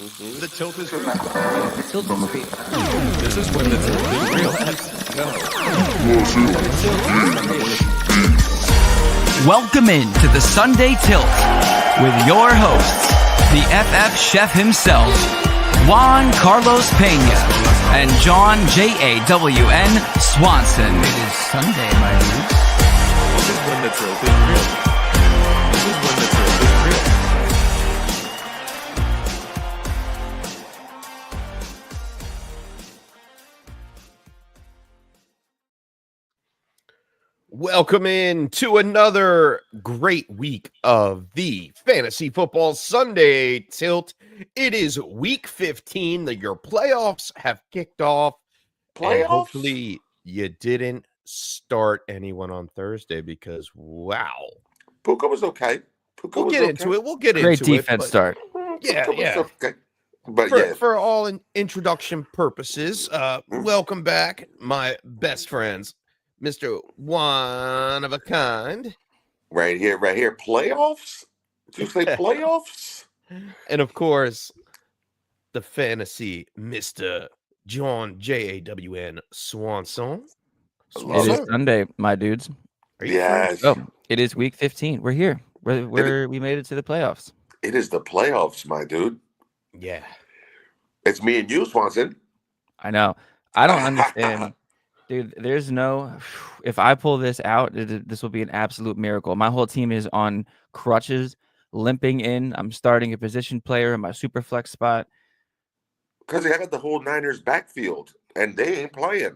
The tilt is real. The tilt is real. This is when the tilt is real. Welcome in to the Sunday Tilt with your hosts, the FF chef himself, Juan Carlos Pena, and John JAWN Swanson. It is Sunday, my dudes. This is when the tilt is real. This is when the tilt is real. Welcome in to another great week of the Fantasy Football Sunday Tilt. It is week 15 that your playoffs have kicked off. And hopefully you didn't start anyone on Thursday because, wow. Puka was okay. We'll get into it. Great defense start. Yeah. Okay. But For all introduction purposes, welcome back, my best friends. Mr. One of a Kind. Right here. Playoffs? Did you say playoffs? And of course, the fantasy Mr. John JAWN Swanson. It is Sunday, my dudes. Yes. Oh, it is week 15. We're here. We made it to the playoffs. It is the playoffs, my dude. Yeah. It's me and you, Swanson. I know. I don't understand. Dude, if I pull this out, this will be an absolute miracle. My whole team is on crutches, limping in. I'm starting a position player in my super flex spot. Because they got the whole Niners backfield, and they ain't playing.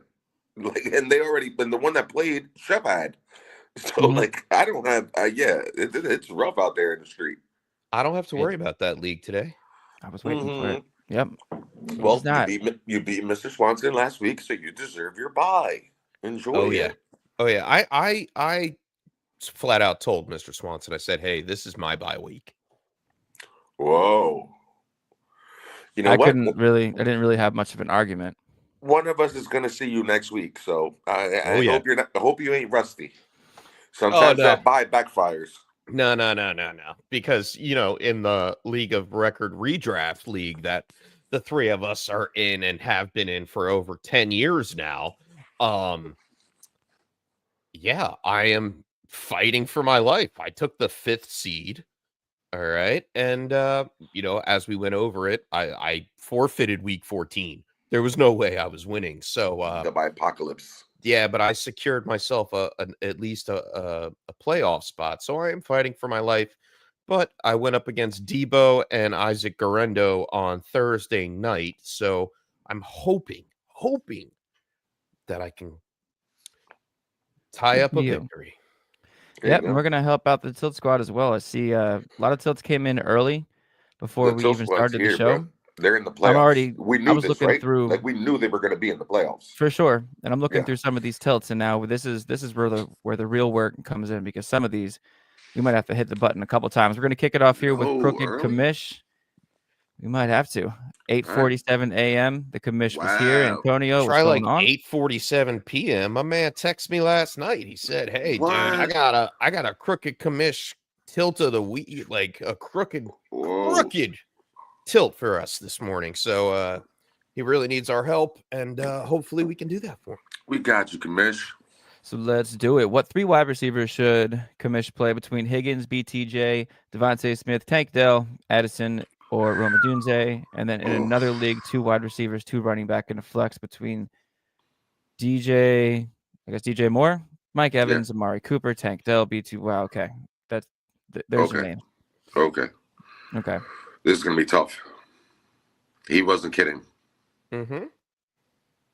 And they already been the one that played Chef had. So, I don't have, it's rough out there in the street. I don't have to worry about that league today. I was waiting for it. Yep. Well, you beat Mr. Swanson last week, so you deserve your bye. Enjoy it. Oh yeah. I flat out told Mr. Swanson, I said, hey, this is my bye week. Whoa. You know I what? didn't really have much of an argument. One of us is going to see you next week, so I hope you ain't rusty. Sometimes that bye backfires. No. Because, in the League of Record Redraft League that the three of us are in and have been in for over 10 years now, I am fighting for my life. I took the 5th seed. All right. And, as we went over it, I forfeited week 14. There was no way I was winning. So the apocalypse. Yeah, but I secured myself at least a playoff spot. So I am fighting for my life. But I went up against Debo and Isaac Garendo on Thursday night. So I'm hoping that I can tie up a victory. Yep, and we're going to help out the Tilt Squad as well. I see a lot of Tilts came in early before we even started the show. Bro. They're in the playoffs. I was looking through. We knew they were going to be in the playoffs for sure. And I'm looking through some of these tilts, and now this is where the real work comes in, because some of these we might have to hit the button a couple times. We're going to kick it off here with Crooked Commish. We might have to. 8:47 a.m. The Commish was here. Antonio, try like 8:47 p.m. My man texted me last night. He said, "Hey, dude, I got a Crooked Commish tilt of the week, like a crooked tilt for us this morning." So he really needs our help, and hopefully we can do that for him. We got you, Commish. So let's do it. What 3 wide receivers should Commish play between Higgins, BTJ, Devontae Smith, Tank Dell, Addison, or Roma Dunze? And then in another league, 2 wide receivers, 2 running back in a flex between DJ Moore, Mike Evans, Amari Cooper, Tank Dell, B2. Wow, okay. There's your name. Okay. This is going to be tough. He wasn't kidding. Mm-hmm.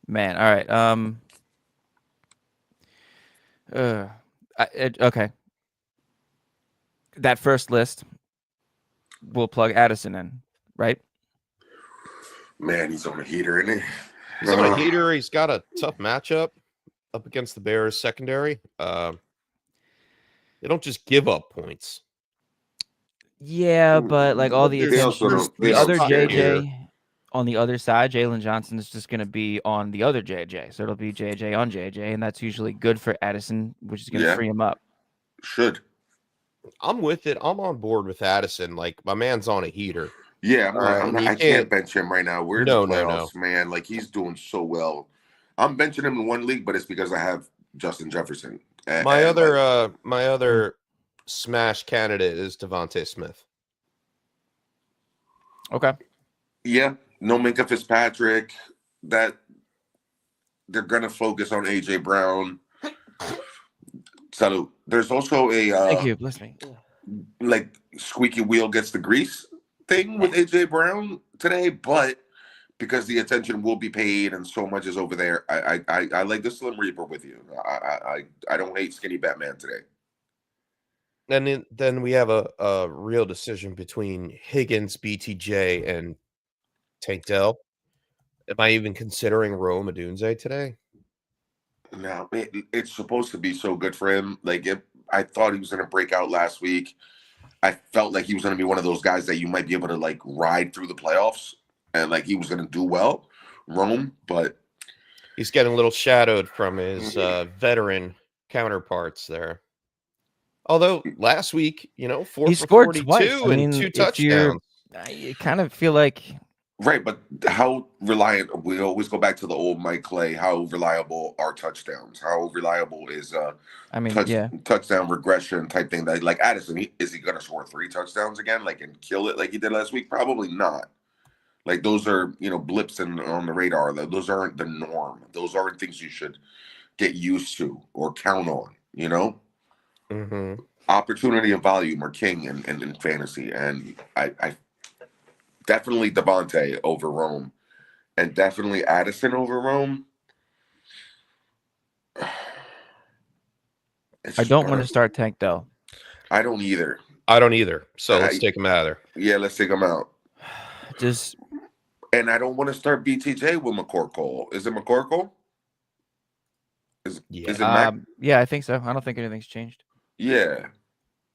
Man, all right. Okay. That first list, we'll plug Addison in, right? Man, he's on a heater, isn't he? He's on a heater. He's got a tough matchup up against the Bears secondary. They don't just give up points. Yeah, but like all the other JJ on the other side, Jalen Johnson is just going to be on the other JJ. So it'll be JJ on JJ, and that's usually good for Addison, which is going to free him up. Should. I'm with it. I'm on board with Addison. Like, my man's on a heater. Yeah, All right, and you I can't bench him right now. We're in the No, playoffs, man. Like he's doing so well. I'm benching him in one league, but it's because I have Justin Jefferson. My And like, other smash candidate is Devontae Smith. Okay. yeah, no Minka Fitzpatrick. That they're gonna focus on AJ Brown. So there's also a Thank you. Bless me. like squeaky wheel gets the grease thing with AJ Brown today, but because the attention will be paid and so much is over there, I like the Slim Reaper with you. I don't hate Skinny Batman today. And then we have a real decision between Higgins, BTJ, and Tank Dell. Am I even considering Rome Odunze today? No, it's supposed to be so good for him. Like I thought he was going to break out last week. I felt like he was going to be one of those guys that you might be able to like ride through the playoffs and like he was going to do well, Rome, but He's getting a little shadowed from his veteran counterparts there. Although last week, 4 He for scored 42 twice. I and mean, 2 if you're, touchdowns. I kind of feel like right, but how reliant we always go back to the old Mike Clay, how reliable are touchdowns? How reliable is I mean, yeah. touchdown regression type thing that like Addison, is he gonna score 3 touchdowns again, like and kill it like he did last week? Probably not. Like those are blips on the radar. Those aren't the norm. Those aren't things you should get used to or count on. Mm-hmm. Opportunity and volume are king in fantasy, and I definitely Devontae over Rome, and definitely Addison over Rome. I don't want to start Tank Dell. I don't either. I don't either. So let's take him out of there. Yeah, let's take him out. Just And I don't want to start BTJ with McCorkle. Is it McCorkle? Is it Mac? Yeah, I think so. I don't think anything's changed. Yeah.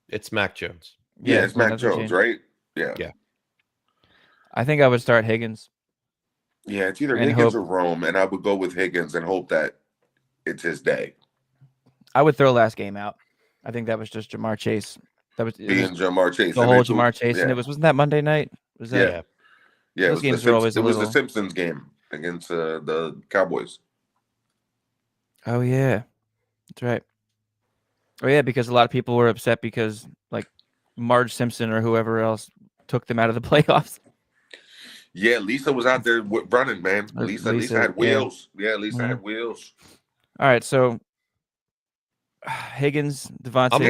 It's Mac Jones. Yeah, it's Mac Jones, changed. right? Yeah. Yeah. I think I would start Higgins. Yeah, it's either Higgins or Rome, and I would go with Higgins and hope that it's his day. I would throw last game out. I think that was just Jamar Chase. That was Jamar Chase. The whole Jamar Chase, and wasn't that Monday night? Was that? Yeah. Those games are always it was the Simpsons game against the Cowboys. Oh yeah, that's right. Oh yeah, because a lot of people were upset because like Marge Simpson or whoever else took them out of the playoffs. Yeah, Lisa was out there running, man. Lisa had wheels. Yeah, Lisa had wheels. All right, so Higgins, Devontae. I'm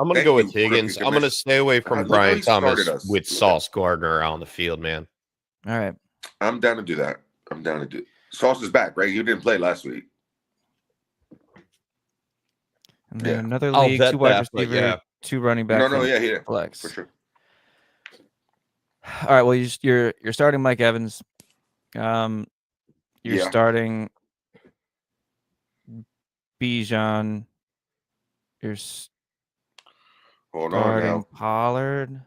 gonna go with Higgins. I'm gonna stay away from Brian Thomas with Sauce Gardner on the field, man. All right, I'm down to do that. Sauce is back, right? You didn't play last week. And then another league, 2 wide receiver, 2 running back. No, flex for sure. All right, well you're starting Mike Evans. You're starting Bijan. You're starting Pollard.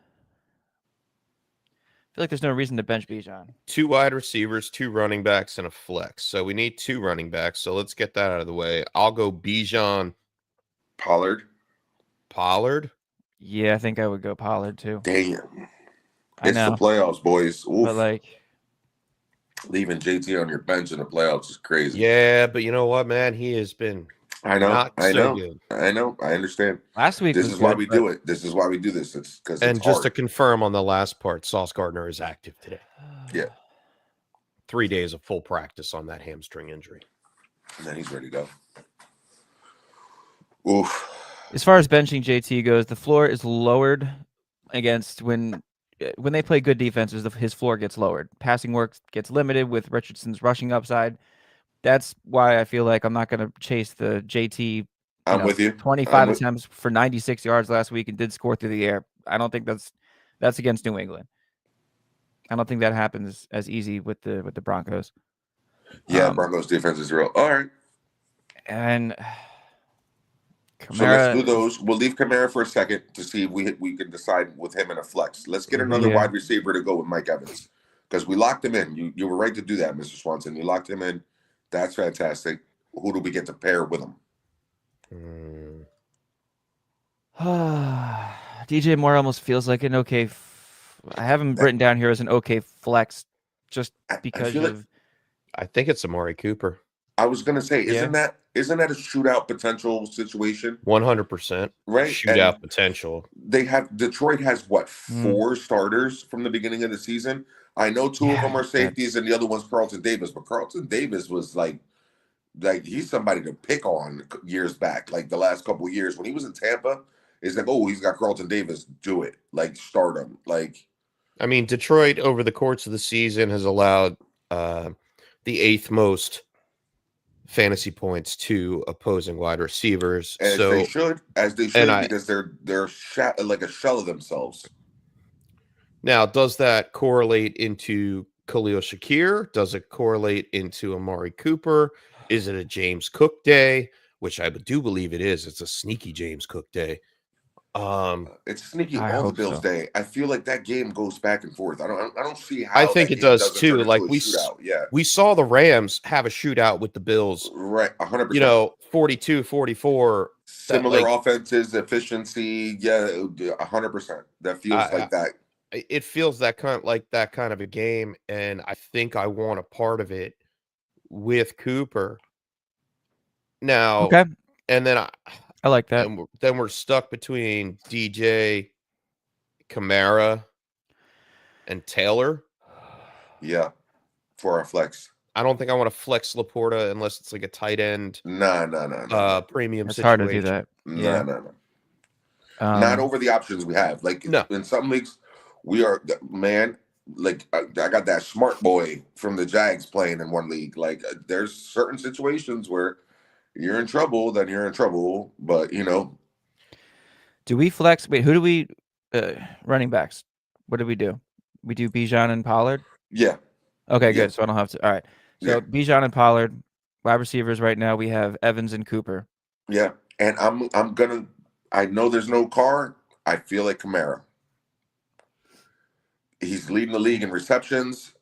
I feel like there's no reason to bench Bijan. 2 wide receivers, 2 running backs, and a flex. So we need 2 running backs. So let's get that out of the way. I'll go Bijan. Pollard? Yeah, I think I would go Pollard too. Damn. It's the playoffs, boys. Oof. But like leaving JT on your bench in the playoffs is crazy. Yeah, but you know what, man? He has been good. I know. I understand. Last week this is why we do it. This is why we do this. It's because and just to confirm on the last part, Sauce Gardner is active today. Yeah. 3 days of full practice on that hamstring injury. And then he's ready to go. Oof. As far as benching JT goes, the floor is lowered against when they play good defenses, his floor gets lowered. Passing work gets limited with Richardson's rushing upside. That's why I feel like I'm not going to chase the JT. I'm with you. 25 attempts for 96 yards last week and did score through the air. I don't think that's against New England. I don't think that happens as easy with the Broncos. Yeah, Broncos defense is real. All right. And Kamara, so let's do those. We'll leave Kamara for a second to see if we can decide with him in a flex. Let's get another wide receiver to go with Mike Evans because we locked him in. You were right to do that, Mr. Swanson. You locked him in. That's fantastic. Who do we get to pair with him? DJ Moore almost feels like an okay I have him written down here as an okay flex, just I because feel like of I think it's Amari Cooper. I was gonna say, Yeah. isn't that a shootout potential situation? 100% Right? shootout And potential. Detroit has what, 4 starters from the beginning of the season? I know 2 of them are safeties and the other one's Carlton Davis, but Carlton Davis was like he's somebody to pick on years back, like the last couple of years when he was in Tampa. It's like, oh, he's got Carlton Davis, do it, like start him. Like, I mean, Detroit over the course of the season has allowed the 8th most fantasy points to opposing wide receivers. as they should, because they're like a shell of themselves. Now, does that correlate into Khalil Shakir? Does it correlate into Amari Cooper? Is it a James Cook day? Which I do believe it is. It's a sneaky James Cook day. It's sneaky I all the hope Bills so. day. I feel like that game goes back and forth. I don't see how I think that it game does doesn't too. turn Like into a shootout. Yeah, we saw the Rams have a shootout with the Bills, right, 100%. you know, 42-44. That Similar offenses, efficiency, yeah, 100%. That feels like that. It feels that kind of a game, and I think I want a part of it with Cooper. Now, Okay, and then I like that. and then we're stuck between DJ, Kamara, and Taylor. Yeah, for our flex. I don't think I want to flex Laporta unless it's like a tight end No. premium It's situation. hard to do that. Yeah. No. Not over the options we have. Like No. in some leagues, we are, man. Like I got that smart boy from the Jags playing in one league. Like there's certain situations where you're in trouble, then you're in trouble. But Do we flex? Wait, who do we? Running backs. What do? We do Bijan and Pollard. yeah, Okay, Yeah. good. So I don't have to. All right. So Yeah. Bijan and Pollard, wide receivers right now. We have Evans and Cooper. yeah. And I'm gonna. I know there's no car. I feel like Kamara. He's leading the league in receptions.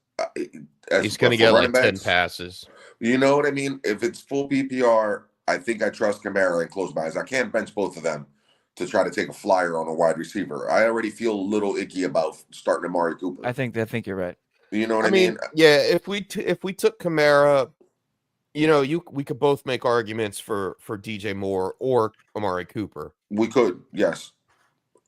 He's going to get like 10 passes. You know what I mean? If it's full PPR, I think I trust Kamara and close my eyes. I can't bench both of them to try to take a flyer on a wide receiver. I already feel a little icky about starting Amari Cooper. I think you're right. You know what I mean? Yeah, if we took Kamara, we could both make arguments for DJ Moore or Amari Cooper. We could, yes.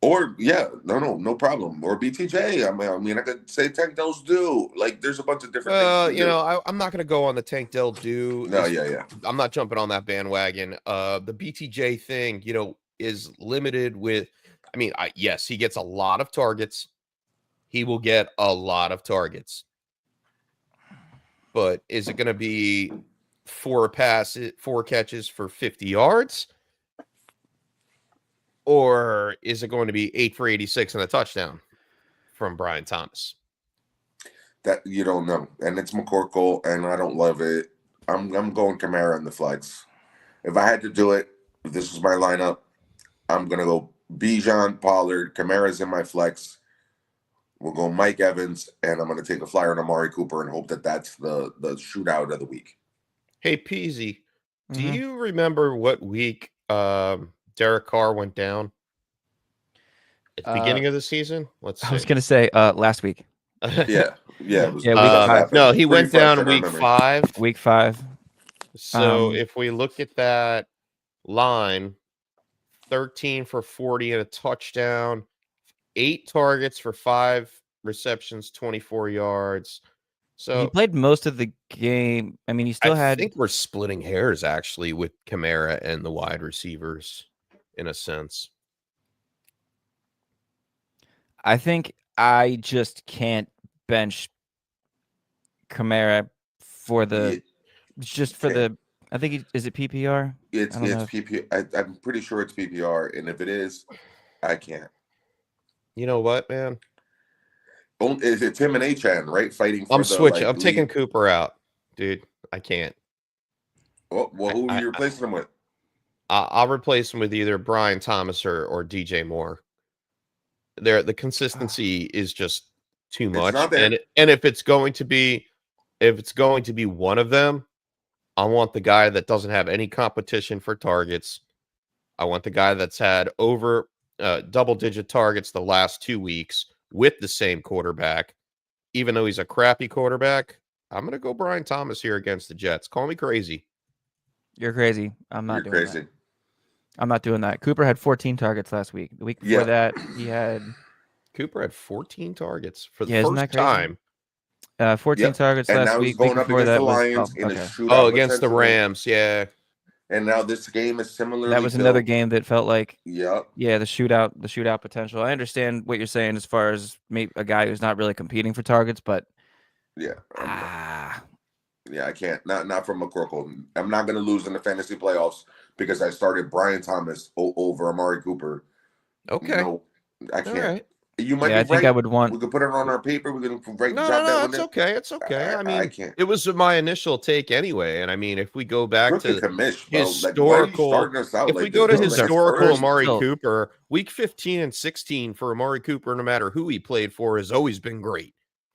Or no problem. Or BTJ. I mean, I could say Tank Dell's due. Like, there's a bunch of different things. I'm not going to go on the Tank Dell due. No, yeah. I'm not jumping on that bandwagon. The BTJ thing, is limited with. I mean, yes, he gets a lot of targets. He will get a lot of targets. But is it going to be 4 catches for 50 yards? Or is it going to be 8 for 86 and a touchdown from Brian Thomas? That you don't know. And it's McCorkle, and I don't love it. I'm going Kamara in the flex. If I had to do it, if this was my lineup, I'm going to go Bijan, Pollard, Kamara's in my flex. We'll go Mike Evans, and I'm going to take a flyer on Amari Cooper and hope that that's the shootout of the week. Hey, Peasy, do you remember what week Derek Carr went down at the beginning of the season? Let's see. I was going to say last week. Yeah. It was, no, he went down week 5. Week 5. So if we look at that line, 13 for 40 and a touchdown, 8 targets for 5 receptions, 24 yards. So he played most of the game. I mean, he still had. I think we're splitting hairs actually with Kamara and the wide receivers in a sense. I think I just can't bench Kamara for the I think is it PPR? It's PPR. I'm pretty sure it's PPR, and if it is, I can't. You know what, man? It's him and Achan, right? Fighting for I'm switching. I'm taking Cooper out, dude. I can't. Well, who are you replacing him with? I'll replace him with either Brian Thomas or DJ Moore. The consistency is just too much, and if it's going to be one of them, I want the guy that doesn't have any competition for targets. I want the guy that's had over double-digit targets the last 2 weeks, with the same quarterback, even though he's a crappy quarterback, I'm going to go Brian Thomas here against the Jets. Call me crazy. You're crazy. I'm not You're doing crazy. that. I'm not doing that. Cooper had 14 targets last week. The week before that, he had Cooper had 14 targets for the isn't that first crazy? time. 14 targets And last now he's week. Week going up before against that the was Lions in a okay. shootout. Oh, against the potentially. Rams, yeah. And now this game is similarly. That was another game that felt like Yep. yeah, the shootout potential. I understand what you're saying as far as maybe a guy who's not really competing for targets, but Yeah. Yeah, I can't. Not from McCorkle. I'm not going to lose in the fantasy playoffs because I started Brian Thomas over Amari Cooper. Okay. No, I can't. All right. You might be I think right. I would want. We could put it on our paper. We can write. No, it's okay. It's okay. I mean, I can't. It was my initial take anyway, and I mean, if we go back to commish, bro. historical, like, why are you starting us out if like we go to this, bro? historical first Amari still. Cooper, week 15 and 16 for Amari Cooper, no matter who he played for, has always been great.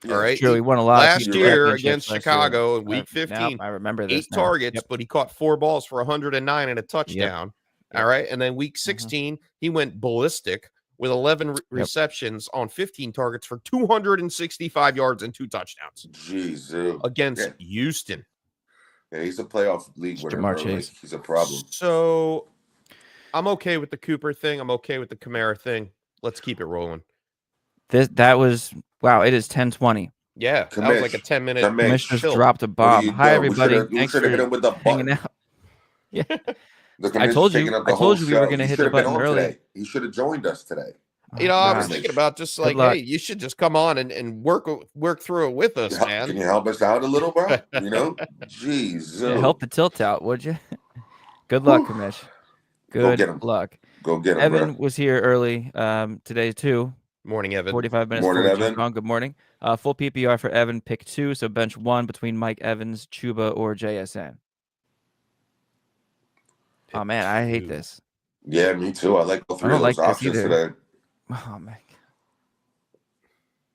All right. True, he won a lot last of year against Chicago in week 15. Now, I remember this. 8 targets, but he caught 4 balls for 109 and a touchdown. Yep. All right. And then week 16, he went ballistic with 11 receptions on 15 targets for 265 yards and 2 touchdowns. Jeez. Against Houston. Yeah, he's a playoff league winner, bro. Like, he's a problem. So I'm okay with the Cooper thing. I'm okay with the Kamara thing. Let's keep it rolling. That was wow. It is 10:20. Yeah, that was like a 10-minute. Commissioners dropped a bomb. Hi everybody. Thanks for hit him with the hanging out. Yeah. I told you we were going to hit the button early. Today. He should have joined us today. You know, I was thinking about just like, hey, you should just come on and work through it with us, man. Can you help us out a little, bro? You know, jeez. Yeah, help the tilt out, would you? Good luck, Kamish. Good luck. Go get him. Evan bro. was here early today too. Morning, Evan. 45 minutes. Morning, Evan. Good morning. Full PPR for Evan. Pick 2, so bench 1 between Mike Evans, Chuba, or JSN. Oh man, I hate this. Yeah, me too. I like all 3 of those options today. Oh man.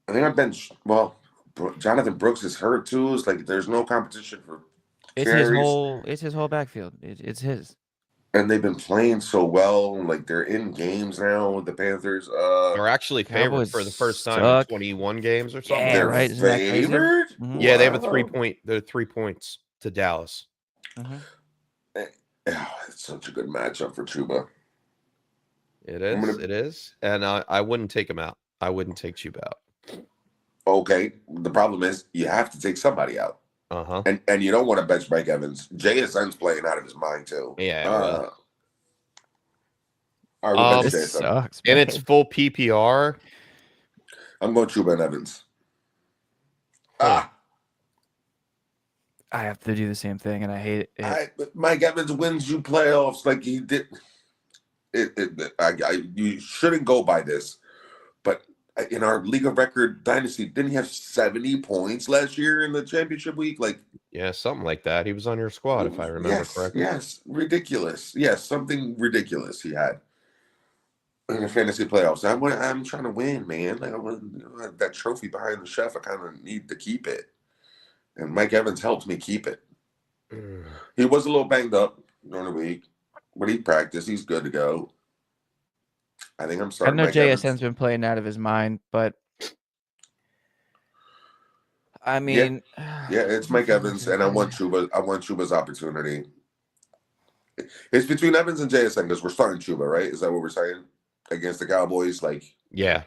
I think I've been Jonathan Brooks is hurt too. It's like there's no competition for carries. It's his whole backfield. It's his. And they've been playing so well. Like they're in games now with the Panthers. They're actually favored for the first time in 21 games or something. Yeah, they're right. favored. Mm-hmm. Yeah, they have They're 3 points to Dallas. Mm-hmm. It's such a good matchup for Chuba. It is. It is. And I wouldn't take him out. I wouldn't take Chuba out. Okay. The problem is you have to take somebody out. Uh-huh. And you don't want to bench Mike Evans. JSN's playing out of his mind too. Yeah. All right, this sucks. And it's full PPR. I'm going Chuba and Evans. I have to do the same thing, and I hate it. Mike Evans wins you playoffs like he did. You shouldn't go by this, but in our League of Record Dynasty, didn't he have 70 points last year in the championship week? Yeah, something like that. He was on your squad, if I remember correctly. Yes, ridiculous. Yes, something ridiculous he had in the fantasy playoffs. I'm trying to win, man. Like I want that trophy behind the chef. I kind of need to keep it. And Mike Evans helps me keep it. He was a little banged up during the week, but he practiced. He's good to go. I think I'm starting. I know Mike JSN's been playing out of his mind, but I mean, yeah, it's Mike Evans, and I want Chuba. I want Chuba's opportunity. It's between Evans and JSN because we're starting Chuba, right? Is that what we're saying against the Cowboys? Yeah.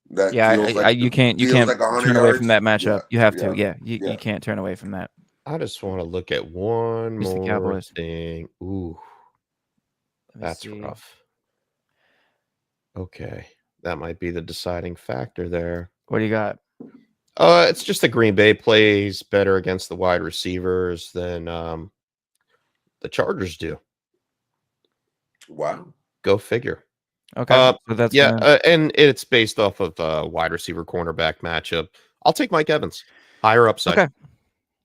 You can't like turn away from that matchup. You have to. You can't turn away from that. I just want to look at one more thing. Ooh, that's rough. Okay, that might be the deciding factor there. What do you got? It's just the Green Bay plays better against the wide receivers than the Chargers do. Wow. Go figure. Okay. So that's and it's based off of wide receiver cornerback matchup. I'll take Mike Evans. Higher upside. Okay.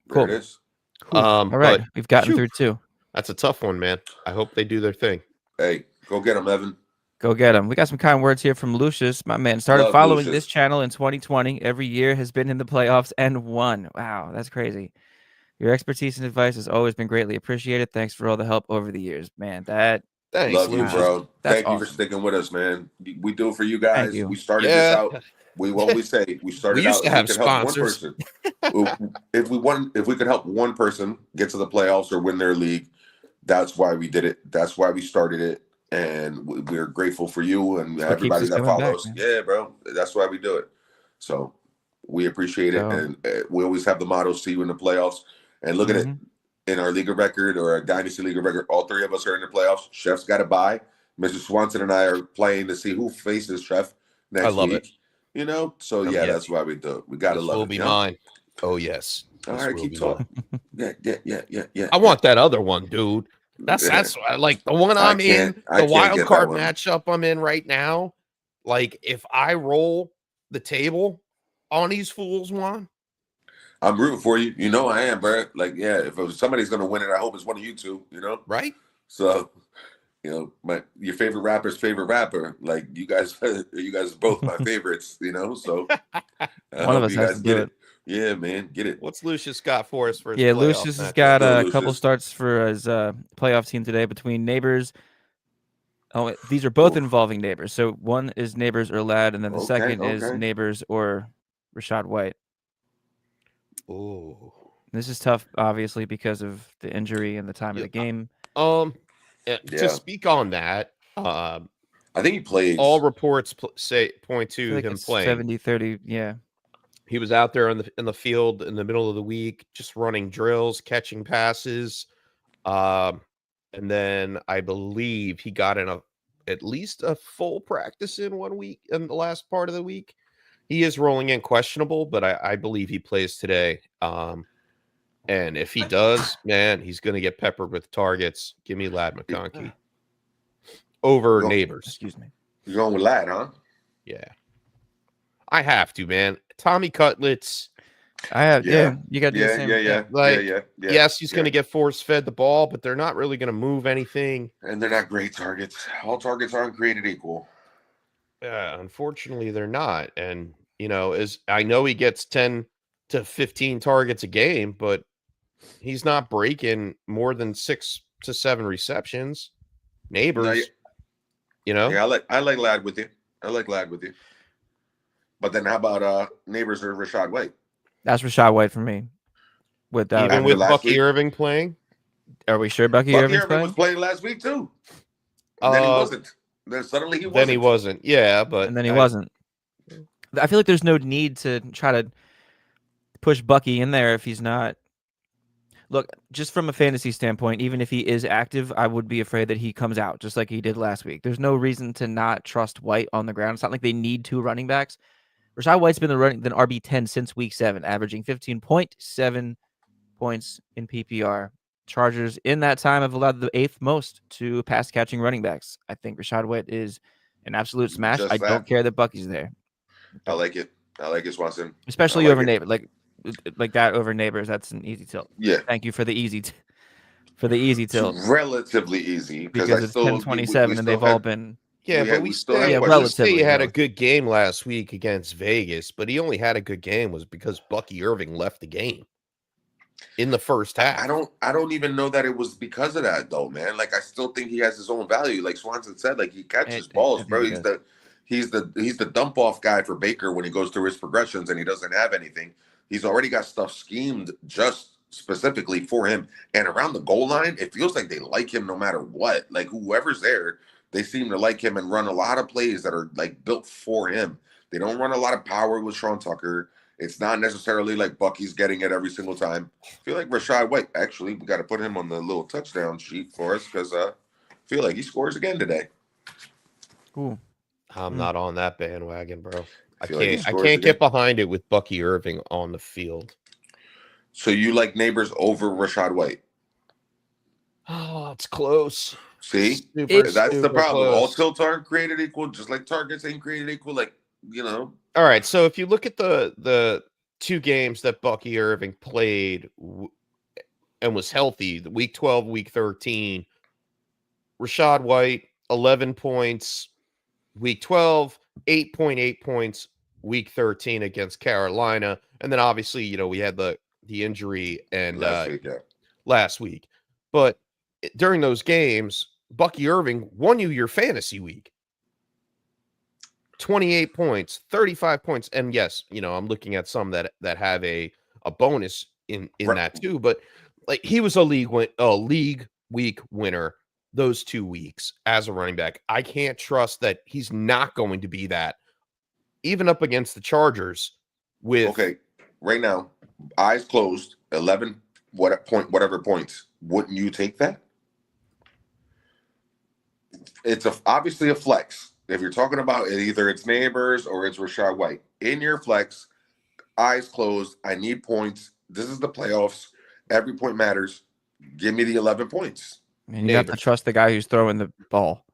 Cool. There it is. Cool. All right. We've gotten through 2. That's a tough one, man. I hope they do their thing. Hey, go get him, Evan. Go get him. We got some kind words here from Lucius, my man. Started following this channel in 2020. Every year has been in the playoffs and won. Wow, that's crazy. Your expertise and advice has always been greatly appreciated. Thanks for all the help over the years, man. That Thanks, Love you, Lucius. bro. That's Thank you for awesome. sticking with us, man. We do it for you Thank guys. you. We started this Yeah. out. We always say we started We used out to if we have could help one sponsors. person. If we could help one person get to the playoffs or win their league, that's why we did it. That's why we started it, and we're grateful for you and That's what keeps everybody us that coming back, follows. man. Yeah, bro. That's why we do it. So we appreciate it, So- and we always have the motto: "See you in the playoffs." And look at it. In our league of record or our dynasty league of record, all three of us are in the playoffs. Chef's got a bye. Mr. Swanson and I are playing to see who faces Chef next love week. it. You know, so yeah, Yeah. that's why we do it. We gotta This love will it. be yeah? mine. Oh yes. All This right, will keep be talking. mine. Yeah. I want that other one, dude. That's like the one I'm in, the wild card matchup I'm in right now. Like if I roll the table on these fools, Juan, I'm rooting for you. You know I am, bro. Like, yeah, if somebody's gonna win it, I hope it's one of you two. You know, right? So, you know, your favorite rapper's favorite rapper. Like you guys are both my favorites. You know, so One of us has to do it. Yeah, man, get it. What's Lucius got for us for his Yeah, playoff Lucius has matchup? got Go, a couple Lucius. starts for his playoff team today between Neighbors. Oh, these are both involving Neighbors. So one is Neighbors or Ladd, and then the second is Neighbors or Rashad White. Oh, this is tough, obviously, because of the injury and the time of the game. To speak on that, I think he plays. All reports point to him playing 70-30. Yeah, he was out there in the field in the middle of the week, just running drills, catching passes, and then I believe he got in at least a full practice in 1 week in the last part of the week. He is rolling in questionable, but I believe he plays today. And if he does, man, he's going to get peppered with targets. Give me Ladd McConkey over Neighbors. Excuse me. You're going with Ladd, huh? Yeah. I have to, man. Tommy Cutlets. I have, yeah. You got to do the same. Yeah. Yes, he's going to get force-fed the ball, but they're not really going to move anything. And they're not great targets. All targets aren't created equal. Unfortunately, they're not. And, you know, I know he gets 10 to 15 targets a game, but he's not breaking more than 6 to 7 receptions. Neighbors, you know? Yeah, I like Ladd with you. But then how about Neighbors or Rashad White? That's Rashad White for me. Even with Bucky Irving playing? Are we sure Bucky Irving was playing last week too? And then he wasn't. Then suddenly he wasn't. Then he wasn't. Yeah, but and then he wasn't. I feel like there's no need to try to push Bucky in there if he's not. Look, just from a fantasy standpoint, even if he is active, I would be afraid that he comes out just like he did last week. There's no reason to not trust White on the ground. It's not like they need two running backs. Rashad White's been the RB10 since week 7, averaging 15.7 points in PPR. Chargers in that time have allowed the 8th most to pass catching running backs. I think Rashad White is an absolute smash. I don't care that Bucky's there. I like it, Swanson. Especially over Neighbors, like that over Neighbors. That's an easy tilt. Yeah. Thank you for the easy tilt. It's relatively easy because it's 10-27 and they've all been. Yeah, but we say he had a good game last week against Vegas, but he only had a good game was because Bucky Irving left the game in the first half. I don't even know that it was because of that though, man. Like I still think he has his own value. Like Swanson said, like he catches balls, bro. He's the dump off guy for Baker when he goes through his progressions and he doesn't have anything. He's already got stuff schemed just specifically for him. And around the goal line, it feels like they like him no matter what. Like whoever's there, they seem to like him and run a lot of plays that are like built for him. They don't run a lot of power with Sean Tucker. It's not necessarily like Bucky's getting it every single time. I feel like Rashad White, actually, we got to put him on the little touchdown sheet for us because I feel like he scores again today. Cool. I'm not on that bandwagon, bro. I can't get behind it with Bucky Irving on the field. So you like Neighbors over Rashad White? Oh, it's close. See, that's the problem. Close. All tilts aren't created equal, just like targets ain't created equal. Like, you know. All right, so if you look at the 2 games that Bucky Irving played and was healthy, the week 12, week 13, Rashad White 11 points, week 12, 8.8 points, week 13 against Carolina, and then obviously we had the injury and last week. But during those games, Bucky Irving won you your fantasy week. 28 points, 35 points. And yes, I'm looking at some that have a bonus in that too, but like he was a league week winner those 2 weeks as a running back. I can't trust that he's not going to be that even up against the Chargers with okay, right now, eyes closed, 11 whatever points. Wouldn't you take that? It's obviously a flex. If you're talking about it, either it's Neighbors or it's Rachaad White. In your flex, eyes closed, I need points. This is the playoffs. Every point matters. Give me the 11 points. And you have to trust the guy who's throwing the ball.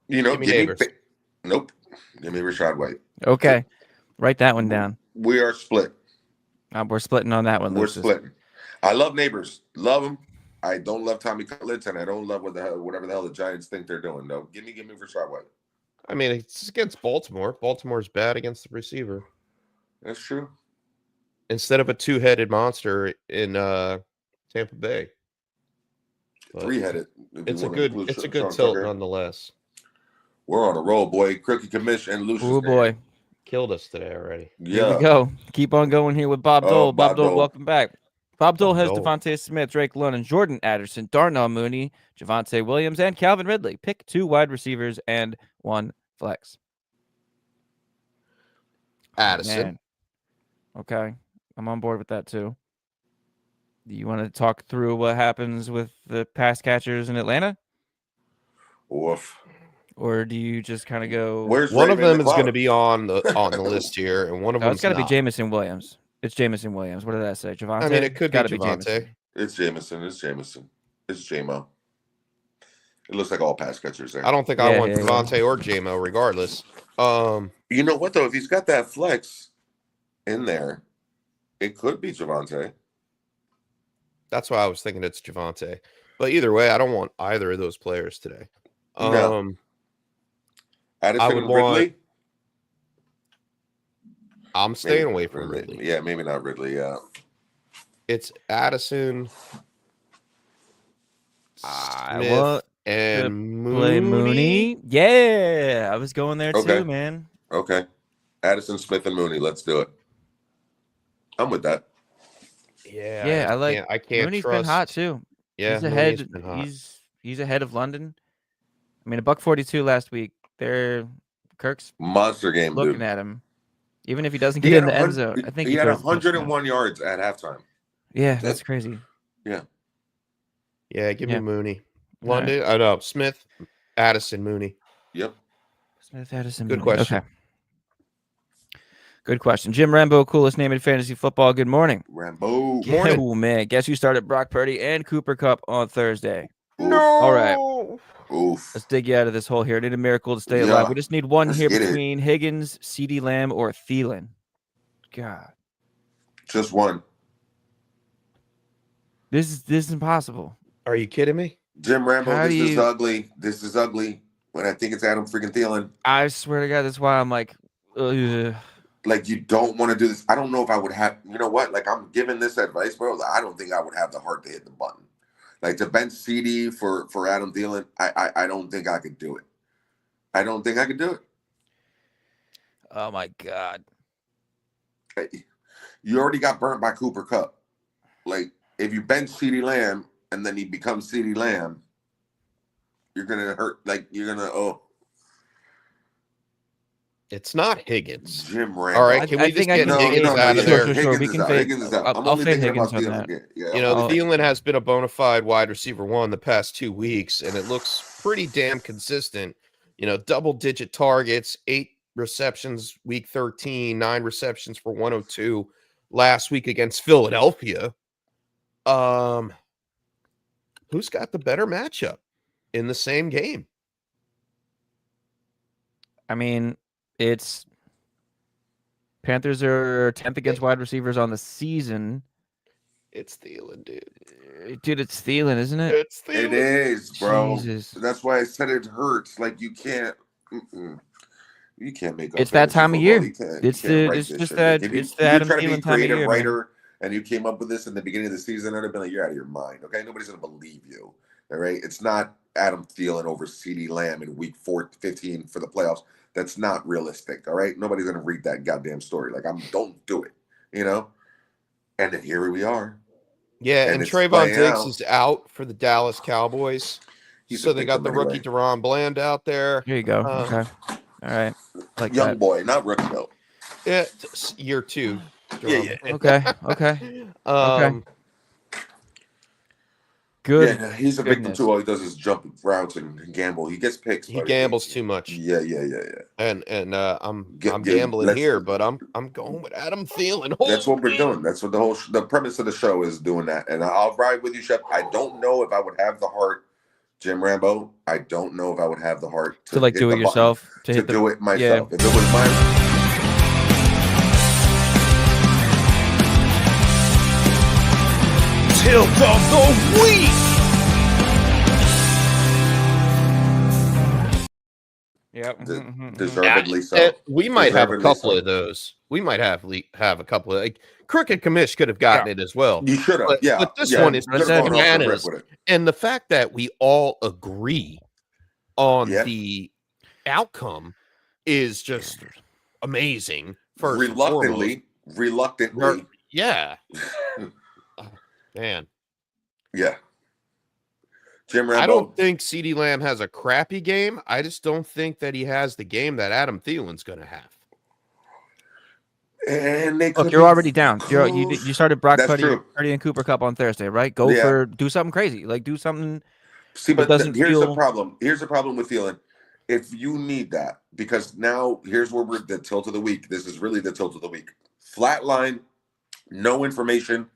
Give me Neighbors. Nope. Give me Rachaad White. Okay. Write that one down. We are split. We're splitting on that one. We're splitting. I love Neighbors. Love them. I don't love Tommy Cutlets, and I don't love whatever the hell the Giants think they're doing. No, give me Rachaad White. I mean, it's against Baltimore. Baltimore's bad against the receiver. That's true. Instead of a two-headed monster in Tampa Bay. But 3-headed. It's a good tilt nonetheless. We're on a roll, boy. Crookie Commish and Lucius. Oh boy. Killed us today already. Yeah. Here we go. Keep on going here with Bob Dole. Bob Dole, welcome back. Bob Dole has Dole. Devontae Smith, Drake London, Jordan Addison, Darnell Mooney, Javonte Williams, and Calvin Ridley. Pick 2 wide receivers and 1 flex. Addison. Man. Okay. I'm on board with that too. Do you want to talk through what happens with the pass catchers in Atlanta? Woof. Or do you just kind of go? Where's one Raven of them is McLeod? going to be on the list here, and one of them It's got to be not. Jamison Williams. It's Jamison Williams. What did I say? Javonte? I mean, it could be Gotta Javonte. It's Jameson. It's J-Mo. It looks like all pass catchers there. I don't think I want Javonte or J-Mo regardless. You know what, though? If he's got that flex in there, it could be Javonte. That's why I was thinking it's Javonte. But either way, I don't want either of those players today. No. Addison I would Ridley? want. I'm staying away from Ridley. Yeah, maybe not Ridley. Yeah. It's Addison, I Smith, want and Mooney. Yeah, I was going there Okay. too, man. Okay. Addison, Smith, and Mooney. Let's do it. I'm with that. Yeah, I like. I can't Mooney's trust. been hot too. Yeah, he's Mooney's ahead. been hot. He's ahead of London. I mean, $142 last week. Kirk's Monster game, looking dude. at him. Even if he doesn't get in the end zone, I think he had throws a touchdown. 101 yards at halftime. Yeah, that's crazy. Yeah, give me Mooney. All London. I know Smith, Addison, Mooney. Yep. Smith, Addison. Good Mooney. question. Okay. Good question. Jim Rambo, coolest name in fantasy football. Good morning. Rambo. Morning. Oh man, guess who started Brock Purdy and Cooper Kupp on Thursday? No. All right. Oof. Let's dig you out of this hole here. Need a miracle to stay Yeah. alive. We just need one Let's here get it. between Higgins, CeeDee Lamb, or Thielen. God, Just one. this is impossible. Are you kidding me? Jim Rambo, How this do is you- ugly. This is ugly. When I think it's Adam freaking Thielen. I swear to God, that's why I'm like, ugh. Like, you don't want to do this. I don't know if I would have, you know what? Like, I'm giving this advice, bro. I don't think I would have the heart to hit the button. Like, to bench CD for Adam Thielen, I don't think I could do it. I don't think I could do it. Oh my God. You already got burnt by Cooper Kupp. Like, if you bench CeeDee Lamb and then he becomes CeeDee Lamb, you're going to hurt. Like, you're going to, It's not Higgins. Jim Rambo. All right, can I we just think I get can- Higgins no, out yeah, of there? sure. We Higgins can is out. fade- Higgins is out. I'm I'll only fade thinking about Higgins on Thielen. Yeah. You know, Oh. Thielen has been a bona fide wide receiver one the past 2 weeks, and it looks pretty damn consistent. You know, double-digit targets, 8 receptions week 13, 9 receptions for 102 last week against Philadelphia. Who's got the better matchup in the same game? I mean, it's Panthers are 10th against wide receivers on the season. It's Thielen, dude. Dude, it's Thielen, isn't it? It's Thielen. It is, bro. Jesus. That's why I said it hurts. Like, you can't. You can't make up. It's that fantasy time of football. year. You can't It's write it's this just shit. that If you- it's the if Adam you're trying to be Thielen time of creative year, man. writer and you came up with this in the beginning of the season, I'd have been like, you're out of your mind. Okay, nobody's gonna believe you. All right. It's not Adam Thielen over CeeDee Lamb in week 15 for the playoffs. That's not realistic. All right. Nobody's going to read that goddamn story. Like, don't do it, And then here we are. Yeah, and it's Trayvon Diggs out. is out for the Dallas Cowboys. So they got the rookie Deron Bland out there. There you go. Okay. All right. Like young that. boy, not rookie though. It's year 2. Yeah. Okay. Okay. Good. Yeah, he's a victim too. All he does is jump routes and gamble. He gets picks. He gambles too much. Yeah. And I'm gambling here, but I'm going with Adam Thielen. That's what we're doing. That's what the premise of the show is, doing that. And I'll ride with you, Chef. I don't know if I would have the heart, Jim Rambo. I don't know if I would have the heart to like do it yourself, to do it myself. If it was mine. Tilt of the week. Yep. Deservedly so. We might have a couple of those. We might have a couple of, like, Crooked Commish could have gotten it as well. You should have. But this one is bananas. And the fact that we all agree on the outcome is just amazing. Reluctantly. Yeah. Man. Yeah. Jim Rambo. I don't think CeeDee Lamb has a crappy game. I just don't think that he has the game that Adam Thielen's going to have. And look, you're already down. You started Brock Purdy and Cooper Kupp on Thursday, right? Do something crazy. Like, do something. See, but here's the problem. Here's the problem with Thielen. If you need that, because now here's where we're the tilt of the week. This is really the tilt of the week. Flat line, no information.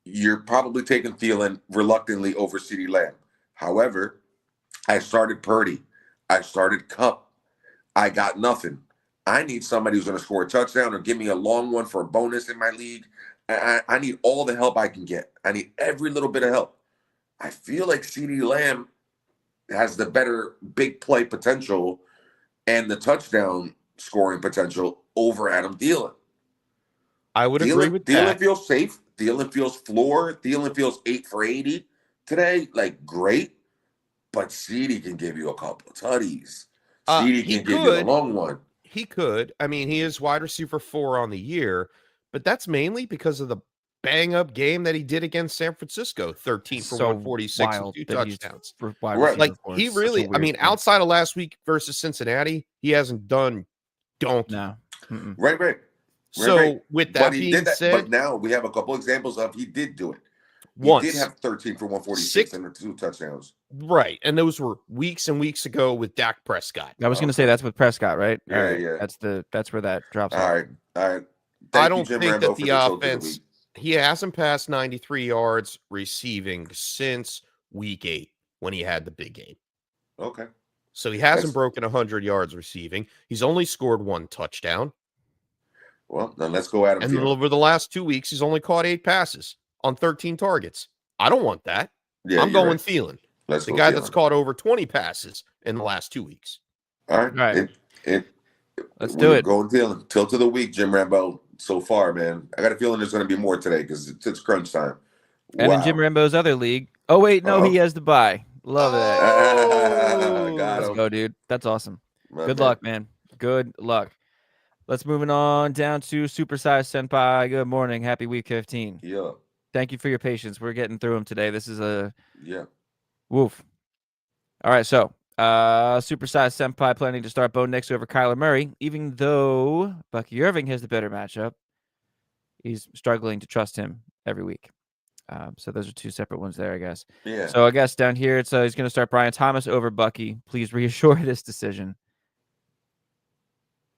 You're probably taking Thielen reluctantly over CeeDee Lamb. However, I started Purdy. I started Kupp. I got nothing. I need somebody who's going to score a touchdown or give me a long one for a bonus in my league. I need all the help I can get. I need every little bit of help. I feel like CeeDee Lamb has the better big play potential and the touchdown scoring potential over Adam Thielen. I would agree with that. Thielen feels safe. Thielen feels floor. Thielen feels 8 for 80 today. Like, great. But CeeDee can give you a couple of tutties. CeeDee can give you a long one. He could. I mean, he is wide receiver 4 on the year, but that's mainly because of the bang-up game that he did against San Francisco. 13 for 146 and 2 touchdowns. Right. Like, he really, I mean, outside of last week versus Cincinnati, he hasn't done donkey. No. Right. So with that being said, but now we have a couple examples of he did do it. He did have 13 for 146 and 2 touchdowns. Right, and those were weeks and weeks ago with Dak Prescott. I was going to say that's with Prescott, right? Yeah. That's where that drops. All right. I don't think that the offense. He hasn't passed 93 yards receiving since week 8 when he had the big game. Okay. So he hasn't broken 100 yards receiving. He's only scored 1 touchdown. Well, then let's go at him. And over the last 2 weeks, he's only caught 8 passes on 13 targets. I don't want that. Yeah, I'm going Thielen. The guy that's caught over 20 passes in the last 2 weeks. All right. Let's do it. Going Thielen. Tilt of the week, Jim Rambo. So far, man. I got a feeling there's going to be more today because it's crunch time. And in Jim Rambo's other league. Oh, wait. No, he has the bye. Love it. Let's go, dude. That's awesome. Good luck, man. Good luck. Let's move on down to Supersize Senpai. Good morning. Happy week 15. Yeah. Thank you for your patience. We're getting through them today. This is a woof. All right, so Supersize Senpai planning to start Bo Nix over Kyler Murray, even though Bucky Irving has the better matchup. He's struggling to trust him every week. So those are 2 separate ones there, I guess. Yeah. So I guess down here it's he's going to start Brian Thomas over Bucky. Please reassure this decision.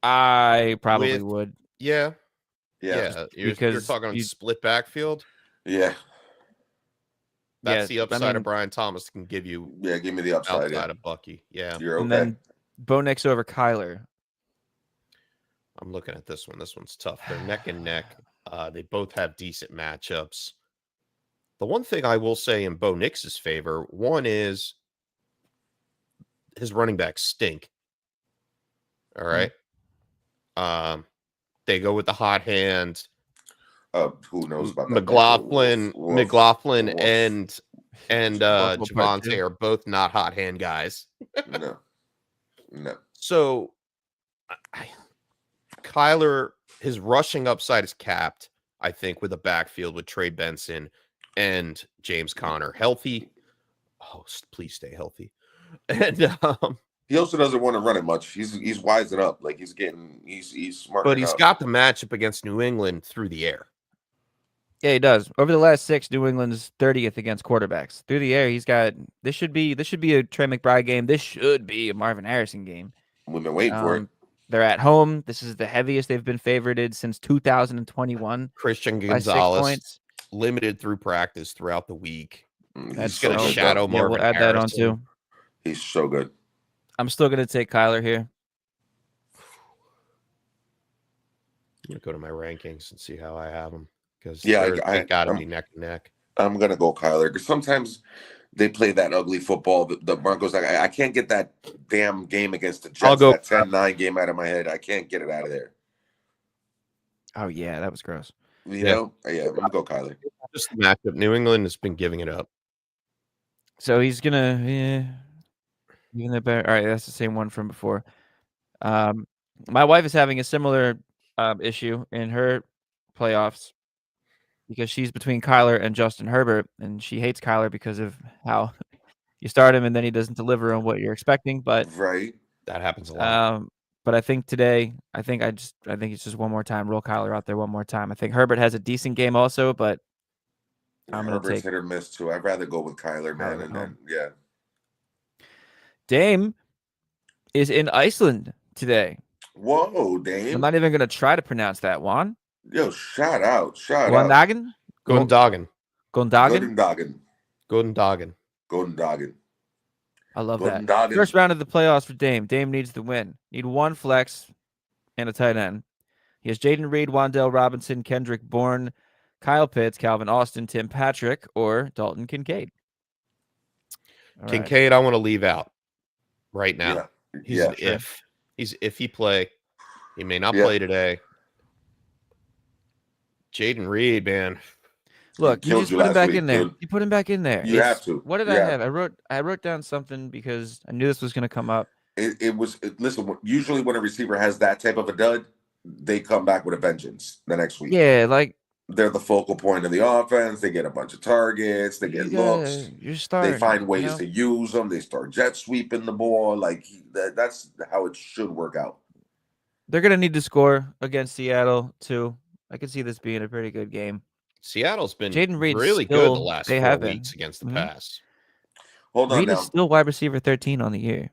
I probably would. Yeah. You're talking on split backfield. Yeah. That's the upside of Brian Thomas can give you. Yeah, give me the upside. Outside of Bucky. Yeah. You're okay. And then Bo Nix over Kyler. I'm looking at this one. This one's tough. They're neck and neck. They both have decent matchups. The one thing I will say in Bo Nix's favor, one is his running backs stink. All right. They go with the hot hand. Who knows about McLaughlin and and Baltimore part Javonte two. are both not hot hand guys. No. So Kyler, his rushing upside is capped, I think, with a backfield with Trey Benson and James Conner. Healthy. Oh, please stay healthy. And he also doesn't want to run it much. He's wising up. Like he's smart. But he's got the matchup against New England through the air. Yeah, he does. Over the last 6, New England's 30th against quarterbacks. Through the air, he's got this should be a Trey McBride game. This should be a Marvin Harrison game. We've been waiting for it. They're at home. This is the heaviest they've been favorited since 2021. Christian by 6 Gonzalez points. limited through practice throughout the week. He's going to good, shadow though. Marvin We'll add Harrison. that on too. He's so good. I'm still going to take Kyler here. I'm going to go to my rankings and see how I have them. Because I got to be neck and neck. I'm going to go Kyler. Because sometimes they play that ugly football. The Broncos, I can't get that damn game against the Jets. I'll go that 10-9 game out of my head. I can't get it out of there. Oh, yeah, that was gross. You know? Yeah, I'm going to go Kyler. Just the matchup. New England has been giving it up. So he's going to, even the better. All right, that's the same one from before. My wife is having a similar issue in her playoffs because she's between Kyler and Justin Herbert, and she hates Kyler because of how you start him and then he doesn't deliver on what you're expecting. But right, that happens a lot. But I think today, I think it's just one more time. Roll Kyler out there one more time. I think Herbert has a decent game also, but I'm going to Herbert's take hit or miss too. I'd rather go with Kyler, man. And then Dame is in Iceland today. Whoa, Dame! I'm not even going to try to pronounce that. Juan. Yo, shout out. Gondagen. Gondagen. I love that. First round of the playoffs for Dame. Dame needs the win. Need one flex and a tight end. He has Jaden Reed, Wan'Dale Robinson, Kendrick Bourne, Kyle Pitts, Calvin Austin, Tim Patrick, or Dalton Kincaid. Kincaid, I want to leave out right now. Yeah. He's an if. He's iffy play. He may not play today. Jaden Reed, man. Look, you just put him back in there. You put him back in there. You have to. What did I have? I wrote down something because I knew this was going to come up. Listen, usually when a receiver has that type of a dud, they come back with a vengeance the next week. Yeah, like they're the focal point of the offense. They get a bunch of targets. They get looks. They find ways to use them. They start jet sweeping the ball. Like that's how it should work out. They're going to need to score against Seattle too. I can see this being a pretty good game. Seattle's been Jaden Reed really good the last 4 weeks against the pass. Hold on Reed now. is still wide receiver 13 on the year.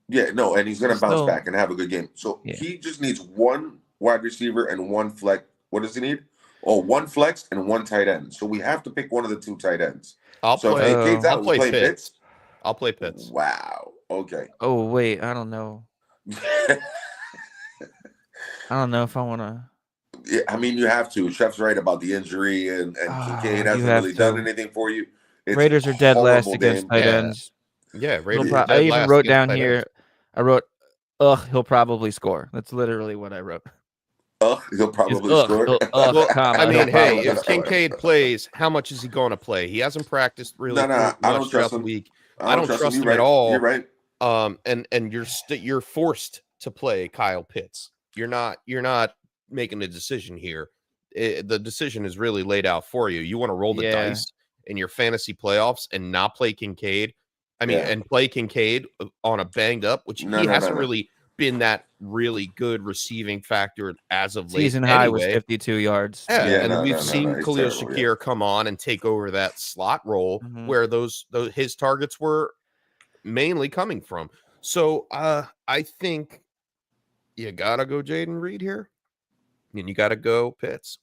Yeah, no, and he's going to bounce back and have a good game. So he just needs one wide receiver and one flex. What does he need? Oh, one flex and one tight end. So we have to pick one of the 2 tight ends. I'll play Pitts. I'll play Pitts. Wow. Okay. Oh, wait. I don't know. I don't know if I want to. Yeah, I mean, you have to. Chef's right about the injury, and Kincaid hasn't really done anything for you. Raiders are dead last against tight ends. Yeah, Raiders. I even wrote down here. I wrote, he'll probably score. That's literally what I wrote. He'll probably score. I mean, hey, if Kincaid plays, how much is he going to play? He hasn't practiced really much throughout the week. I don't trust him at all. You're right. And you're forced to play Kyle Pitts. You're not making a decision here. The decision is really laid out for you. You want to roll the dice in your fantasy playoffs and not play Kincaid. I mean, and play Kincaid on a banged up, which he hasn't really been that really good receiving factor as of late. Season high was 52 yards. And we've seen Khalil Shakir come on and take over that slot role where those his targets were mainly coming from. So I think you gotta go Jaden Reed here, and you gotta go Pitts.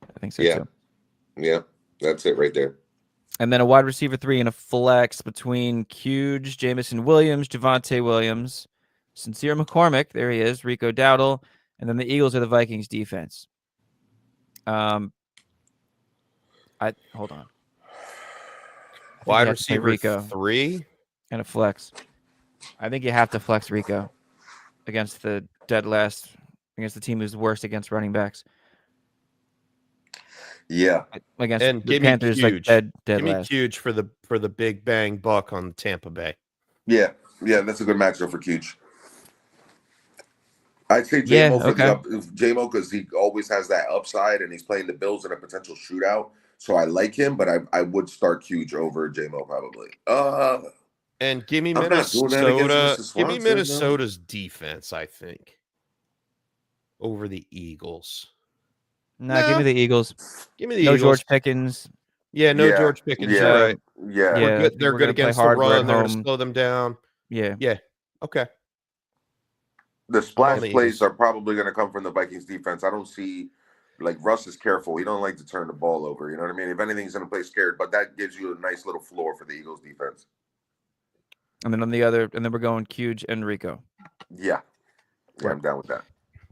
I think so too. Yeah, that's it right there. And then a wide receiver 3 and a flex between Huge, Jamison Williams, Javonte Williams, Sincere McCormick. There he is, Rico Dowdle, and then the Eagles are the Vikings defense. Hold on. Wide receiver 3 and a flex. I think you have to flex Rico against the dead last, against the team who's worst against running backs. Yeah. against And the give me Panthers, like huge. dead Give me last. huge for the big bang buck on Tampa Bay. Yeah. That's a good matchup for Cuge. I'd say Yeah, JMO for okay. JMO because he always has that upside and he's playing the Bills in a potential shootout. So I like him, but I would start Cuge over JMO probably. And give me I'm not doing that against Minnesota. Mr. Give me Swanson, Minnesota's defense, I think, over the Eagles. Nah, give me the Eagles. Give me the No Eagles. George Pickens. Yeah, no George Pickens. You're right. Yeah. Yeah, I think They're we're good gonna play against the hard. We're at run. They're going to home. slow them down. Yeah. Yeah. Okay. The splash the plays Eagles. are probably going to come from the Vikings defense. I don't see, like, Russ is careful. He don't like to turn the ball over. You know what I mean? If anything, he's going to play scared, but that gives you a nice little floor for the Eagles defense. And then on the other, and then we're going Cuge and Rico. Yeah, I'm down with that.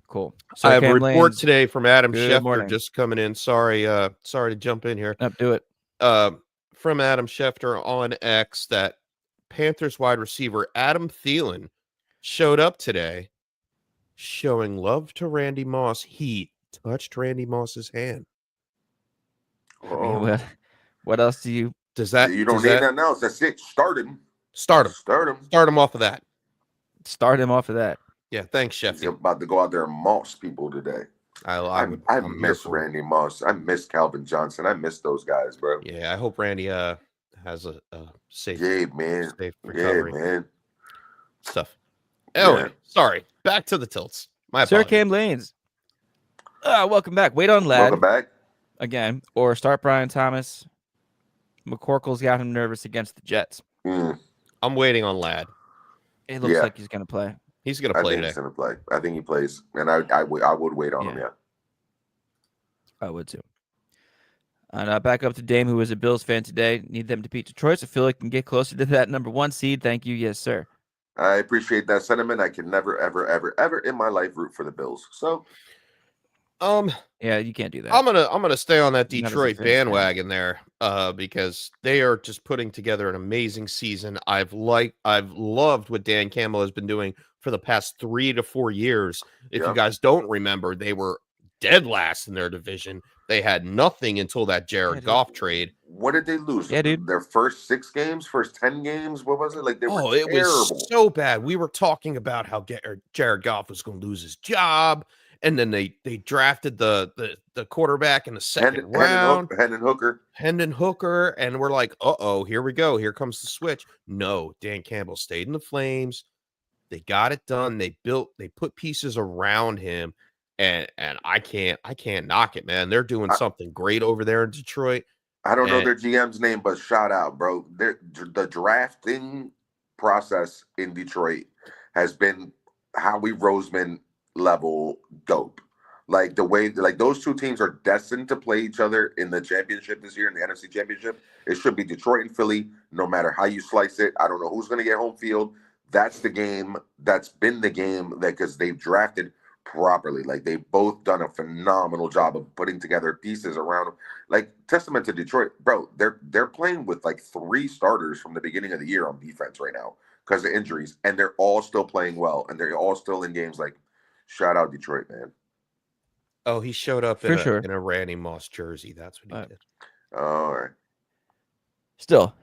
Cool. I have a Cam report Lanes, today from Adam good Schefter morning. just coming in. Sorry to jump in here. Nope, do it. From Adam Schefter on X that Panthers wide receiver Adam Thielen showed up today showing love to Randy Moss. He touched Randy Moss's hand. I mean, what else do you? Does that You don't need nothing else. That's it. Start him. Start him. Start him off of that. Start him off of that. Yeah, thanks, Chef. He's about to go out there and moss people today. I miss Randy Moss. I miss Calvin Johnson. I miss those guys, bro. Yeah, I hope Randy has a safe, safe recovery. Yeah, man. Stuff. Anyway, sorry. Back to the tilts. My Sir apologies. Cam Lanes. Welcome back. Wait on Lad. Welcome back. Again. Or start Brian Thomas. McCorkle's got him nervous against the Jets. I'm waiting on Lad. It looks like he's going to play. He's going to play today. He's going to play. I think he plays. And I would wait on him, yeah. I would too. And back up to Dame, who is a Bills fan today. Need them to beat Detroit, so I feel like can get closer to that number 1 seed. Thank you. Yes, sir. I appreciate that sentiment. I can never, ever, ever, ever in my life root for the Bills. So, yeah, you can't do that. I'm gonna stay on that Detroit bandwagon there, because they are just putting together an amazing season. I've loved what Dan Campbell has been doing for the past 3 to 4 years. If you guys don't remember, they were dead last in their division. They had nothing until that Jared Goff trade. What did they lose? Yeah, dude. Their first 6 games, first 10 games. What was it? Like they were terrible. It was so bad. We were talking about how Jared Goff was going to lose his job. And then they drafted the quarterback in the second round. Hendon Hooker. And we're like, here we go. Here comes the switch. No, Dan Campbell stayed in the Flames. They got it done. They put pieces around him. And I can't knock it, man. They're doing something great over there in Detroit. I don't know their GM's name, but shout out, bro. The drafting process in Detroit has been Howie Roseman level dope. Like the way, like those two teams are destined to play each other in the championship this year, in the NFC Championship. It should be Detroit and Philly, no matter how you slice it. I don't know who's going to get home field. That's the game. That's been the game because they've drafted properly. Like they've both done a phenomenal job of putting together pieces around them. Like testament to Detroit, bro. They're playing with like 3 starters from the beginning of the year on defense right now because of injuries, and they're all still playing well, and they're all still in games. Like, shout out Detroit, man. Oh, he showed up in a Randy Moss jersey. That's what he did. All right. Still.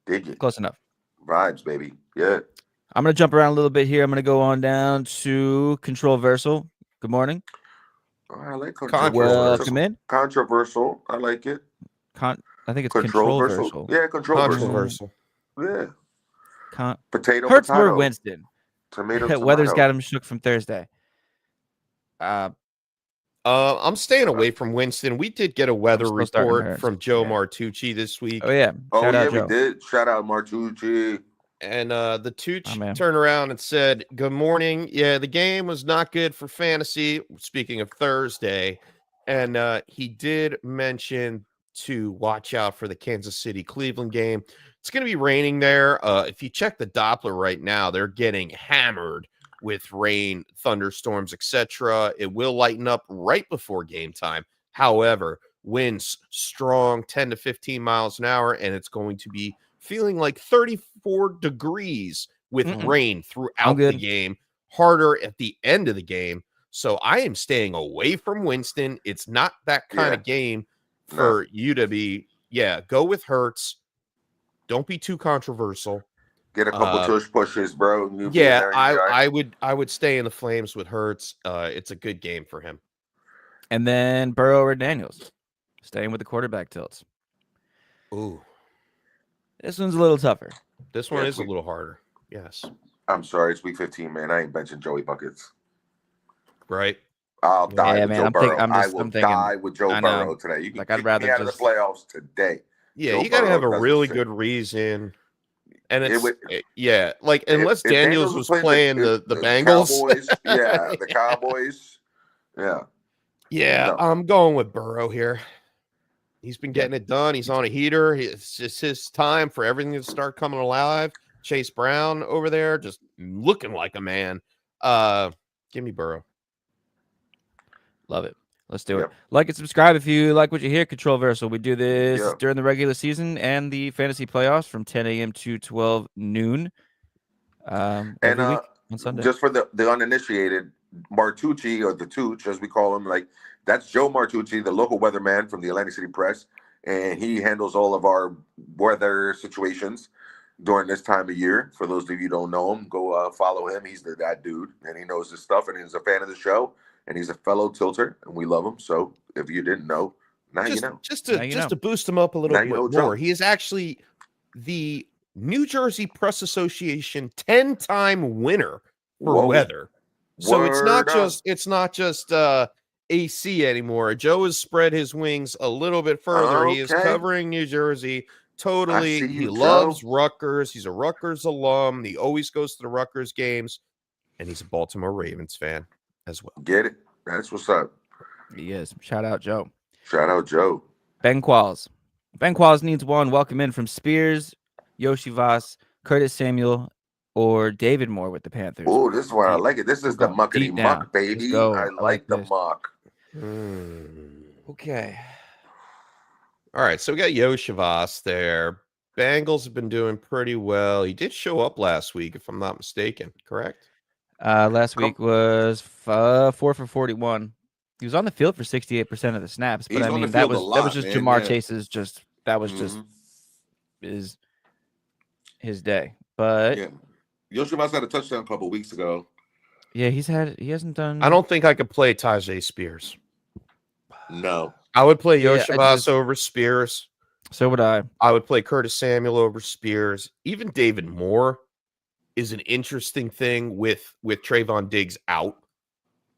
Dig it. Close enough. Vibes, baby. Yeah. I'm going to jump around a little bit here. I'm going to go on down to Controversial. Good morning. I like Controversial. Welcome in. Controversial. I like it. I think it's Controversial. Yeah, Controversial. Yeah. Potato. Hurts or Winston. Tomato. Weather's got him shook from Thursday. I'm staying away from Winston. We did get a weather report from Joe Martucci this week. Oh, yeah. We did. Shout out Martucci. And the Tooch turned around and said, good morning. Yeah, the game was not good for fantasy. Speaking of Thursday. And he did mention to watch out for the Kansas City-Cleveland game. It's going to be raining there. If you check the Doppler right now, they're getting hammered with rain, thunderstorms, etc. It will lighten up right before game time. However, winds strong, 10 to 15 miles an hour, and it's going to be feeling like 34 degrees with rain throughout the game, harder at the end of the game. So I am staying away from Winston. It's not that kind of game for you to be. Yeah, go with Hurts. Don't be too controversial. Get a couple tush pushes, bro. I would stay in the Flames with Hurts. It's a good game for him. And then Burrow or Daniels, staying with the quarterback tilts. Ooh, this one's a little tougher. This one is a little harder. Yes. I'm sorry, it's week 15, man. I ain't benching Joey Buckets. Right. I'll die with Joe Burrow. I will die with Joe Burrow today. You can kick me out of the playoffs today. Yeah, you got to have a really good reason. And unless Daniels was playing the Bengals. Cowboys, the Cowboys. Yeah, no. I'm going with Burrow here. He's been getting it done. He's on a heater. It's just his time for everything to start coming alive. Chase Brown over there just looking like a man. Give me Burrow. Love it. Let's do it. Like and subscribe if you like what you hear. Controversial. We do this during the regular season and the fantasy playoffs from 10 a.m. to 12 noon. Every week on Sunday. Just for the uninitiated, Martucci, or the Tooch, as we call him, like that's Joe Martucci, the local weatherman from the Atlantic City Press, and he handles all of our weather situations during this time of year. For those of you who don't know him, go follow him. He's that dude, and he knows his stuff, and he's a fan of the show. And he's a fellow tilter, and we love him. So if you didn't know, now you know. Just to boost him up a little bit more, he is actually the New Jersey Press Association 10-time winner for weather. So it's not just AC anymore. Joe has spread his wings a little bit further. He is covering New Jersey totally. He loves Rutgers. He's a Rutgers alum. He always goes to the Rutgers games, and he's a Baltimore Ravens fan as well. Get it? That's what's up. He is. Shout out Joe. Shout out Joe. Ben Qualls. Ben Qualls needs one. Welcome in from Spears, Yoshi Voss, Curtis Samuel, or David Moore with the Panthers. Oh, this is why I like it. This is the muckety muck, baby. I like the muck. Okay. All right, so we got Yoshi Voss there. Bengals have been doing pretty well. He did show up last week, if I'm not mistaken. Correct? Last week was 4 for 41. He was on the field for 68% of the snaps, but I mean that was just Jamar Chase's his day. But Yoshi Voss had a touchdown a couple weeks ago. Yeah, he hasn't done. I don't think I could play Tajay Spears. No. I would play Yoshi Voss over Spears. So would I. I would play Curtis Samuel over Spears. Even David Moore is an interesting thing with Trayvon Diggs out.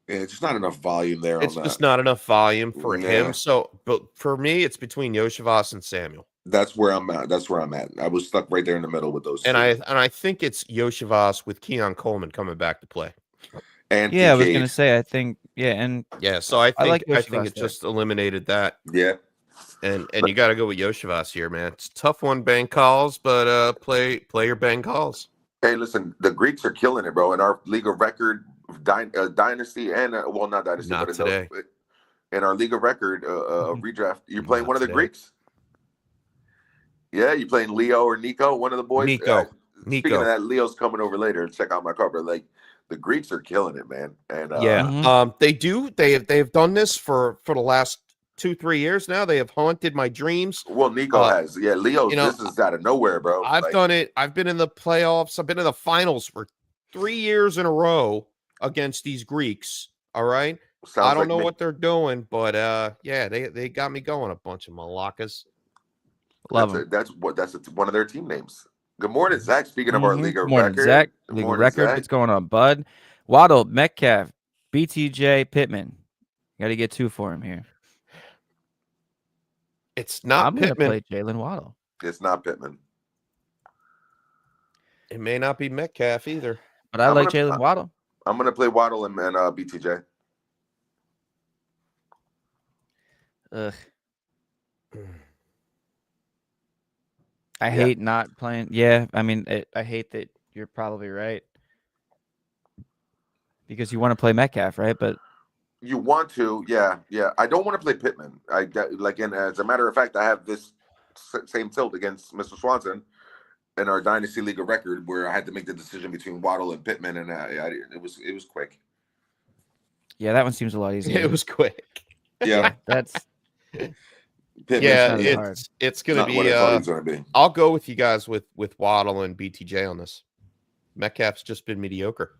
Yeah, it's just not enough volume there. It's just not enough volume for him. So, but for me, it's between Yoshi Voss and Samuel. That's where I'm at. I was stuck right there in the middle with those. And I think it's Yoshi Voss with Keon Coleman coming back to play. And I was gonna say, I think, So I think it just eliminated that. Yeah. And you got to go with Yoshi Voss here, man. It's a tough one, Ben calls, but play your Ben calls. Hey, listen, the Greeks are killing it, bro. In our league of record dynasty and not dynasty, not but today. In our league of record redraft, you're playing one of the Greeks. Yeah, you're playing Leo or Nico, one of the boys. Nico. Speaking of that, Leo's coming over later. Check out my cover. Like the Greeks are killing it, man. And they do. They've done this for the last 2-3 years now. They have haunted my dreams. Well, Nico has. Yeah, Leo, this is out of nowhere, bro. I've done it. I've been in the playoffs. I've been in the finals for 3 years in a row against these Greeks. All right. I don't know what they're doing, but they got me going. A bunch of Malakas. Love them. That's one of their team names. Good morning, Zach. Speaking of our league of record. Zach. League of record. What's going on, bud? Waddle, Metcalf, BTJ, Pittman. Got to get 2 for him here. It's not Pittman. I'm going to play Jalen Waddle. It's not Pittman. It may not be Metcalf either. But I like Jalen Waddle. I'm going to play Waddle and BTJ. Ugh. I hate not playing. Yeah, I mean, I hate that you're probably right. Because you want to play Metcalf, right? But you want to, yeah. I don't want to play Pittman. And as a matter of fact, I have this same tilt against Mr. Swanson in our Dynasty League of record where I had to make the decision between Waddle and Pittman, and it was quick. Yeah, that one seems a lot easier. It was quick. Yeah. That's Pittman's Yeah, not not that hard. it's gonna what be. I thought he was going to be. I'll go with you guys with Waddle and BTJ on this. Metcalf's just been mediocre.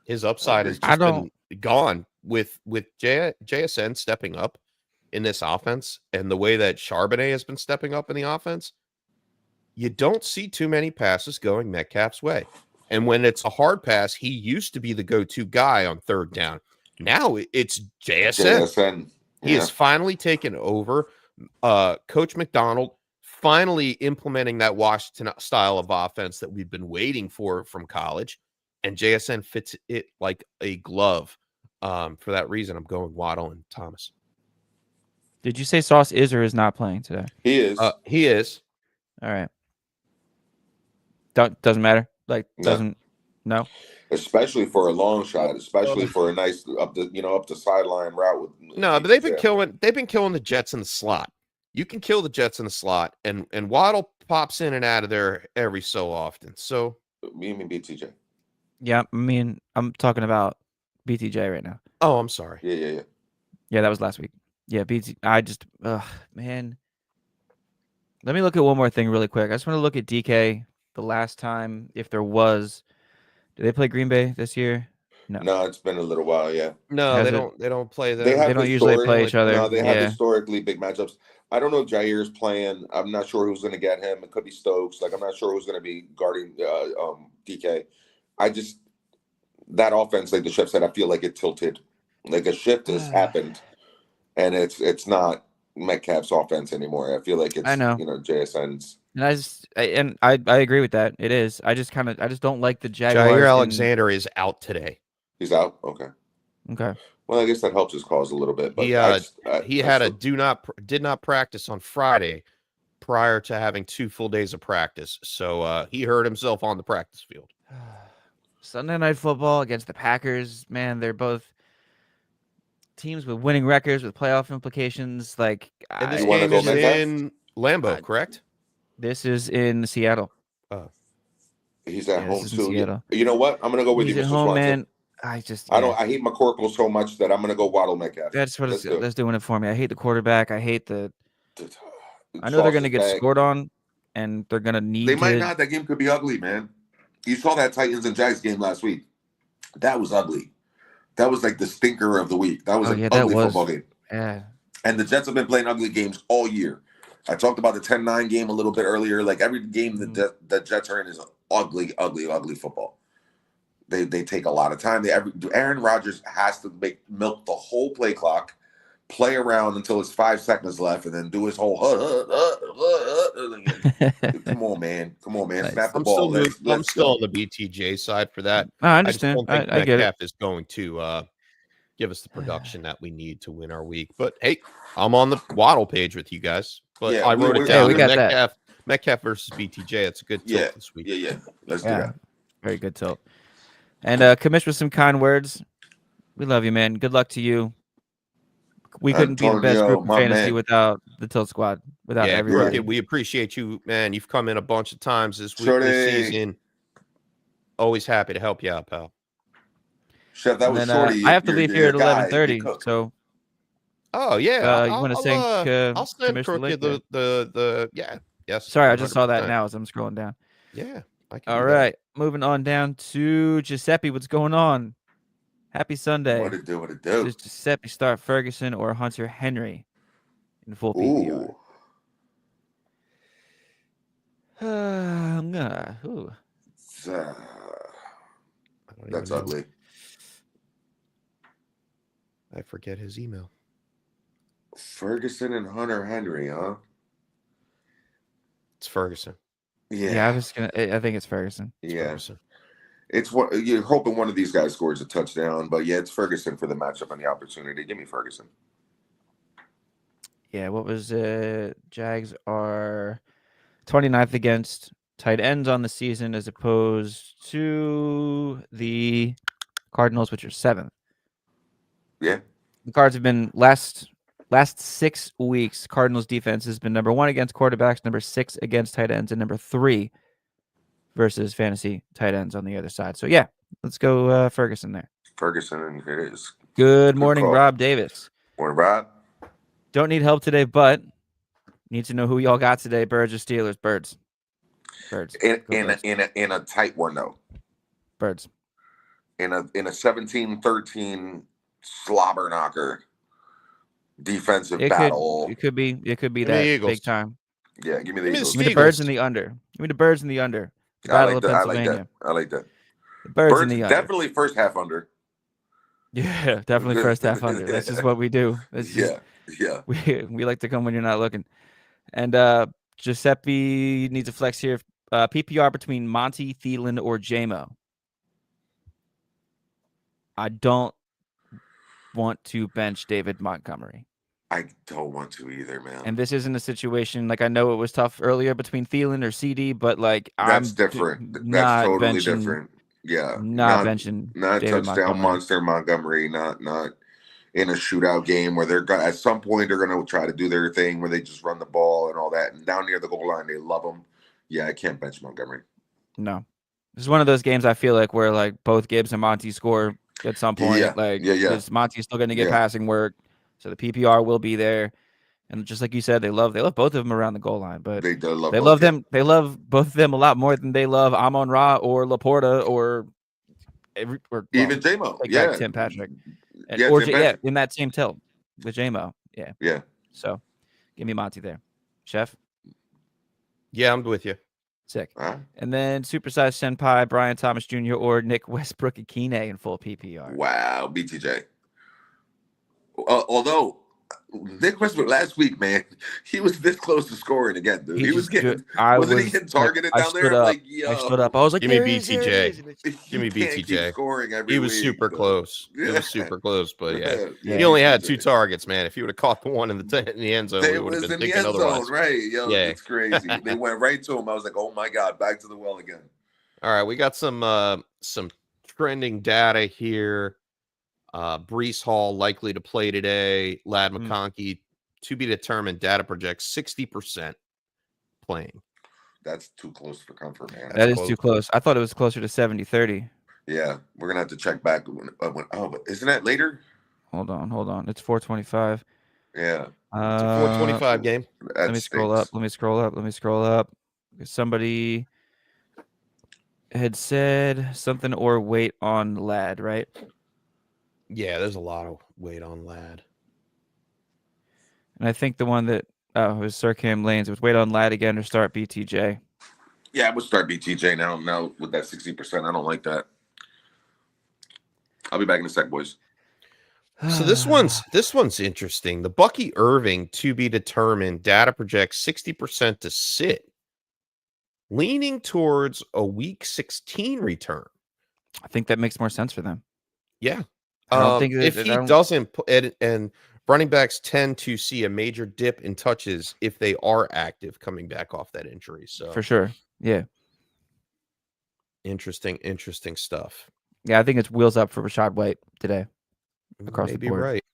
His upside has I just don't- been gone with JSN stepping up in this offense and the way that Charbonnet has been stepping up in the offense. You don't see too many passes going Metcalf's way. And when it's a hard pass, he used to be the go-to guy on third down. Now it's JSN. JSN. He has finally taken over. Coach McDonald finally implementing that Washington style of offense that we've been waiting for from college. And JSN fits it like a glove. For that reason, I'm going Waddle and Thomas. Did you say Sauce is or is not playing today? He is. He is. All right. Doesn't matter. Like no. Especially for a long shot, especially for a nice up the sideline route with no, but they've been killing the Jets in the slot. You can kill the Jets in the slot, and Waddle pops in and out of there every so often. So You mean BTJ? Yeah, I mean, I'm talking about BTJ right now. Oh, I'm sorry. Yeah. Yeah, that was last week. Yeah, man. Let me look at one more thing really quick. I just want to look at DK the last time, if there was. Did they play Green Bay this year? No, it's been a little while. Yeah. No, Has they it- don't. They don't play them. They don't usually play each other. No, they have Yeah. historically big matchups. I don't know if Jair's playing. I'm not sure who's going to get him. It could be Stokes. Like I'm not sure who's going to be guarding DK. That offense, like the chef said, I feel like it tilted. Like a shift has happened, and it's not Metcalf's offense anymore. I feel like it's I know. JSN's. And I agree with that. It is. I just don't like the Jaguars. Jair Alexander is out today. He's out. Okay. Well, I guess that helps his cause a little bit. But he did not practice on Friday prior to having 2 full days of practice. So he hurt himself on the practice field. Sunday Night Football against the Packers. Man, they're both teams with winning records with playoff implications. Like, And this You wanna game go is Metcalf? in Lambeau, correct? this is in Seattle. he's at Yeah, home this is in too. Seattle. You know what? I'm going to go with He's you, at Mr. home, Swanson. man. I hate McCorkle so much that I'm going to go Waddle Metcalf. That's what Let's do it. that's doing it for me. I hate the quarterback. I hate the. I know Sauce they're going to is get back. scored on, and they're going to need. They might not. That game could be ugly, man. You saw that Titans and Jags game last week. That was ugly. That was like the stinker of the week. That was an ugly football game. Yeah. And the Jets have been playing ugly games all year. I talked about the 10-9 game a little bit earlier. Like every game the Jets are in is ugly football. They take a lot of time. Aaron Rodgers has to milk the whole play clock, play around until it's 5 seconds left, and then do his whole. Come on, man. Nice. Snap the I'm ball. I'm still on the BTJ side for that. I I just understand. don't think I get it. Metcalf is going to give us the production that we need to win our week. But hey, I'm on the Waddle page with you guys. But Yeah, I wrote we it down. we got that. Metcalf versus BTJ. It's a good tilt this week. Yeah. Let's do that. Very good tilt. And Kamish with some kind words. We love you, man. Good luck to you. We couldn't be the best Antonio, group in my fantasy man. without the Tilt Squad. Without everybody. We appreciate you, man. You've come in a bunch of times this week, Shorty. this season. Always happy to help you out, pal. Chef, that And was then, Shorty. I have to leave here at your guy, 11:30. your cook. So Oh yeah, you want to thank I'll send Kamish the link Crooked there? the yes. Sorry, I just saw that 100%. now as I'm scrolling down. Yeah. I can All do that. right, moving on down to Giuseppe. What's going on? Happy Sunday. What it do? Does Giuseppe start Ferguson or Hunter Henry in full PPR? Ooh. I'm gonna. Ooh. Uh, I don't That's even know. ugly. I forget his email. Ferguson and Hunter Henry, huh? It's Ferguson. Yeah, I think it's Ferguson. It's Yeah. Ferguson. It's what you're hoping one of these guys scores a touchdown, but yeah, it's Ferguson for the matchup and the opportunity. Give me Ferguson. Yeah, what was Jags are 29th against tight ends on the season as opposed to the Cardinals, which are 7th. Yeah. The Cards have been last 6 weeks. Cardinals defense has been number 1 against quarterbacks, number 6 against tight ends, and number 3 versus fantasy tight ends on the other side. So yeah, let's go Ferguson there. Ferguson, and it is. Good morning, call. Rob Davis. Morning, Rob. Don't need help today, but need to know who y'all got today. Birds or Steelers? Birds. Birds. In Birds. a tight one though. Birds. In a 17-13 slobber knocker defensive battle. It could be Give me that the Eagles. big time. Yeah, give me the Eagles. Give me the Birds and the under. Give me the Birds and the under. The Battle of Pennsylvania. I like that. The Birds and the under. Definitely first half under. Yeah, definitely first half under. That's just what we do. That's just, yeah. We like to come when you're not looking. And Giuseppe needs a flex here. PPR between Monty, Thielen, or JMO. I don't want to bench David Montgomery. I don't want to either, man. And this isn't a situation like I know it was tough earlier between Thielen or CD, but like that's different. That's totally different. Yeah, not benching not David touchdown Montgomery. monster Montgomery. Not in a shootout game where they're at some point they're going to try to do their thing where they just run the ball and all that. And down near the goal line, they love them. Yeah, I can't bench Montgomery. No, this is one of those games I feel like where like both Gibbs and Monty score at some point. Because Monty's still going to get passing work, so the PPR will be there. And just like you said, they love both of them around the goal line, but they love them. They love both of them a lot more than they love Amon-Ra or Laporta or even JMO. Like Tim Patrick. And, in that same tilt with JMO. Yeah. Yeah. So give me Monty there. Chef? Yeah, I'm with you. Sick. And then Supersized Senpai, Brian Thomas Jr. or Nick Westbrook-Akine in full PPR. Wow, BTJ. Although Nick Westbrook last week, man, he was this close to scoring again, dude. He was getting wasn't he getting targeted down there? Like, yo. I stood up. I was like, give me BTJ. Give me BTJ. Keep scoring every he was week, super though. close. He was super close, but yeah. Yeah. He only had 2 targets, man. If he would have caught the one in the end zone, we would have been in the thinking end otherwise. zone, right? Yo, Yeah. it's crazy. They went right to him. I was like, oh my God, back to the well again. All right, we got some trending data here. Brees Hall likely to play today. Ladd McConkey to be determined. Data projects 60% playing. That's too close for comfort, man. That is too close. I thought it was closer to 70-30. Yeah, we're gonna have to check back. But isn't that later? Hold on. It's 4:25. Yeah, It's a 4:25 game. Let me scroll up. Somebody had said something or weight on Ladd, right? Yeah, there's a lot of weight on Ladd. And I think the one that was Sir Cam Lanes was weight on Ladd again or start BTJ. Yeah, I would start BTJ now with that 60%. I don't like that. I'll be back in a sec, boys. So this one's interesting. The Bucky Irving to be determined. Data projects 60% to sit, leaning towards a week 16 return. I think that makes more sense for them. Yeah. I don't think if he doesn't, and running backs tend to see a major dip in touches if they are active coming back off that injury. So for sure. Yeah. Interesting stuff. Yeah, I think it's wheels up for Rachaad White today. Across the board. Right.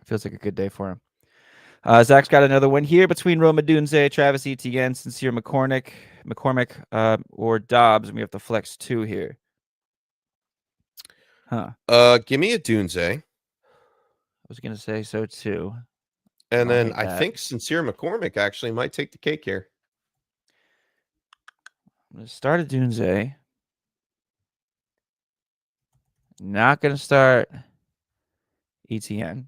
Feels like a good day for him. Zach's got another one here between Roma Dunze, Travis Etienne, Sincere McCormick, or Dobbs, and we have to flex 2 here. Give me a Dunze. I was gonna say so too. And then I think Sincere McCormick actually might take the cake here. I'm gonna start a Dunze. Not gonna start Etienne.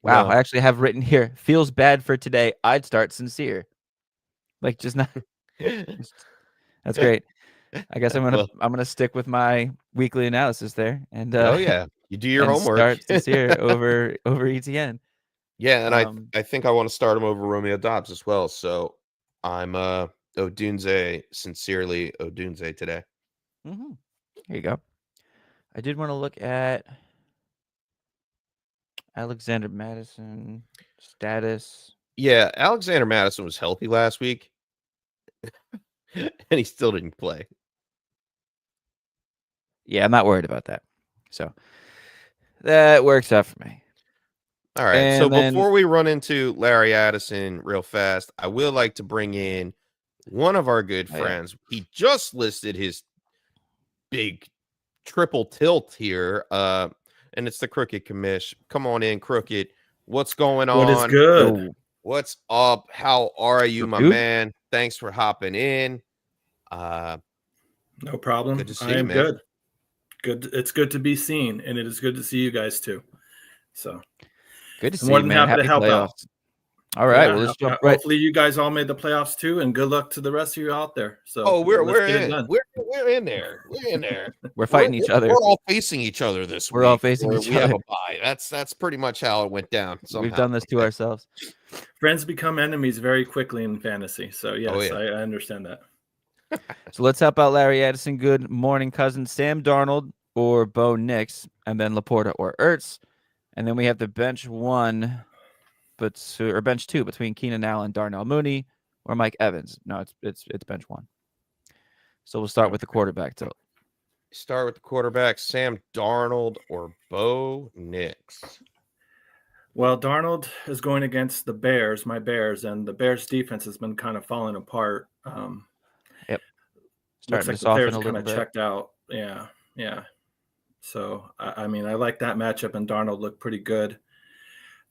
Wow, No. I actually have written here. Feels bad for today. I'd start Sincere. Like just not. That's great. I guess I'm gonna stick with my weekly analysis there. And oh yeah, you do your homework. Start Sincere over Etienne. Yeah, and I think I want to start him over Romeo Dobbs as well. So I'm Odunze, sincerely Odunze today. Mm-hmm. Here you go. I did want to look at Alexander Madison status. Yeah, Alexander Madison was healthy last week, and he still didn't play. Yeah, I'm not worried about that. So that works out for me. All right. And so before we run into Larry Addison real fast, I will like to bring in one of our good friends. He just listed his big triple tilt here. And it's the Crooked Commish. Come on in, Crooked. What's going on? What is good? Yo, What's up? How are you, Good my dude. man? Thanks for hopping in. No problem. Good to see I you, am man. good. Good. It's good to be seen, and it is good to see you guys too. So good to I'm see more you, than man. happy to Happy help out. playoffs. All right, Yeah, well, let's jump right. hopefully you guys all made the playoffs too, and good luck to the rest of you out there. So We're let's get it in. done. We're in there. We're in there. We're fighting each other. We're all facing each other this week. We're all facing or each we have other. a bye. That's pretty much how it went down. We've done this to ourselves. Friends become enemies very quickly in fantasy. So yes, yeah. I understand that. So let's help out Larry Addison. Good morning, cousin. Sam Darnold or Bo Nix, and then Laporta or Ertz. And then we have the bench one, or bench two between Keenan Allen, Darnell Mooney, or Mike Evans. No, it's bench one. So we'll start with the quarterback tilt. Start with the quarterback, Sam Darnold or Bo Nix. Well, Darnold is going against the Bears, my Bears, and the Bears defense has been kind of falling apart. Yep. Looks Starting like to the players soften a kind little of bit. checked out. Yeah. So, I mean, I like that matchup, and Darnold looked pretty good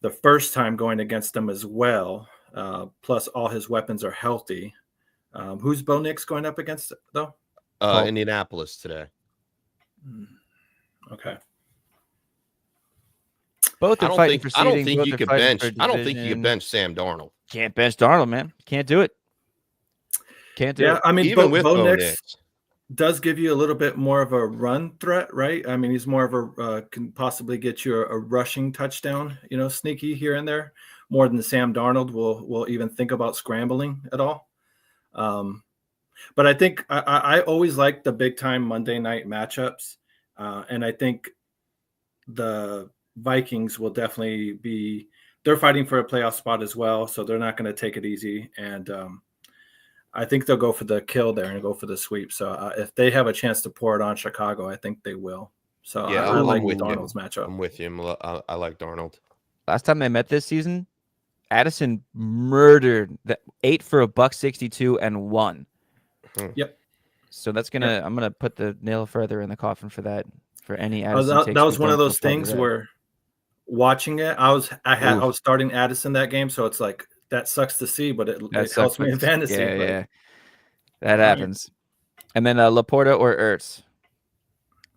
the first time going against them as well. Plus, all his weapons are healthy. Who's Bo Nix going up against, though? Indianapolis today. Okay. Both are fighting for seeding. I don't think both you are could fighting bench. for I don't think you division. could bench Sam Darnold. Can't bench Darnold, man. Can't do it. Can't do it. I mean, Even with Bo Bo Nix Nix. does give you a little bit more of a run threat, right? I mean, he's more of a can possibly get you a rushing touchdown, sneaky here and there, more than Sam Darnold will even think about scrambling at all. But I think I always like the big time Monday night matchups, and I think the Vikings will definitely they're fighting for a playoff spot as well, so they're not going to take it easy, and I think they'll go for the kill there and go for the sweep. So if they have a chance to pour it on Chicago, I think they will. So Yeah, I like I'm with Darnold's you. matchup. I'm with you. I like Darnold. Last time they met this season, Addison murdered the 8 for $162 and won. Yep. So that's I'm gonna put the nail further in the coffin for that. For any That Addison takes was one of weekend those so far things today. where watching it, I was starting Addison that game, so it's like that sucks to see, but it helps me in fantasy. Yeah. That happens. And then Laporta or Ertz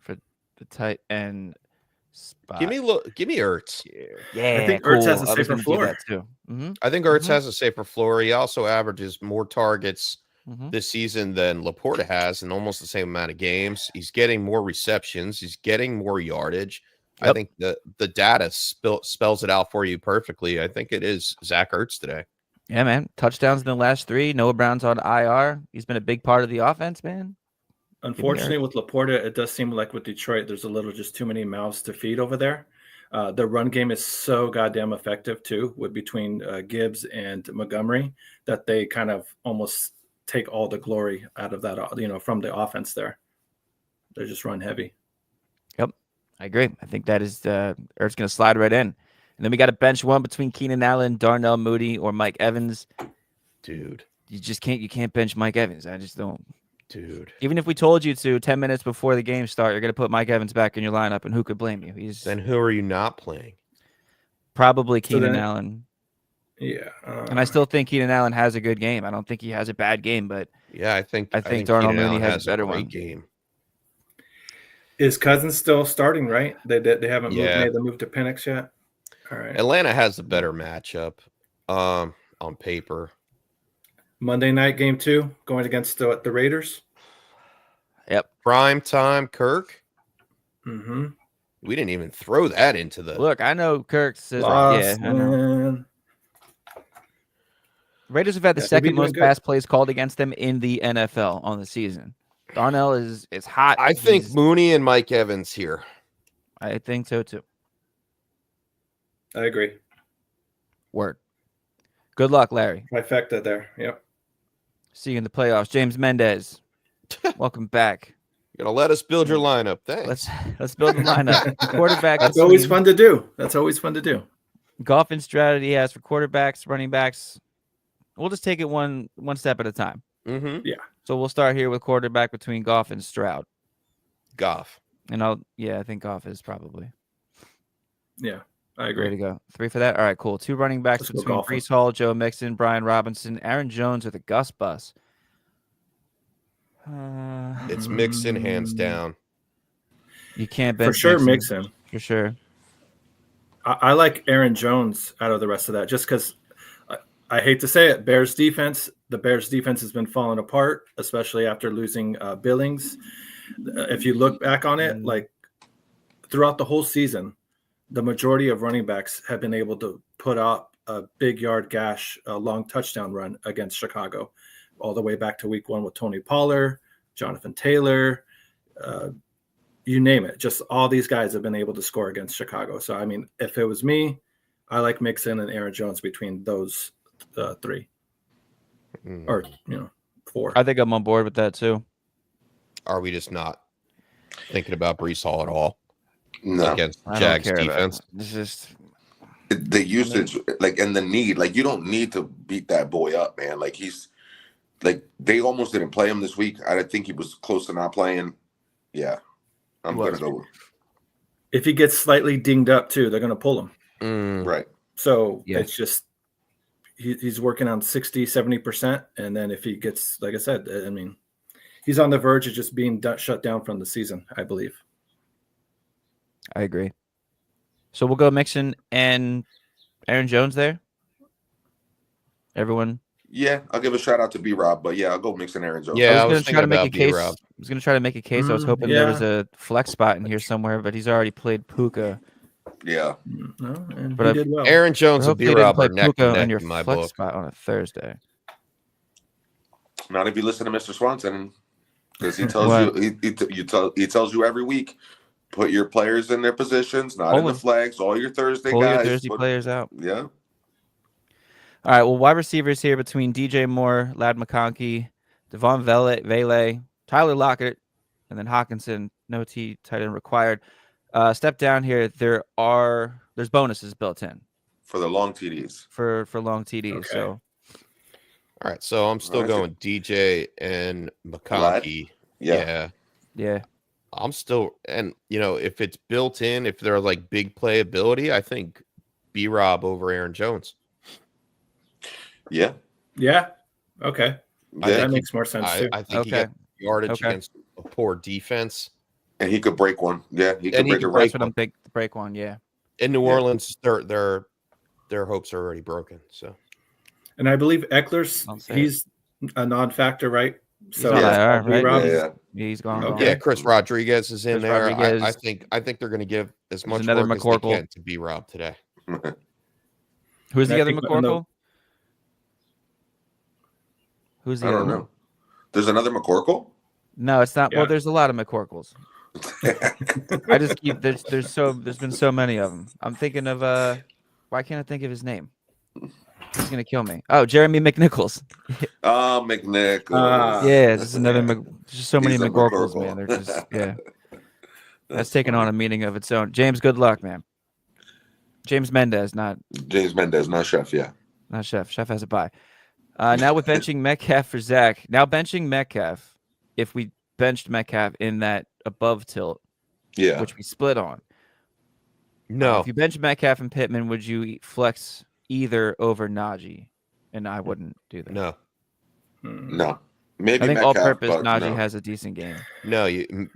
for the tight end spot. Give me Ertz. Yeah, I think cool. Ertz has a I was safer gonna do floor. that too. Mm-hmm. I think Ertz has a safer floor. He also averages more targets Mm-hmm. this season than Laporta has in almost the same amount of games. He's getting more receptions. He's getting more yardage. Yep. I think the data spells it out for you perfectly. I think it is Zach Ertz today. Yeah, man. Touchdowns in the last 3. Noah Brown's on IR. He's been a big part of the offense, man. Unfortunately, with Laporta, it does seem like with Detroit, there's a little just too many mouths to feed over there. The run game is so goddamn effective too, between Gibbs and Montgomery, that they kind of almost take all the glory out of that, from the offense there. They're just run heavy. Yep, I agree. I think that is Ertz going to slide right in. And then we got a bench one between Keenan Allen, Darnell Mooney, or Mike Evans. Dude, you can't bench Mike Evans. I just don't. Dude. Even if we told you to 10 minutes before the game start, you're going to put Mike Evans back in your lineup, and who could blame you? Then who are you not playing? Probably Keenan Allen. Yeah. And I still think Keenan Allen has a good game. I don't think he has a bad game, but yeah, I think Darnell Mooney has a better great one. Game. Is Cousins still starting, right? They haven't made the move to Penix yet? All right. Atlanta has the better matchup on paper. Monday night game 2 going against the Raiders. Yep. Prime time Kirk. Mm-hmm. We didn't even throw that into the look. I know Kirk says I know. Raiders have had the second most pass plays called against them in the NFL on the season. Darnell is hot. I think Mooney and Mike Evans here. I think so too. I agree. Word. Good luck, Larry. Trifecta there. Yep. See you in the playoffs. James Mendez, welcome back. You're gonna let us build your lineup. Thanks. Let's build the lineup. Quarterback. That's always fun to do. Golf and strategy has for quarterbacks, running backs. We'll just take it one step at a time. Mm-hmm. Yeah. So we'll start here with quarterback between Goff and Stroud. Goff. And I think Goff is probably. Yeah, I Way agree. to go. 3 for that. All right, cool. 2 running backs Let's go between golfing. Brees Hall, Joe Mixon, Brian Robinson, Aaron Jones with a Gus bus. It's Mixon hands down. You can't For bench sure, Mixon. For sure. I like Aaron Jones out of the rest of that, just because I hate to say it, the Bears defense has been falling apart, especially after losing Billings. If you look back on it, like throughout the whole season, the majority of running backs have been able to put up a big yard gash, a long touchdown run against Chicago, all the way back to week 1 with Tony Pollard, Jonathan Taylor, you name it. Just all these guys have been able to score against Chicago. So, I mean, if it was me, I like Mixon and Aaron Jones between those 3 or 4. I think I'm on board with that too. Are we just not thinking about Brees Hall at all No, against I don't Jags care defense? It's just the usage, like, and the need, like, you don't need to beat that boy up, man. Like, he's like, they almost didn't play him this week. I think he was close to not playing. Yeah, I'm gonna go. If he gets slightly dinged up too, they're gonna pull him. Right. So it's just he's working on 60-70%, and then if he gets, like I said, I mean, he's on the verge of just being shut down from the season, I believe. I agree. So we'll go Mixon and Aaron Jones there. Everyone. Yeah, I'll give a shout out to B-Rob, but yeah, I'll go Mixon Aaron Jones. Yeah, I was going to try to make a case. B-Rob. I was going to try to make a case. I was hoping there was a flex spot in here somewhere, but he's already played Puka. Yeah. No, and But he did well. Aaron Jones and B-Rob are neck and neck on your in my flex book. spot on a Thursday. Not if you listen to Mr. Swanson, because he tells you he tells you every week, put your players in their positions, not in the flags. All your Thursday Pull guys, your Thursday players out. Yeah. All right. Well, wide receivers here between DJ Moore, Lad McConkey, Devon Vele, Tyler Lockett, and then Hawkinson. No tight end required. Step down here. There's bonuses built in for the long TDs. For long TDs. Okay. So. All right, so I'm still going DJ and McConkey. Yeah. I'm still, and if it's built in, if they're like big playability, I think B-Rob over Aaron Jones. Yeah. Okay. Yeah. That makes more sense too. I think he got yardage against a poor defense, and he could break one. Yeah, he could break a break one. Break one. Yeah. In New Orleans, their hopes are already broken. So. And I believe Eckler's he's a non-factor, right? So right? He's gone. Okay. Yeah, Chris Rodriguez is in there. I think they're going to give as much work as they can to B-Rob today. Who's the other McCorkle? Who's the other? I don't know. There's another McCorkle? No, it's not. Yeah. Well, there's a lot of McCorkles. I just keep there's been so many of them. I'm thinking of why can't I think of his name? He's gonna kill me. Oh, Jeremy McNichols. Oh, McNichols. Yeah, this is another. Just so many McCorkles, man. They're just That's taken on a meaning of its own. James, good luck, man. James Mendez, not Chef. Yeah, not Chef. Chef has a bye. Now with benching Metcalf for Zach. Now benching Metcalf. If we benched Metcalf in that above tilt, which we split on. No. If you bench Metcalf and Pittman, would you flex either over Najee? And I wouldn't do that. No. Maybe I think Metcalf, all-purpose Najee has a decent game. No,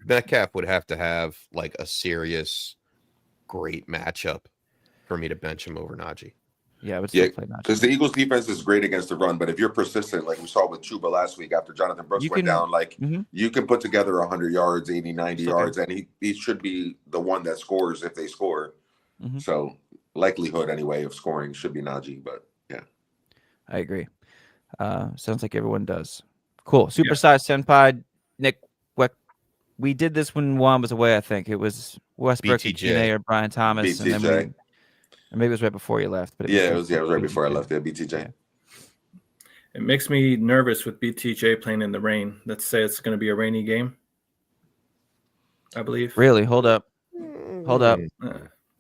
Metcalf would have to have like a serious, great matchup for me to bench him over Najee. Yeah, I would still play Najee. Because the Eagles' defense is great against the run, but if you're persistent, like we saw with Chuba last week after Jonathan Brooks went down, you can put together 100 yards, 80, 90 yards, and he should be the one that scores if they score. Mm-hmm. So likelihood anyway of scoring should be Najee, but yeah. I agree. Sounds like everyone does. Cool. Supersized Senpai, Nick. We did this when Juan was away, I think. It was Westbrook, BTJ, or Brian Thomas, BTJ. and then maybe it was right before you left. But it was right before I left. Yeah, BTJ. Yeah. It makes me nervous with BTJ playing in the rain. Let's say it's going to be a rainy game, I believe. Really? Hold up.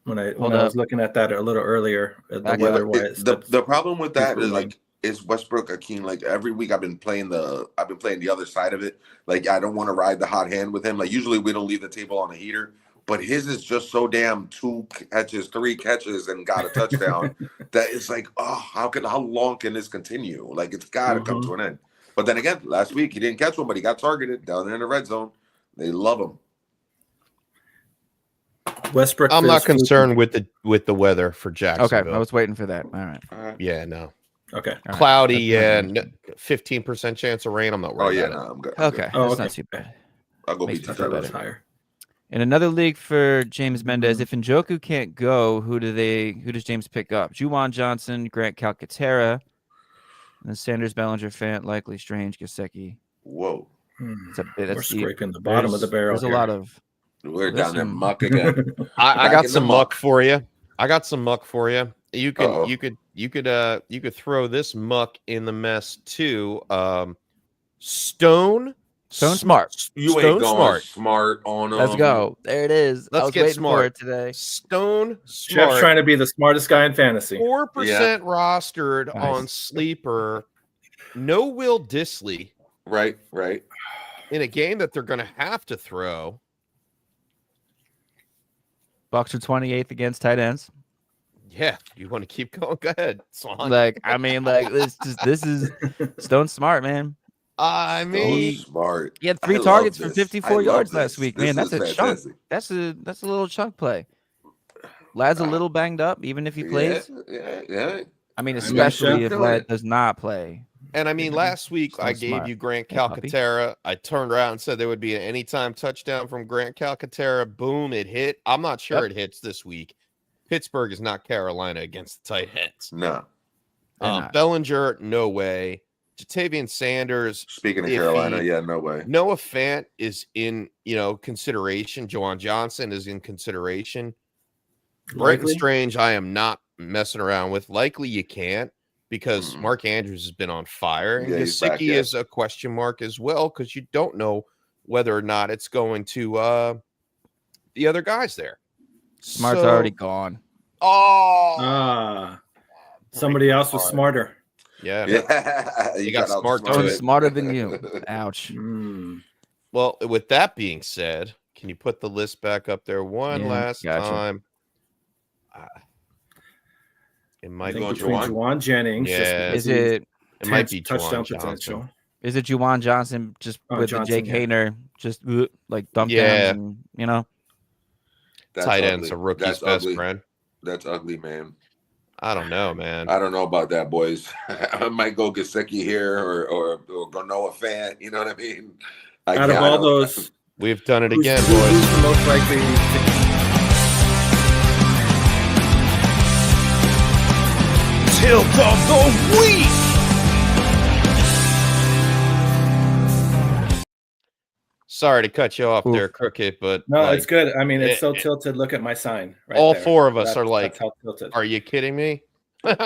When I was looking at that a little earlier, the weather-wise. The problem with that is like is Westbrook Akeem? Like every week I've been playing the other side of it. Like I don't want to ride the hot hand with him. Like usually we don't leave the table on a heater, but his is just so damn 2 catches, 3 catches, and got a touchdown that it's like, oh, how long can this continue? Like it's got to come to an end. But then again, last week he didn't catch one, but he got targeted down there in the red zone. They love him. Westbrook. I'm not concerned with the weather for Jacksonville. Okay, I was waiting for that. All right. Yeah, no. Okay. All right. Cloudy and 15% chance of rain. I'm not worried. No, I'm good. Okay, that's not too bad. I'll go Makes beat me the feel Travis. better. Higher. In another league for James Mendez, if Njoku can't go, who does James pick up? Juwan Johnson, Grant Calcaterra, and then Sanders, Bellinger, Fant, Likely, Strange, Gesicki. Whoa. We're scraping the bottom of the barrel. There's a lot of. We're down there muck again. I got some muck muck for you. You could throw this muck in the mess too. Stone Smart. You Stone ain't going smart on them. Let's go. There it is. I Let's was get waiting for smart it today. Stone Jeff's Smart. trying to be the smartest guy in fantasy. 4% rostered Nice. on Sleeper. No Will Disley Right. in a game that they're going to have to throw. Bucks are 28th against tight ends. Yeah, you want to keep going? Go ahead, Swan. This is Stone Smart, man. I mean, Smart. He had 3 I targets love for this. 54 I yards love last this. week. This Man, that's is a chunk. fantastic. That's a little chunk play. Lad's a little banged up, even if he plays. Yeah. I mean, Jeff, especially if do Lad it. does not play. and I mean, last week So I gave smart. you Grant Hey, puppy. Calcaterra. I turned around and said there would be an anytime touchdown from Grant Calcaterra. Boom, it hit. I'm not sure it hits this week. Pittsburgh is not Carolina against the tight ends. No. They're not. Bellinger, no way. Jatavian Sanders. Speaking of iffy. Carolina, yeah, no way. Noah Fant is in, consideration. Juwan Johnson is in consideration. Brenton Likely? Strange, I am not messing around with. Likely you can't because Mm-mm. Mark Andrews has been on fire. And Yeah, he's back, Gesicki is a question mark as well because you don't know whether or not it's going to the other guys there. Smart's So- already gone. Oh, Somebody else was smarter. yeah. Yeah, You got out smart to Stone's it. smarter than you. Ouch. Well, with that being said, can you put the list back up there one Yeah, last gotcha. time? It I might think be between Juwan. Juwan Jennings. just Yeah. because Is it It might be touchdown Juwan Johnson. potential. is it Juwan Johnson just with Johnson, the Jake yeah. Hayner just like dump Yeah. downs and That's Tight ugly. end's a rookie's That's best ugly. friend. That's ugly, man. I don't know, man. I don't know about that, boys. I might go Gesicki here or go Noah Fant. You know what I mean? Out of all those, We've done it who's again, who's boys. the most likely to Tilt of the week. Sorry to cut you off there, Crooked, but No, like, it's good. I mean, it's so it- tilted. Look at my sign. Right all there. 4 of us That's- are like, that's how tilted. are you kidding me?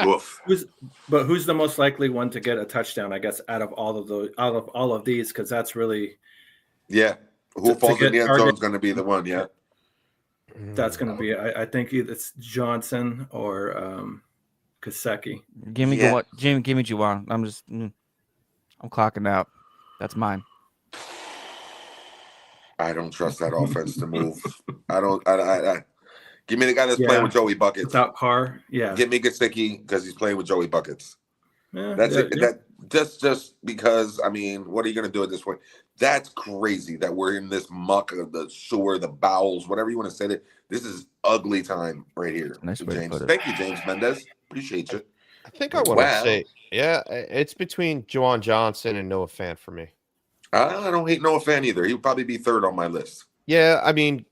Oof. Who's the most likely one to get a touchdown? I guess out of all of these, because that's really Yeah. Who To falls in get the end zone target- is going to be the one, yeah. that's going to be. I think it's Johnson or Gesicki. give me Yeah. Jimmy, give me Juwan. I'm clocking out. That's mine. I don't trust that offense to move. I don't. I give me the guy that's Yeah. playing with Joey Buckets. Without Carr, yeah. Give me Gesicki because he's playing with Joey Buckets. Yeah, That's yeah, it. yeah. That just because. I mean, what are you going to do at this point? That's crazy that we're in this muck of the sewer, the bowels, whatever you want to say. It. This is ugly time right here. Nice way to James. put it. Thank you, James Mendez. Appreciate you. I think I want to say, yeah, it's between Juwan Johnson and Noah Fant for me. I don't hate Noah Fant either. He would probably be third on my list. Yeah, I mean,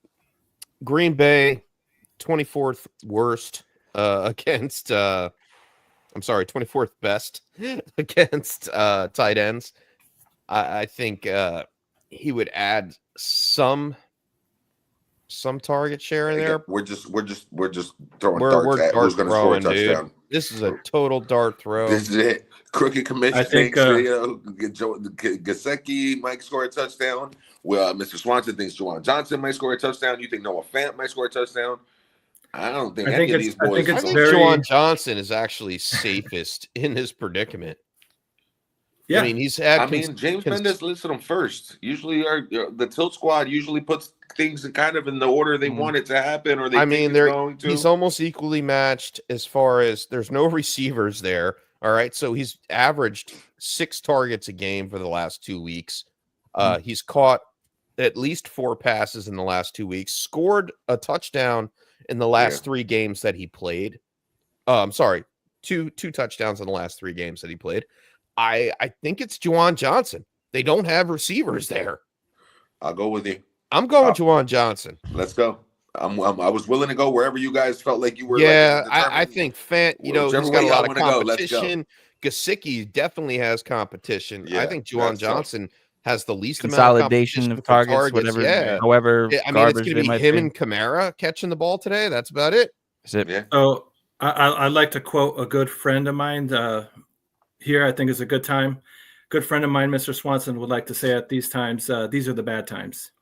Green Bay, 24th worst against. I'm sorry, 24th best against tight ends. I think he would add some target share in there. We're just throwing We're darts at dart who's going to score a throwing, dude. touchdown. This is a total dart throw. This is it. Crooked commission. I think, Gesicki might score a touchdown. Well, Mr. Swanson thinks Juwan Johnson might score a touchdown. You think Noah Fant might score a touchdown? I don't think I any think of it's- these I boys. think I it's think very- Juwan Johnson is actually safest in his predicament. Yeah, I mean, he's had. I mean, James Mendez listed them first. Usually, the tilt squad usually puts things kind of in the order they want it to happen, or they I think mean, it's going to. he's almost equally matched as far as there's no receivers there. All right, so he's averaged 6 targets a game for the last 2 weeks. He's caught at least 4 passes in the last 2 weeks. Scored a touchdown in the last 3 games that he played. I'm sorry, two touchdowns in the last 3 games that he played. I think it's Juwan Johnson. They don't have receivers there. I'll go with you. I'm going Juwan Johnson. Let's go. I was willing to go wherever you guys felt like you were. Yeah, like, I think Fant, he's got a lot of competition. Gesicki definitely has competition. Yeah, I think Juwan Johnson has the least consolidation amount of targets, whatever. Yeah. However, I mean, it's going to be him and Kamara catching the ball today. That's about it. Is it? Yeah. So I'd like to quote a good friend of mine here. I think is a good time. Good friend of mine, Mr. Swanson, would like to say at these times, these are the bad times.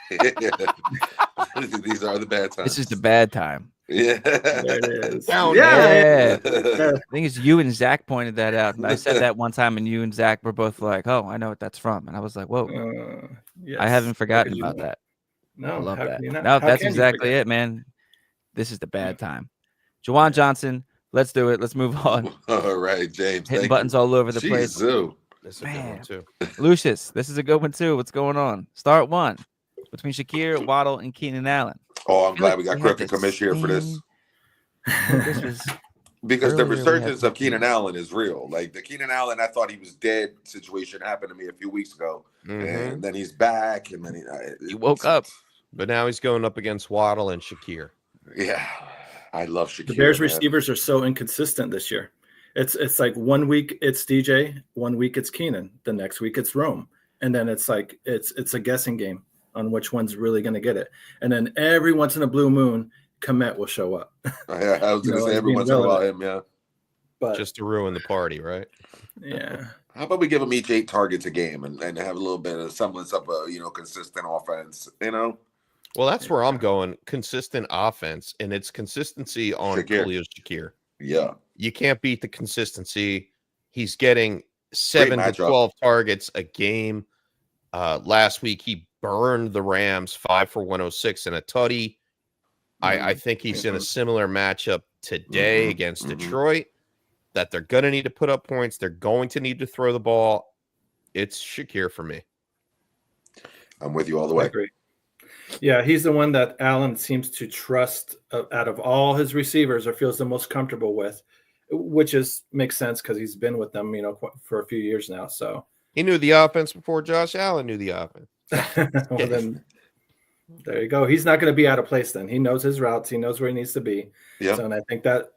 These are the bad times. This is the bad time. Yeah. There it is. Yeah. I think it's you and Zach pointed that out. And I said that one time, and you and Zach were both like, "Oh, I know what that's from." And I was like, "Whoa, Yes. I haven't forgotten about that." No, I love how that. can you not? No, How that's can you exactly forget? it, man. This is the bad time. Juwan Johnson, let's do it. Let's move on. All right, James. Hitting buttons all over the place. Zoo. That's a good one, too. Lucius, this is a good one too. What's going on? Start one between Shakir, Waddle, and Keenan Allen. Oh, I'm glad like we got we Crook had and Commish here for this. This was Because the earlier we had resurgence of something. Keenan Allen is real. Like the Keenan Allen, I thought he was dead situation happened to me a few weeks ago. And then he's back. And then he woke up. But now he's going up against Waddle and Shakir. Yeah. I love Shakir. The Bears man. receivers are so inconsistent this year. It's like 1 week it's DJ, 1 week it's Keenan, the next week it's Rome, and then it's like it's a guessing game on which one's really going to get it. And then every once in a blue moon, Komet will show up. I was going to say every once in a while him, yeah. But just to ruin the party, right? Yeah. How about we give them each 8 targets a game and have a little bit of semblance of a consistent offense, Well, that's where I'm going. Consistent offense, and it's consistency on Khalil Shakir. Yeah. You can't beat the consistency. He's getting 7 to 12 targets a game. Last week, he burned the Rams 5 for 106 and a tutty. I think he's in a similar matchup today against Detroit, that they're going to need to put up points. They're going to need to throw the ball. It's Shakir for me. I'm with you all the way. I agree. Yeah, he's the one that Allen seems to trust out of all his receivers, or feels the most comfortable with, which makes sense because he's been with them, for a few years now. So he knew the offense before Josh Allen knew the offense. Well, then there you go. He's not going to be out of place. Then he knows his routes. He knows where he needs to be. Yeah. So, and I think that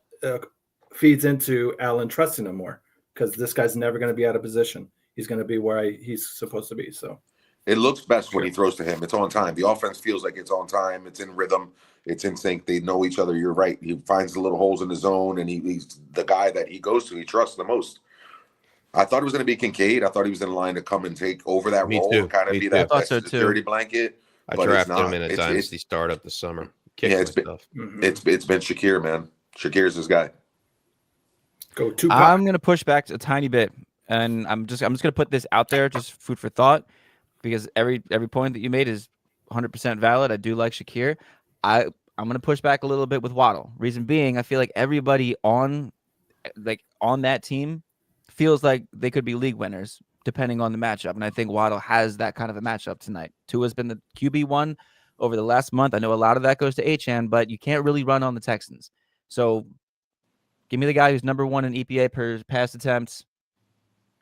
feeds into Allen trusting him more, because this guy's never going to be out of position. He's going to be where he's supposed to be. So. It looks best when he throws to him. It's on time. The offense feels like it's on time. It's in rhythm. It's in sync. They know each other. You're right. He finds the little holes in the zone, and he's the guy that he goes to. He trusts the most. I thought it was going to be Kincaid. I thought he was in line to come and take over that role and kind of be that security blanket. I drafted him in a dynasty startup this summer. It's been Shakir, man. Shakir's his guy. Go to. I'm going to push back a tiny bit, and I'm just going to put this out there, just food for thought. Because every point that you made is 100% valid. I do like Shakir. I'm going to push back a little bit with Waddle. Reason being, I feel like everybody on that team feels like they could be league winners depending on the matchup. And I think Waddle has that kind of a matchup tonight. Tua's been the QB1 over the last month. I know a lot of that goes to Achane, but you can't really run on the Texans. So give me the guy who's number 1 in EPA per pass attempts.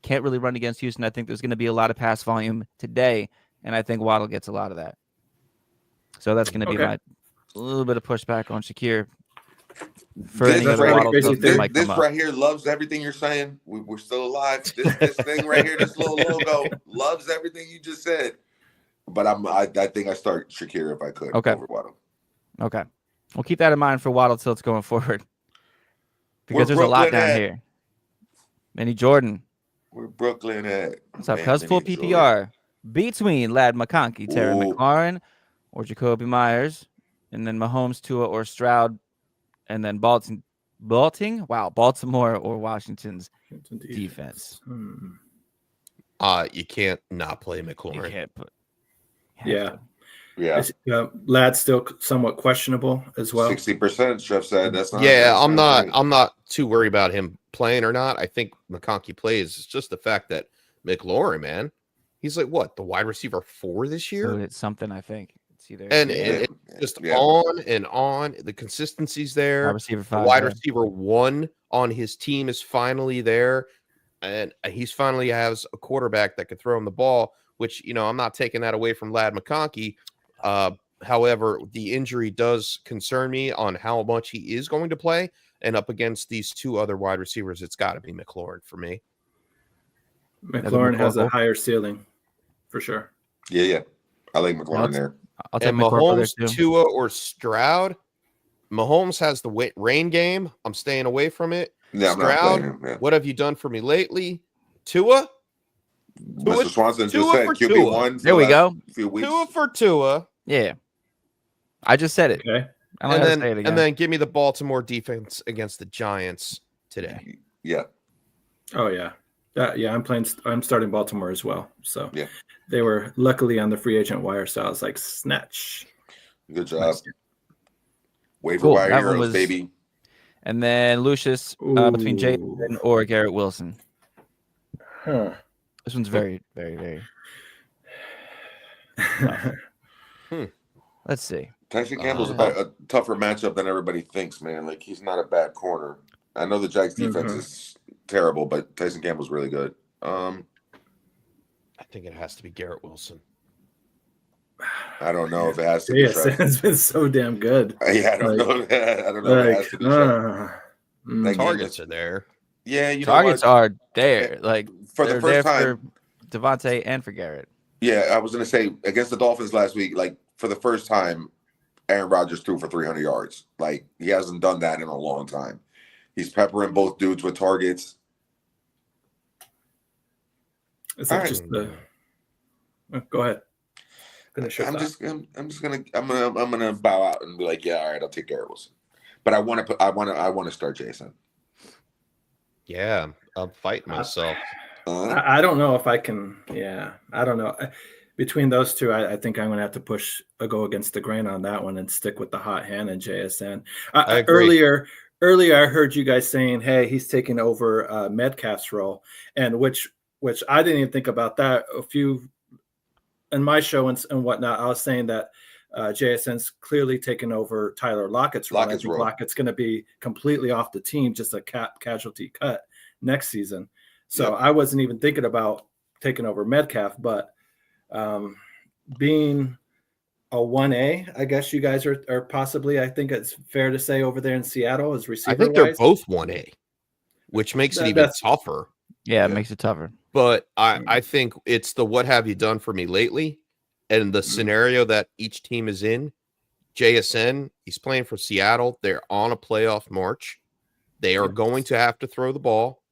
Can't really run against Houston. I think there's going to be a lot of pass volume today, and I think Waddle gets a lot of that. So that's going to be my little bit of pushback on Shakir. For any other Waddle this right here loves everything you're saying. We're still alive. This thing right here, this little logo, loves everything you just said. But I think I start Shakir if I could over Waddle. Okay. We'll keep that in mind for Waddle till it's going forward. Because there's a lot down here. Manny Jordan. Where Brooklyn at? What's up, cuz? Full PPR. Between Lad McConkey, Terry McLaurin, or Jacoby Myers, and then Mahomes, Tua, or Stroud. and then Baltimore or Washington's defense. You can't not play You McLaurin. can't put. Yeah. Yeah. Lad's still somewhat questionable as well. 60%, Chef said. That's not. Yeah, that's I'm not not. great. I'm not too worried about him playing or not. I think McConkey plays. It's just the fact that McLaurin, man, he's like what, the wide receiver 4 this year, So it's something I think it's either and Yeah, it's yeah, just yeah. on and on. The consistency's there. wide receiver The 5. wide yeah. receiver 1 on his team is finally there, and he's finally has a quarterback that could throw him the ball. Which I'm not taking that away from Lad McConkey. However, the injury does concern me on how much he is going to play, and up against these 2 other wide receivers, it's got to be McLaurin for me. McLaurin has a McCorkle. higher ceiling for sure. Yeah. I like McLaurin there. I'll take And McCorkle there Mahomes, too. Tua, or Stroud. Mahomes has the rain game. I'm staying away from it. Yeah, I'm not Stroud, playing him. Yeah. what have you done for me lately? Tua? Mr. Swanson just Tua said for QB1. There we go. Few weeks. Tua for Tua. Yeah. I just said it. Okay. I'm not gonna say it And again. then give me the Baltimore defense against the Giants today. Yeah. Oh yeah. I'm starting Baltimore as well. So Yeah. they were luckily on the free agent wire, so I was like, snatch. Good job. Nice. Waiver Cool. wire That one heroes, was- baby. And then Lucius between Jason Ooh. or Garrett Wilson. Huh. This one's very, very, very. Let's see. Tyson Campbell's a tougher matchup than everybody thinks, man. Like, he's not a bad corner. I know the Jags defense is terrible, but Tyson Campbell's really good. I think it has to be Garrett Wilson. I don't know if it has to be. Yes, Trev. it's been so damn good. Yeah, I don't know. I don't know if it has to be. Trev. Like, Targets are there. Yeah, you know Targets what? are there. Like For the they're first there time. for Devontae and for Garrett. Yeah, I was going to say against the Dolphins last week, like for the first time, Aaron Rodgers threw for 300 yards. Like, he hasn't done that in a long time. He's peppering both dudes with targets. Is All it right. just the? Go ahead. Finish your I'm thought. gonna bow out and be like, yeah, all right, I'll take Garrett Wilson. But I want to start Jason. Yeah, I'm fighting myself. I don't know if I can. Yeah, I don't know. Between those two, I think I'm going to have to push a go against the grain on that one and stick with the hot hand and JSN. I agree. Earlier, I heard you guys saying, "Hey, he's taking over Metcalf's role," and which I didn't even think about that. A few in my show and whatnot, I was saying that JSN's clearly taken over Tyler Lockett's role. I think role. Lockett's going to be completely off the team, just a casualty cut next season. So Yep. I wasn't even thinking about taking over Metcalf, but being a 1A, I guess you guys are possibly, I think it's fair to say, over there in Seattle as receiver. I think they're both 1A, which makes it even That's- tougher. Yeah, it Yeah. makes it tougher. But I think it's the what have you done for me lately and the scenario that each team is in. JSN, he's playing for Seattle. They're on a playoff march. They are going to have to throw the ball.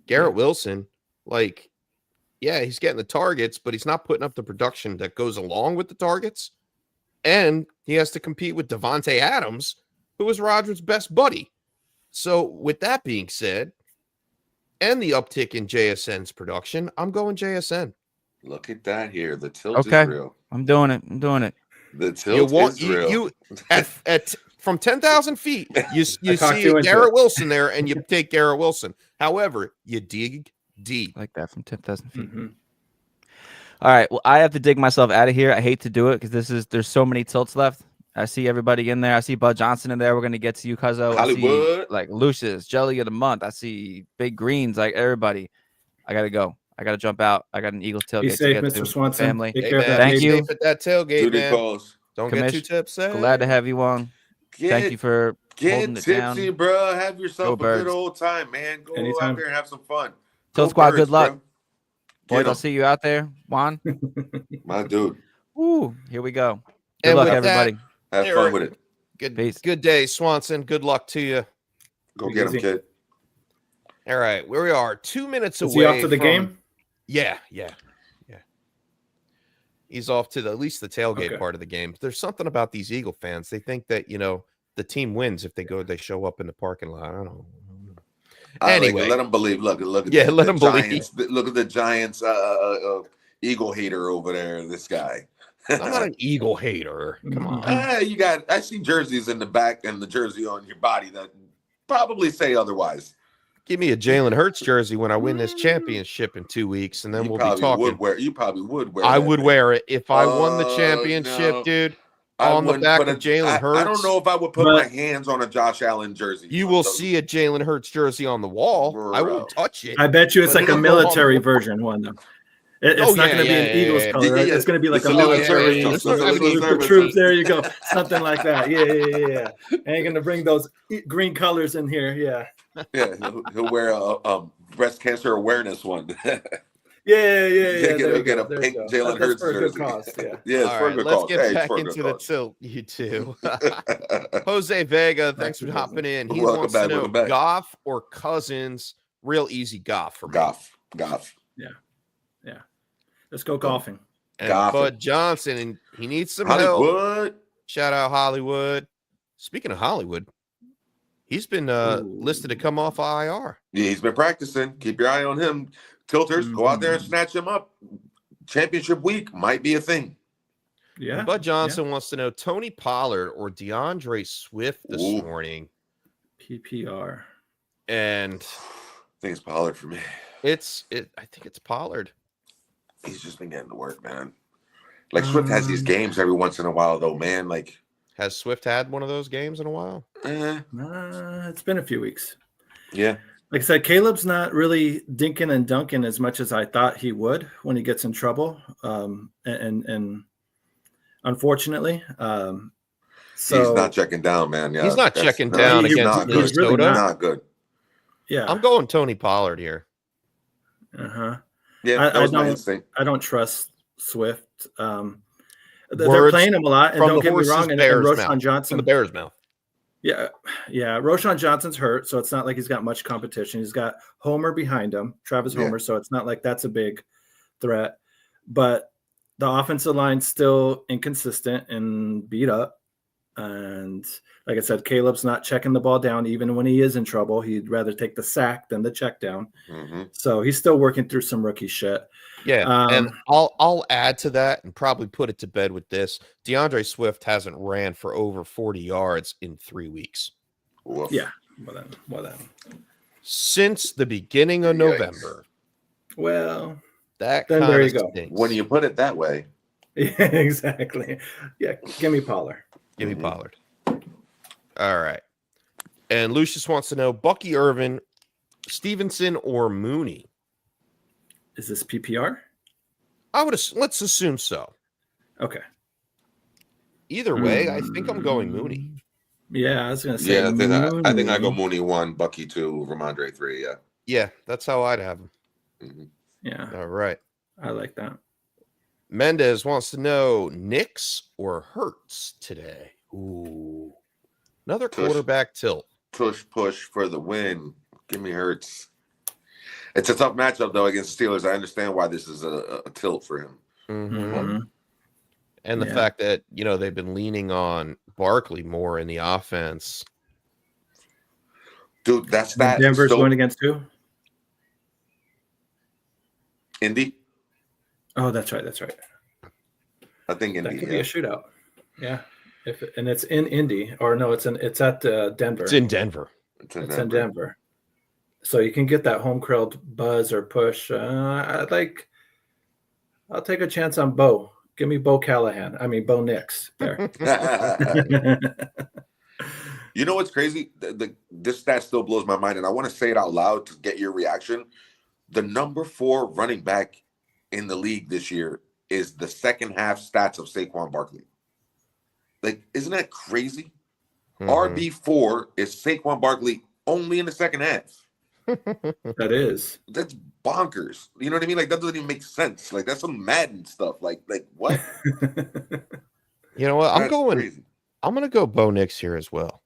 Garrett Wilson, like, yeah, he's getting the targets, but he's not putting up the production that goes along with the targets. And he has to compete with Devontae Adams, who is Rodgers' best buddy. So with that being said, and the uptick in JSN's production, I'm going JSN. Look at that here. The tilt Okay. is real. I'm doing it. The tilt is real. You at from 10,000 feet, you talked see you into Garrett it. Wilson there, and you take Garrett Wilson. However, you dig deep. Like that from 10,000 feet. Mhm. All right. Well, I have to dig myself out of here. I hate to do it because there's so many tilts left. I see everybody in there. I see Bud Johnson in there. We're gonna get to you, Cuzzo. I see Hollywood. like Lucius, Jelly of the Month. I see Big Greens, like everybody. I gotta go. I gotta jump out. I got an Eagles tailgate Be to safe, get Mr. to. Swanson. Family. Take Hey, care of man, that. Thank be you. safe at that tailgate, Duty man. calls. Don't Commish, get too tipsy. Glad to have you on. Thank you for holding Get it tipsy, down. bro. Have yourself Go a good Birds. old time, man. Go Anytime. out there and have some fun. Tilt Go Squad, Birds, good luck. bro. Boys, Get I'll 'em. see you out there. Juan. My dude. Woo, here we go. Good And luck, with that, everybody. Have Eric. fun with it. Peace. Good day, Swanson. Good luck to you. Go get him, Easy. kid. All right, where we are, 2 minutes Is away. he off to the from- game? Yeah. He's off to at least the tailgate Okay. part of the game. There's something about these Eagle fans. They think that, the team wins if they show up in the parking lot. I don't know. Anyway, let them believe. Look at let them Giants. Look at the Giants. Eagle hater over there. This guy. I'm not an Eagle hater. Come on. I see jerseys in the back and the jersey on your body that probably say otherwise. Give me a Jalen Hurts jersey when I win this championship in 2 weeks, and then we'll be talking. You probably would wear. I would wear it if I won the championship, dude. On the back of Jalen Hurts. I don't know if I would put my hands on a Josh Allen jersey. You will see a Jalen Hurts jersey on the wall. Bro. I won't touch it. I bet you it's like a military version one, though. It's not going to be an Eagles color. Right? It's going to be like a military troops. There you go. Something like that. Yeah. Ain't going to bring those green colors in here. Yeah. Yeah, he'll wear a breast cancer awareness one. Yeah. Get a pink Jalen Hurts jersey. All right, let's get back into the tilt, you two. Jose Vega, thanks for hopping in. He wants to know Goff or Cousins. Real easy Goff for me. Goff. Yeah. Let's go golfing. And Bud Johnson, and he needs some help. Shout out Hollywood. Speaking of Hollywood, he's been listed to come off IR. Yeah, he's been practicing. Keep your eye on him. Tilters, go out there and snatch him up. Championship week might be a thing. Yeah. Bud Johnson wants to know Tony Pollard or DeAndre Swift this morning. PPR. And I think it's Pollard for me. I think it's Pollard. He's just been getting to work, man. Like Swift has these games every once in a while, though, man. Like, has Swift had one of those games in a while? It's been a few weeks. Yeah. Like I said, Caleb's not really dinking and dunking as much as I thought he would when he gets in trouble. And unfortunately, so he's not checking down, man. Yeah, he's not checking down against Minnesota. Really not good. Yeah, I'm going Tony Pollard here. Yeah, that was my instinct. I don't trust Swift. They're playing him a lot, and don't get me wrong. And Roschon Johnson, from the Bears' mouth. Yeah. Roschon Johnson's hurt, so it's not like he's got much competition. He's got Homer behind him, Travis Homer, so it's not like that's a big threat. But the offensive line's still inconsistent and beat up. And like I said, Caleb's not checking the ball down even when he is in trouble. He'd rather take the sack than the check down. So he's still working through some rookie shit. Yeah, and I'll add to that and probably put it to bed with this. DeAndre Swift hasn't ran for over 40 yards in 3 weeks. Oof. Yeah, well then. Since the beginning of November. Well, that then there you go. Stinks. When you put it that way. Yeah, exactly. Yeah, give me Pollard. Give me Pollard. All right. And Lucius wants to know Bucky Irvin, Stevenson, or Mooney. Is this PPR? Let's assume so. Okay. Either way, I think I'm going Mooney. Yeah, I was going to say. Yeah, I think I go Mooney 1, Bucky 2, Ramondre 3. Yeah. Yeah, that's how I'd have him. Yeah. All right. I like that. Mendez wants to know Knicks or Hurts today. Ooh. Another quarterback tilt. Push for the win. Give me Hurts. It's a tough matchup, though, against the Steelers. I understand why this is a tilt for him. And the fact that, they've been leaning on Barkley more in the offense. Dude, that's that. Denver's going against who? Indy. Oh, that's right. I think Indy. That could be a shootout. Yeah. And it's in Indy. Or no, it's at Denver. It's in Denver. It's in Denver. So you can get that home crowd buzz or push. I'll take a chance on Bo. Give me Bo Callahan. I mean, Bo Nix there. You know what's crazy? This stat still blows my mind, and I want to say it out loud to get your reaction. The number 4 running back in the league this year is the second half stats of Saquon Barkley. Like, isn't that crazy? RB4 is Saquon Barkley only in the second half. That's bonkers. You know what I mean? Like, that doesn't even make sense. Like, that's some Madden stuff. Like what? You know what? I'm going to go Bo Nix here as well.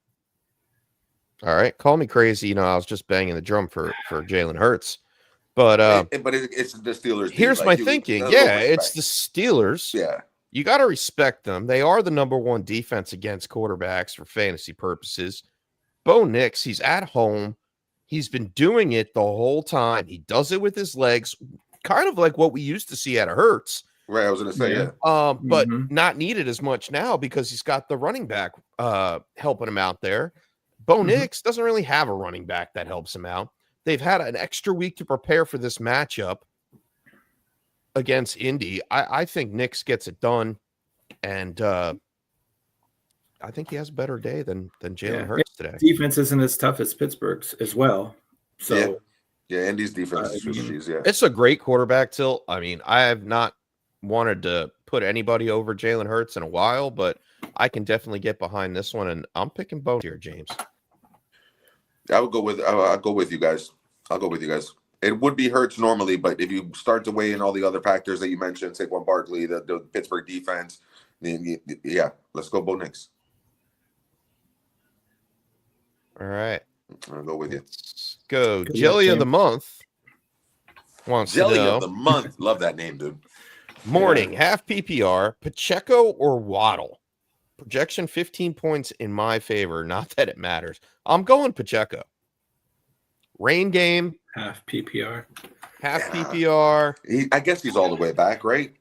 All right. Call me crazy. I was just banging the drum for Jalen Hurts. But it's the Steelers. Here's my thinking. Yeah, it's the Steelers. Yeah. You got to respect them. They are the number one defense against quarterbacks for fantasy purposes. Bo Nix, he's at home. He's been doing it the whole time. He does it with his legs, kind of like what we used to see out of Hurts. Right, I was going to say, yeah. But not needed as much now because he's got the running back helping him out there. Bo Nix doesn't really have a running back that helps him out. They've had an extra week to prepare for this matchup against Indy. I think Nix gets it done, and I think he has a better day than Jalen Hurts today. Defense isn't as tough as Pittsburgh's as well. So yeah, Indy's defense is just cheese. Yeah, it's a great quarterback tilt. I mean, I have not wanted to put anybody over Jalen Hurts in a while, but I can definitely get behind this one, and I'm picking Bo here, James. I would go with. I'll go with you guys. I'll go with you guys. It would be Hurts normally, but if you start to weigh in all the other factors that you mentioned, Saquon Barkley, the Pittsburgh defense, then yeah, let's go Bo Nix. All right. I'll go with you. Let's go. Jelly of the month wants Jelly to know. of the month. Love that name, dude. Morning, half PPR, Pacheco or Waddle? Projection 15 points in my favor. Not that it matters. I'm going Pacheco. Rain game. Half PPR. Half PPR. I guess he's all the way back, right?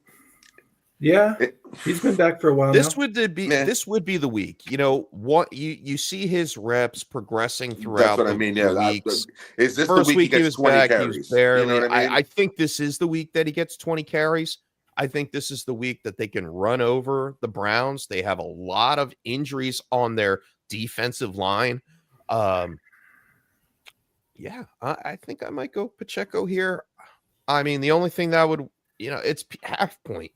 Yeah, he's been back for a while. This would be the week. You know what? You see his reps progressing throughout. That's what I mean. Yeah, weeks. Is this First the week he was gets 20 back, carries? he was barely. You know what I mean? I think this is the week that he gets 20 carries. I think this is the week that they can run over the Browns. They have a lot of injuries on their defensive line. Yeah, I think I might go Pacheco here. I mean, the only thing that would, it's half point.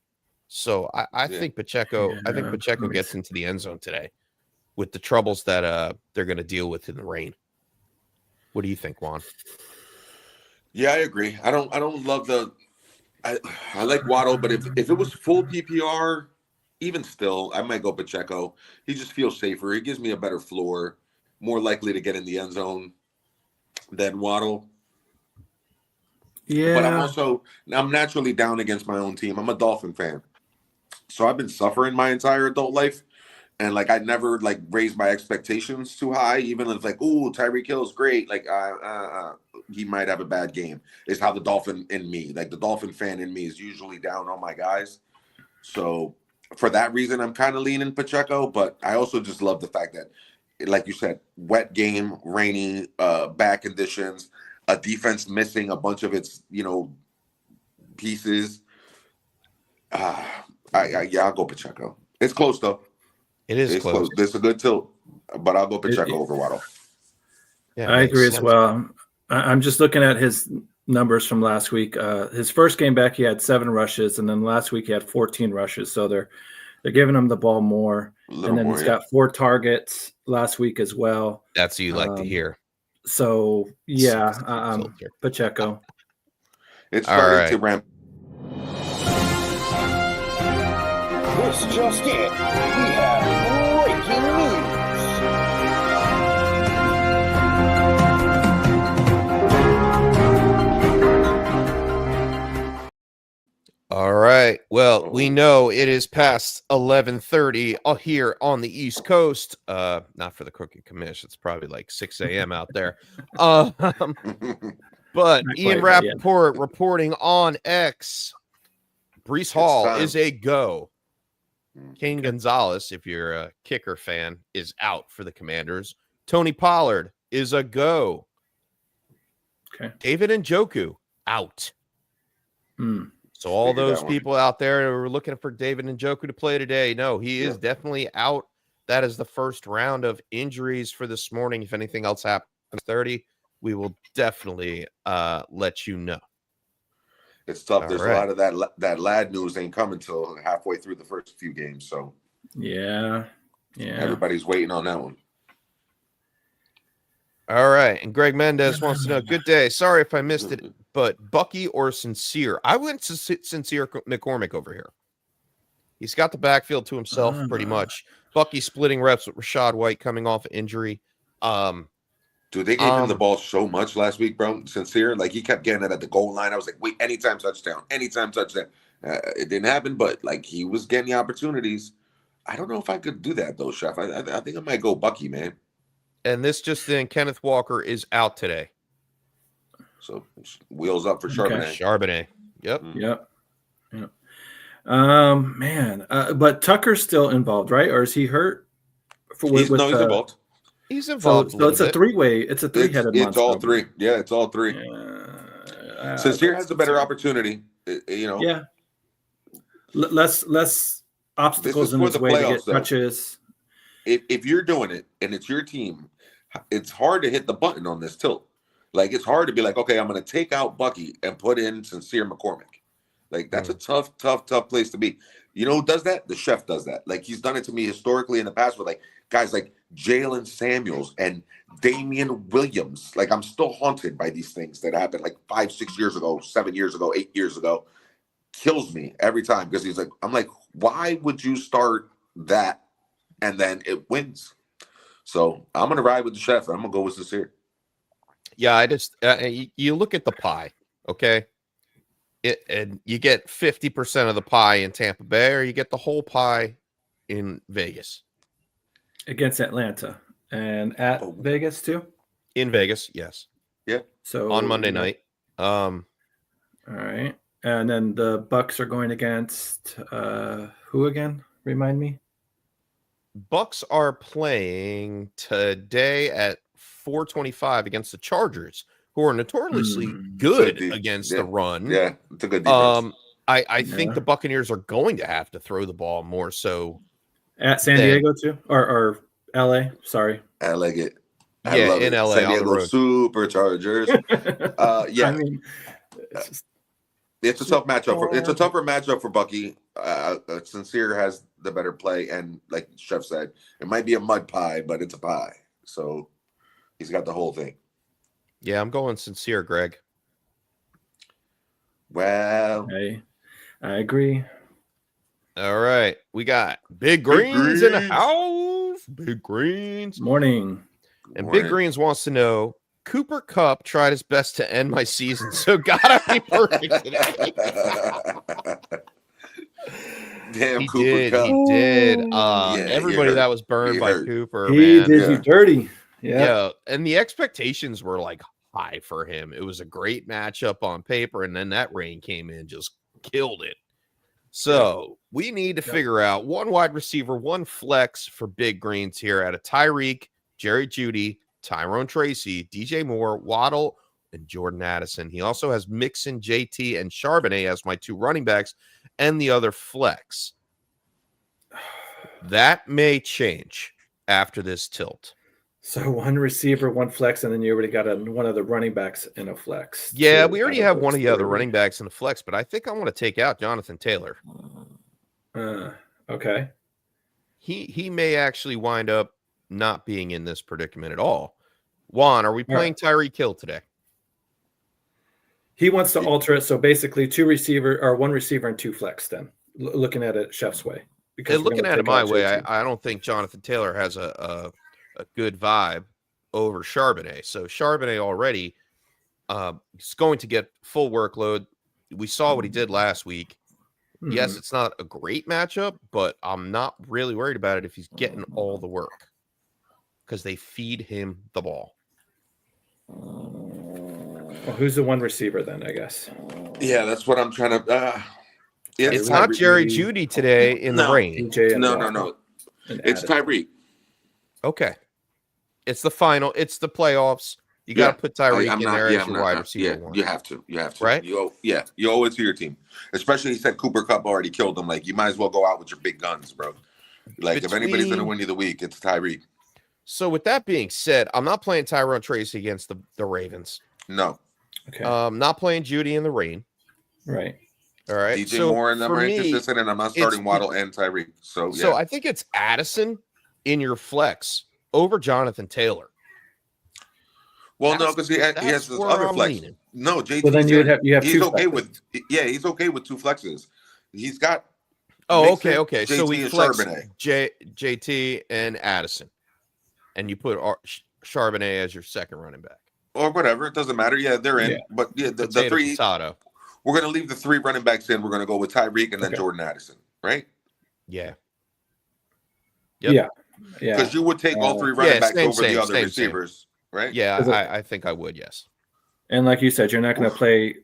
So I think Pacheco. I think Pacheco gets into the end zone today, with the troubles that they're going to deal with in the rain. What do you think, Juan? Yeah, I agree. I don't love the. I like Waddle, but if it was full PPR, even still, I might go Pacheco. He just feels safer. He gives me a better floor, more likely to get in the end zone than Waddle. Yeah, but I'm naturally down against my own team. I'm a Dolphin fan, so I've been suffering my entire adult life, and I never raised my expectations too high. Even if ooh, Tyreek Hill's great, he might have a bad game. Is how the Dolphin in me, the Dolphin fan in me, is usually down on my guys. So for that reason, I'm kind of leaning Pacheco, but I also just love the fact that, like you said, wet game, rainy, bad conditions, a defense missing a bunch of its, pieces. I'll go Pacheco. It's close though. It's close. It's a good tilt, but I'll go Pacheco over Waddle. Yeah, I agree as well. I'm just looking at his numbers from last week. His first game back, he had 7 rushes, and then last week he had 14 rushes. So they're giving him the ball more. And then he's got 4 targets last week as well. That's what you like to hear. So yeah, Pacheco. It's starting to ramp. This just in. We have breaking news. All right. Well, we know it is past 11:30 here on the East Coast. Not for the Crooked Commish. It's probably 6 a.m. out there. But Ian Rappaport reporting on X. Brees Hall is a go. Kane Gonzalez, if you're a kicker fan, is out for the Commanders. Tony Pollard is a go. Okay. David Njoku out. So all those people out there who are looking for David Njoku to play today, no, he is definitely out. That is the first round of injuries for this morning. If anything else happens 30, we will definitely let you know. It's tough. There's a lot of that lad news ain't coming until halfway through the first few games. So yeah, everybody's waiting on that one. All right, and Greg Mendez wants to know, good day. Sorry if I missed it, but Bucky or Sincere? I went to Sincere McCormick over here. He's got the backfield to himself pretty much. Bucky splitting reps with Rashad White coming off injury. Dude, they gave him the ball so much last week, bro. Sincere, like he kept getting it at the goal line. I was like, wait, anytime touchdown. It didn't happen, but like he was getting the opportunities. I don't know if I could do that though, Chef. I think I might go Bucky, man. And this just in, Kenneth Walker is out today. So wheels up for Charbonnet. Charbonnet. Yep. Yep. Man, but Tucker's still involved, right? Or is he hurt? He's involved. He's involved. So it's a three-way. It's a three-headed monster. It's all three. Yeah, it's all three. Sincere has a better opportunity. Yeah. Less obstacles in his way to get touches. If you're doing it and it's your team, it's hard to hit the button on this tilt. Like it's hard to be like, okay, I'm going to take out Bucky and put in Sincere McCormick. Like that's a tough place to be. You know who does that? The Chef does that. Like he's done it to me historically in the past with like guys like Jalen Samuels and Damian Williams. Like I'm still haunted by these things that happened like 5, 6 years ago, 7 years ago, 8 years ago. Kills me every time because he's like, I'm like, why would you start that and then it wins? So I'm gonna ride with the Chef. I'm gonna go with Sincere. Yeah, I just you look at the pie, okay? And you get 50% of the pie in Tampa Bay, or you get the whole pie in Vegas. Against Atlanta and at Vegas too. In Vegas, yes. Yeah. So on Monday night. All right. And then the Bucks are going against who again? Remind me. Bucks are playing today at 4:25 against the Chargers, who are notoriously good against the run. Yeah, it's a good defense. I think the Buccaneers are going to have to throw the ball more so. At San Diego too? Or LA? Sorry. I like it. Yeah, in LA. San Diego Superchargers. Yeah. I mean, it's a tough matchup. It's a tougher matchup for Bucky. Sincere has the better play, and like Chef said, it might be a mud pie, but it's a pie. So he's got the whole thing. Yeah, I'm going Sincere, Greg. Well, I agree. All right, we got Big Greens in the house. Big Greens. Morning. And Big Greens wants to know, Cooper Kupp tried his best to end my season, so gotta be perfect today. Damn, he Cooper did. Kupp. He did. Everybody that was burned by Cooper, man. Did you dirty. Yeah. And the expectations were like high for him. It was a great matchup on paper, and then that rain came in, just killed it. So we need to figure out one wide receiver, one flex for Big Greens here out of Tyreek, Jerry Jeudy, Tyrone Tracy, DJ Moore, Waddle, and Jordan Addison. He also has Mixon, JT, and Charbonnet as my two running backs and the other flex. That may change after this tilt. So one receiver, one flex, and then you already got one of the running backs in a flex. Yeah, we already have one of the other running backs in the flex, but I think I want to take out Jonathan Taylor. Okay. He may actually wind up not being in this predicament at all. Juan, are we playing Tyreek Hill today? He wants to alter it, so basically one receiver and two flex then, looking at it Chef's way. Because looking at it my way, I don't think Jonathan Taylor has a good vibe over Charbonnet. So Charbonnet already is going to get full workload. We saw what he did last week. Mm-hmm. Yes, it's not a great matchup, but I'm not really worried about it if he's getting all the work because they feed him the ball. Well, who's the one receiver then, I guess? Yeah, that's what I'm trying to it's not Jerry Jeudy today in the rain. No. It's Tyreek. Okay. It's the final. It's the playoffs. You got to put Tyreek in there as your wide receiver. Yeah, you have to. Right? You owe it to your team. Especially he said Cooper Kupp already killed him. Like, you might as well go out with your big guns, bro. Like, if anybody's going to win you the week, it's Tyreek. So with that being said, I'm not playing Tyrone Tracy against the Ravens. No. Okay. Not playing Jeudy in the rain. Right. All right. DJ Moore and them are inconsistent, and I'm not starting Waddle and Tyreek. So I think it's Addison in your flex over Jonathan Taylor. Well, no, because he has this other flex. Leaning. No, JT. Well, then you have he's two okay flexes. he's okay with two flexes. He's got. Okay. JT So we and flex Charbonnet. JT and Addison, and you put Charbonnet as your second running back. Or whatever. It doesn't matter. Yeah, they're in. Yeah. But yeah, the Potato, three. potato. We're going to leave the 3 running backs in. We're going to go with Tyreek and then Okay. Jordan Addison, right? Yeah. Yeah. Yeah. Because you would take all 3 running backs over the other receivers, right? Yeah, I think I would, yes. And like you said, you're not going to play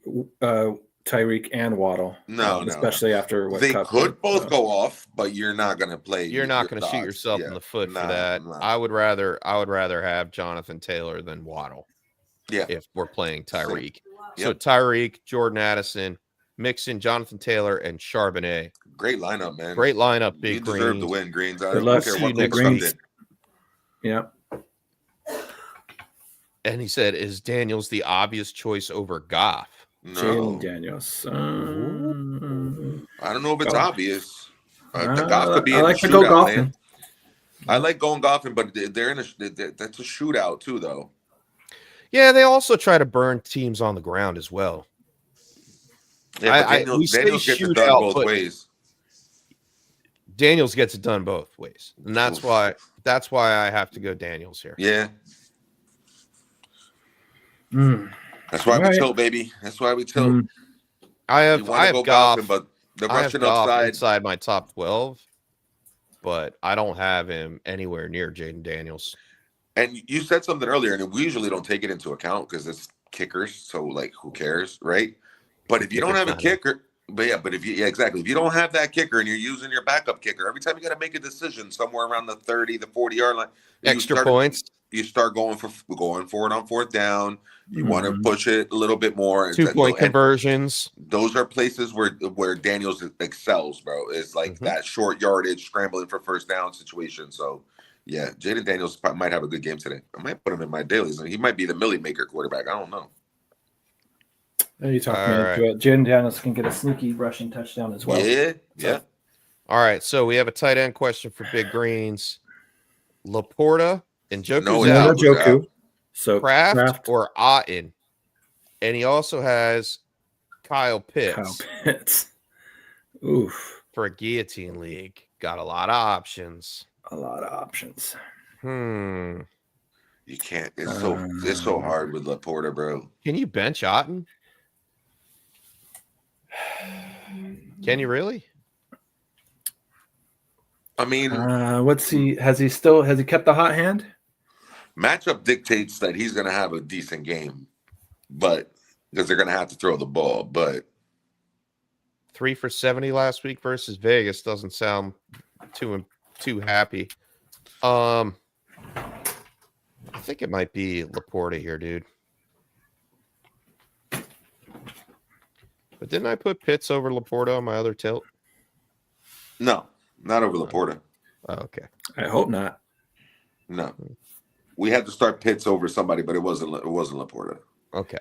Tyreek and Waddle. No, especially after what they Cup could did, both so. go off, but you're not going to play. You're not going to shoot yourself in the foot for that. I would rather have Jonathan Taylor than Waddle. Yeah, if we're playing Tyreek. Yep. So Tyreek, Jordan Addison, Mixon, Jonathan Taylor, and Charbonnet. Great lineup, man. Great lineup, Big You Greens. deserve to win, Greens. I Good don't luck. care See what you Coach next Cup week. did. Yeah. And he said, is Daniels the obvious choice over Goff? No, Jalen Daniels. I don't know if it's Go. obvious. The Goff could be I in like the to go shootout, golfing. man. I like going golfing, but they're in that's a shootout too, though. Yeah, they also try to burn teams on the ground as well. Yeah, but Daniels gets it done both ways. Daniels gets it done both ways, and that's why I have to go Daniels here. Yeah, that's why we tilt, baby. That's why we tilt. I have Goff, but the I have rushing Goff upside inside my top 12, but I don't have him anywhere near Jaden Daniels. And you said something earlier, and we usually don't take it into account because it's kickers. So, like, who cares, right? But if you don't have a kicker, if you don't have that kicker and you're using your backup kicker, every time you got to make a decision somewhere around the 30, the 40-yard line, Extra points. You start going for it on 4th down. You want to push it a little bit more. 2-point conversions. Those are places where Daniels excels, bro. It's like that short yardage, scrambling for first down situation. So, yeah, Jaden Daniels might have a good game today. I might put him in my dailies. He might be the Millie Maker quarterback. I don't know. You talking into it. Jaden Daniels can get a sneaky rushing touchdown as well. Yeah. All right, so we have a tight end question for Big Greens. Laporta and Joku's out. Joku. So Kraft or Otten. And he also has Kyle Pitts. Oof. For a guillotine league. Got a lot of options. You can't. It's so hard with Laporta, bro. Can you bench Otten? Can you really? I mean, has he kept the hot hand? Matchup dictates that he's going to have a decent game, but because they're going to have to throw the ball. But 3 for 70 last week versus Vegas doesn't sound too happy. I think it might be Laporta here, dude. But didn't I put Pitts over Laporta on my other tilt? No, not over Laporta. Oh, okay. I hope not. No. We had to start Pitts over somebody, but it wasn't Laporta. Okay.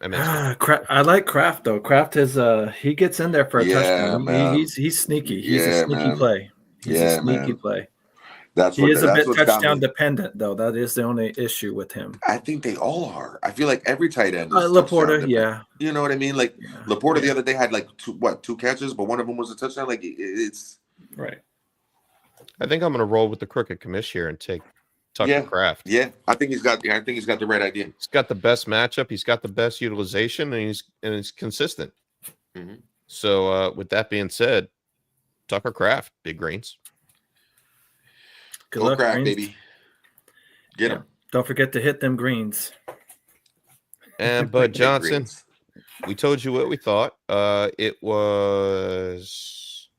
I like Kraft though. Kraft is he gets in there for a touchdown. Man. He's sneaky. He's a sneaky play. He's a sneaky play. He is a bit touchdown dependent though. That is the only issue with him. I think they all are. I feel like every tight end is Laporta, yeah. You know what I mean? Like Laporta the other day had like two catches, but one of them was a touchdown. Like it's right. I think I'm gonna roll with the crooked commish here and take Tucker Kraft. Yeah, I think he's got the right idea. He's got the best matchup. He's got the best utilization, and he's consistent. Mm-hmm. So with that being said, Tucker Kraft, Big Greens. Good luck, Kraft, Greens. baby. Get him. Don't forget to hit them greens. And Bud Johnson, we told you what we thought. It was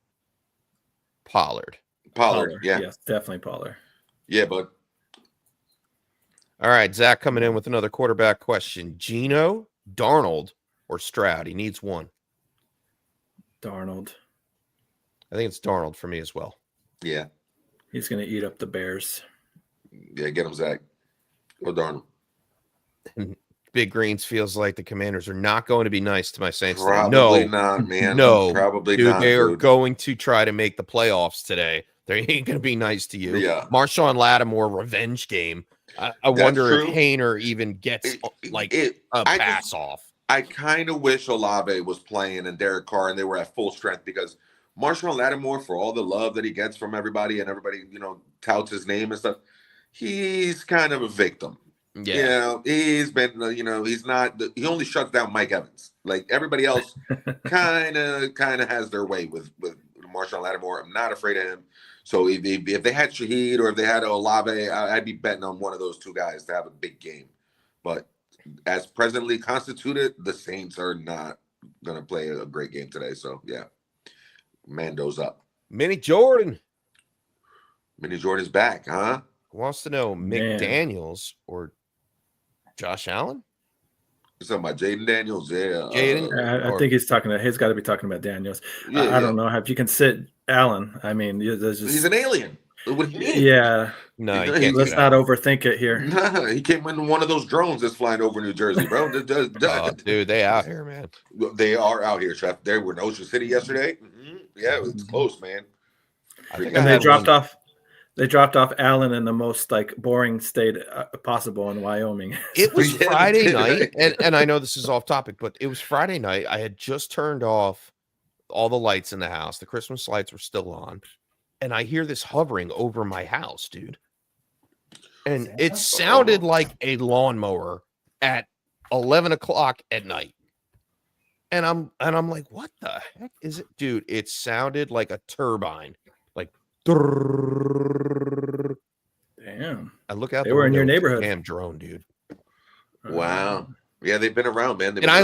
Pollard. Pollard, yeah. Yes, definitely Pollard. Yeah, bud. All right, Zach coming in with another quarterback question. Geno, Darnold, or Stroud? He needs one. Darnold. I think it's Darnold for me as well. Yeah. He's going to eat up the Bears. Yeah, get him, Zach. Or Darnold. Big Greens feels like the Commanders are not going to be nice to my Saints. Probably not, man. No. Probably dude, not. They are going to try to make the playoffs today. They ain't going to be nice to you. Yeah. Marshawn Lattimore revenge game. I wonder if Hainer even gets a pass off. I kind of wish Olave was playing and Derek Carr and they were at full strength because Marshawn Lattimore, for all the love that he gets from everybody and everybody, touts his name and stuff, he's kind of a victim. Yeah. You know, he's been, he's not, he only shuts down Mike Evans. Like everybody else kind of has their way with Marshawn Lattimore. I'm not afraid of him. So if they had Shaheed or if they had Olave, I'd be betting on one of those two guys to have a big game. But as presently constituted, the Saints are not going to play a great game today. So, yeah, Mando's up. Mini Jordan's back, huh? wants to know McDaniels or Josh Allen? You're talking about Jaden Daniels? Yeah. Jaden? I think he's got to be talking about Daniels. Yeah, I don't know if you can sit Allen. I mean, there's just, he's an alien. What do you mean? Yeah. No, you can't. Let's not overthink it here. Nah, he came in one of those drones that's flying over New Jersey, bro. Dude, they out here, man. They are out here, Chef. They were in Ocean City yesterday. Mm-hmm. Yeah, it was close, man. And they dropped off. They dropped off Allen in the most boring state possible in Wyoming. It was Friday night, and I know this is off topic, but it was Friday night. I had just turned off all the lights in the house. The Christmas lights were still on. And I hear this hovering over my house, dude. And it sounded like a lawnmower at 11 o'clock at night. And I'm like, what the heck is it? Dude, it sounded like a turbine. Like, damn. I look out. They were in your neighborhood. Damn drone, dude. Wow. Yeah, they've been around, man. And I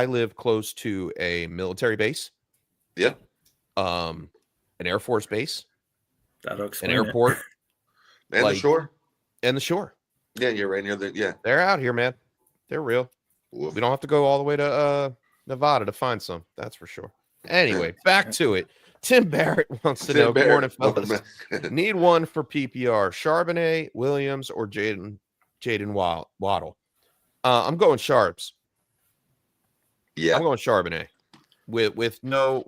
live close to a military base. Yeah. An Air Force base, That'll explain an airport, and the shore. And the shore. Yeah, you're right near the. Yeah, they're out here, man. They're real. Oof. We don't have to go all the way to Nevada to find some. That's for sure. Anyway, back to it. Tim Barrett wants to know. Good morning, fellas. Need one for PPR: Charbonnet, Williams, or Jaden Waddle. I'm going Sharps. Yeah, I'm going Charbonnet. With no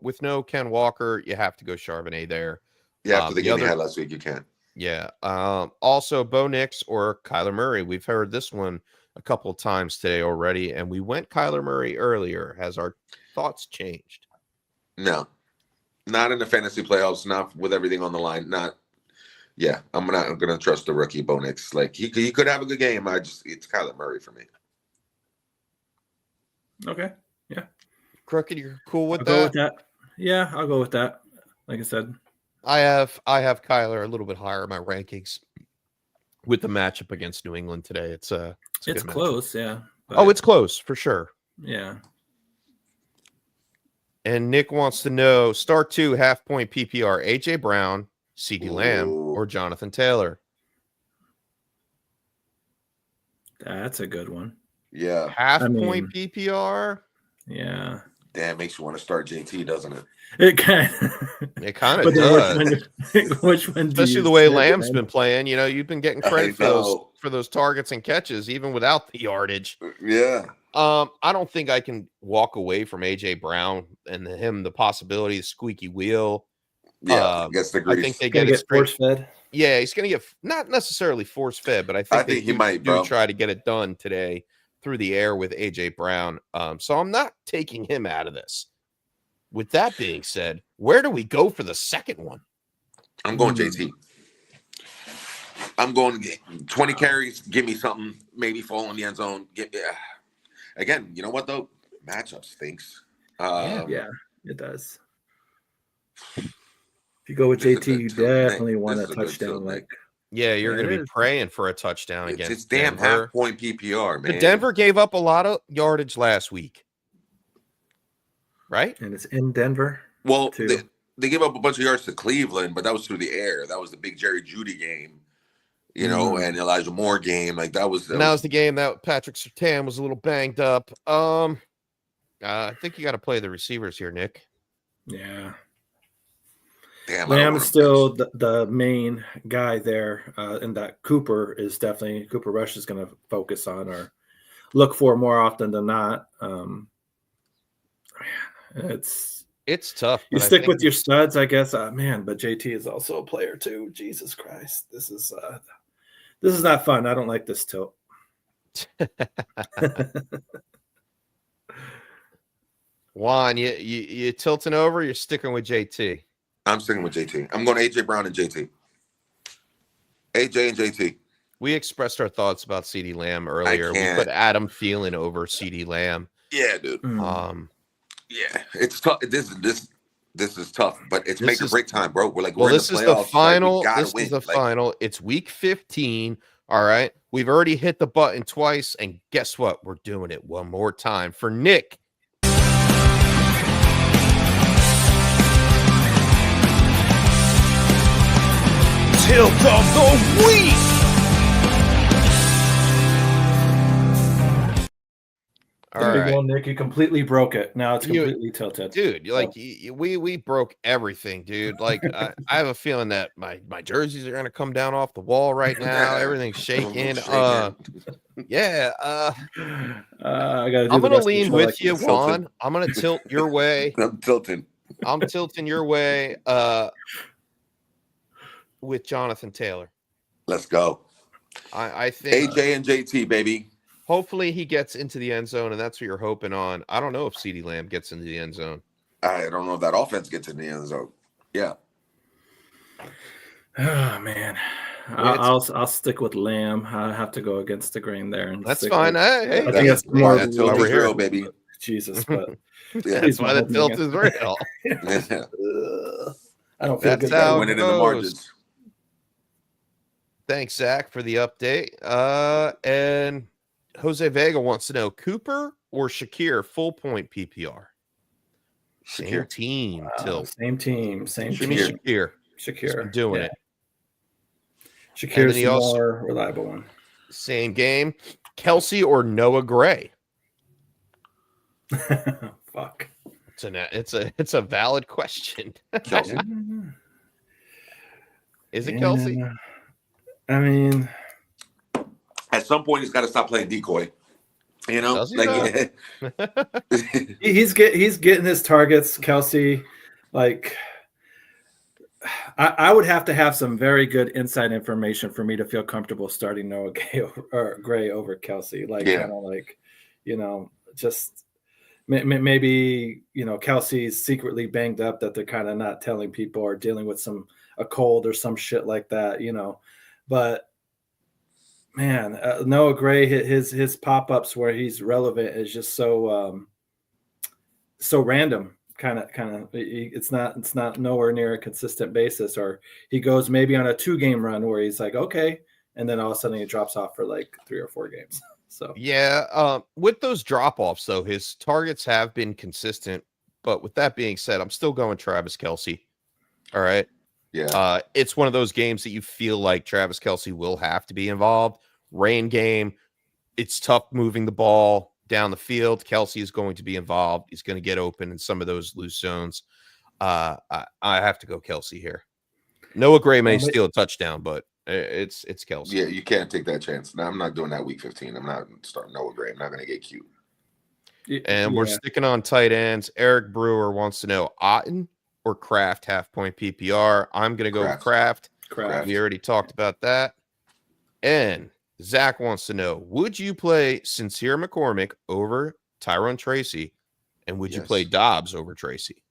Ken Walker, you have to go Charbonnet there. Yeah, after the game he had last week, you can. Yeah. Also, Bo Nix or Kyler Murray. We've heard this one a couple of times today already, and we went Kyler Murray earlier. Has our thoughts changed? No, not in the fantasy playoffs. Not with everything on the line. Not. Yeah, I'm gonna trust the rookie Bo Nix. Like he could have a good game. It's Kyler Murray for me. Okay. Yeah. Crooked, you're cool with I'll that? go with that. Yeah, I'll go with that. Like I said, I have Kyler a little bit higher in my rankings with the matchup against New England today. It's close, yeah. But, it's close for sure. Yeah. And Nick wants to know start 2 half-point PPR: AJ Brown, CeeDee Lamb, or Jonathan Taylor. That's a good one. Yeah. Half-point PPR. Yeah. Damn, makes you want to start JT, doesn't it? It kind of does. Which one? Especially the way Lamb's been playing. You know, you've been getting credit for those targets and catches, even without the yardage. Yeah. I don't think I can walk away from AJ Brown and the possibility of squeaky wheel. Yeah, gets the grease. I think they get force fed. Yeah, he's going to get not necessarily force fed, but I think he might try to get it done today through the air with AJ Brown. So I'm not taking him out of this. With that being said, where do we go for the second one? I'm going JT. I'm going 20 carries. Give me something. Maybe fall in the end zone. Again, you know what though? Matchup stinks. Yeah, it does. If you go with JT, you definitely want a touchdown. Yeah, you're going to be praying for a touchdown against it's damn Denver. half-point PPR, man. But Denver gave up a lot of yardage last week, right? And it's in Denver. Well, they gave up a bunch of yards to Cleveland, but that was through the air. That was the big Jerry Jeudy game, and Elijah Moore game. Like that was the game that Patrick Surtain was a little banged up. I think you got to play the receivers here, Nick. Yeah. Damn, Lamb is still the main guy there, and that Cooper Rush is going to focus on or look for more often than not. It's tough. You stick with your studs, I guess. Man, but JT is also a player too. Jesus Christ, this is not fun. I don't like this tilt. Juan, you tilting over? You're sticking with JT. I'm sticking with JT. I'm going AJ Brown and JT. AJ and JT. We expressed our thoughts about CeeDee Lamb earlier. We can't. put Adam Thielen over CeeDee Lamb. Yeah, dude. Yeah, it's tough. This is tough, but it's make or break time, bro. We're like, we're in the playoffs. The final. Like, we gotta this win. is the final. It's week 15. All right. We've already hit the button twice, and guess what? We're doing it one more time for Nick. Tilt of the week. All There you right. go, Nick. You completely broke it. Now it's completely tilted. Dude, like we broke everything, dude. Like I have a feeling that my jerseys are gonna come down off the wall right now. Everything's shaking. Yeah. I gotta do I'm the gonna rest of the lean show with like you, this. Juan. I'm gonna tilt your way. I'm tilting. I'm tilting your way with Jonathan Taylor. Let's go. I think AJ and JT, baby. hopefully he gets into the end zone, and that's what you're hoping on. I don't know if CeeDee Lamb gets into the end zone. I don't know if that offense gets in the end zone. Yeah. Oh man, I'll stick with Lamb. I have to go against the grain there. And That's stick fine. with- Hey, I think that's more. That tilt we're is here. real, baby. Jesus, but Yeah. that's why the Holding tilt against- is real. I don't feel That's good. how it Winning in the goes. margins. Thanks, Zach, for the update. And Jose Vega wants to know Cooper or Shakir full point PPR. Same Shakir. team. Tilt. Same team. Same Give me team. Shakir. He's Shakir. been doing it. And Shakir's then the he also- more reliable one. Same game. Kelsey or Noah Gray. Fuck. It's a valid question. Kelsey. Is it Kelsey? Yeah. I mean, At some point, he's got to stop playing decoy. You know, Does he like he's getting his targets, Kelsey. Like, I would have to have some very good inside information for me to feel comfortable starting Noah Gray over Kelsey. Like, Yeah. kind of like, just maybe Kelsey's secretly banged up that they're kind of not telling people, or dealing with a cold or some shit like that. But man, Noah Gray, his pop-ups where he's relevant is just so random. Kind of, it's not nowhere near a consistent basis. Or he goes maybe on a 2-game run where he's like, okay, and then all of a sudden he drops off for like 3 or 4 games. So Yeah, with those drop-offs, though, his targets have been consistent. But with that being said, I'm still going Travis Kelsey. All right. yeah, It's one of those games that you feel like Travis Kelsey will have to be involved. Rain game. It's tough moving the ball down the field. Kelsey is going to be involved. He's going to get open in some of those loose zones. I have to go Kelsey here. Noah Gray may steal a touchdown, but it's Kelsey. yeah. You can't take that chance. No, I'm not doing that week 15. I'm not starting Noah Gray. I'm not going to get cute. And we're sticking on tight ends. Eric Brewer wants to know Otten or Kraft half-point PPR. I'm going to go with Kraft. We already talked about that. And Zach wants to know, would you play Sincere McCormick over Tyrone Tracy? And would you play Dobbs over Tracy?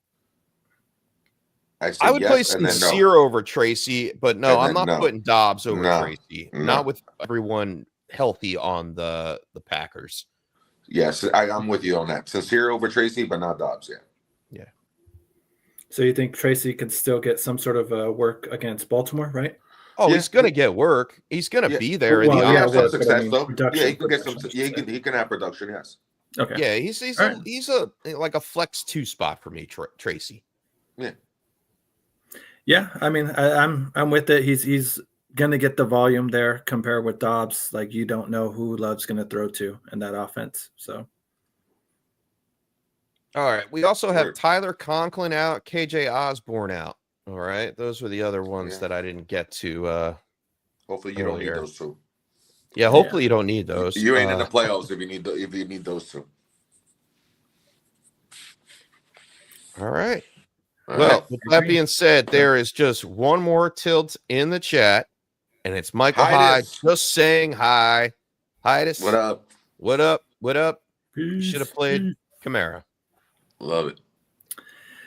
I would play Sincere over Tracy, but no, I'm not putting Dobbs over Tracy. Not with everyone healthy on the Packers. Yes, I'm with you on that. Sincere over Tracy, but not Dobbs. Yeah. So you think Tracy could still get some sort of work against Baltimore, right? Oh, he's going to get work. He's going to be there. Well, in the have some offense. success though. production- Yeah, he could get some. production, Yeah, I should he can have production. Yes. Okay. Yeah, he's All right. he's a like a flex 2 spot for me, Tracy. Yeah, I mean, I'm with it. He's gonna get the volume there compared with Dobbs. Like, you don't know who Love's gonna throw to in that offense. So All right. We also have Tyler Conklin out, KJ Osborne out. All right. Those were the other ones that I didn't get to. Hopefully you don't need earlier. those two. Yeah, hopefully you don't need those. You ain't in the playoffs if you need those two. All right. All Well, right. with that being said, there is just one more tilt in the chat, and it's Michael Hyde just saying hi. Hyde, What up? What up? What up? peace. Should have played Kamara. Love it.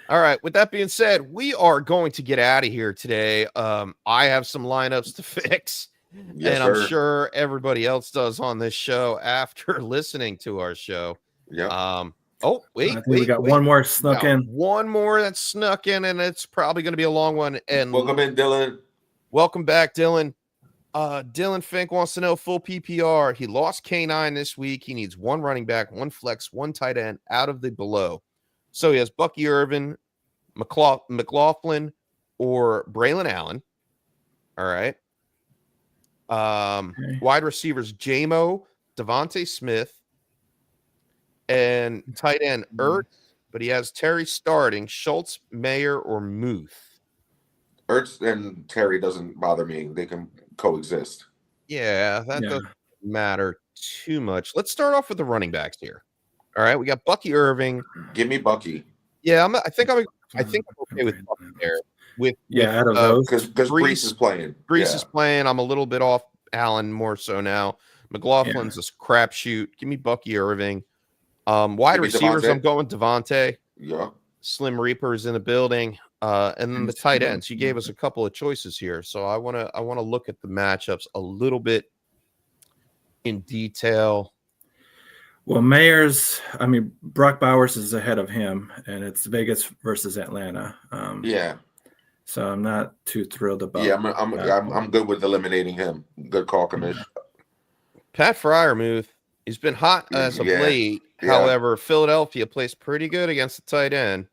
All right. With that being said, we are going to get out of here today. I have some lineups to fix, Yes, and I'm sir. sure everybody else does on this show after listening to our show. Yeah. Oh, wait, I think we got one more snuck got in. one more that snuck in, and it's probably going to be a long one. And Welcome in, Dylan. welcome back, Dylan. Dylan Fink wants to know full PPR. He lost K9 this week. He needs one running back, one flex, one tight end out of the below. So he has Bucky Irvin, McLaughlin, or Braylon Allen. All right. Okay. Wide receivers, J-Mo, Devontae Smith, and tight end Ertz, but he has Terry starting, Schultz, Mayer, or Muth. Ertz and Terry doesn't bother me. They can coexist. Yeah, that doesn't matter too much. Let's start off with the running backs here. All right, we got Bucky Irving. Give me Bucky. Yeah, I think I'm okay with Bucky there. Out of those, Because Brees is playing. Brees is playing. I'm a little bit off Allen more so now. McLaughlin's a crapshoot. Give me Bucky Irving. Wide receivers, I'm going Devontae. Yeah. Slim Reaper's in the building. And then the tight ends. You gave us a couple of choices here. So I wanna look at the matchups a little bit in detail. well, Brock Bowers is ahead of him, and it's Vegas versus Atlanta. Yeah. So I'm not too thrilled about. Yeah, I'm good with eliminating him. Good call, Commish. Pat Freiermuth, he's been hot as of late. Yeah. However, Philadelphia plays pretty good against the tight end.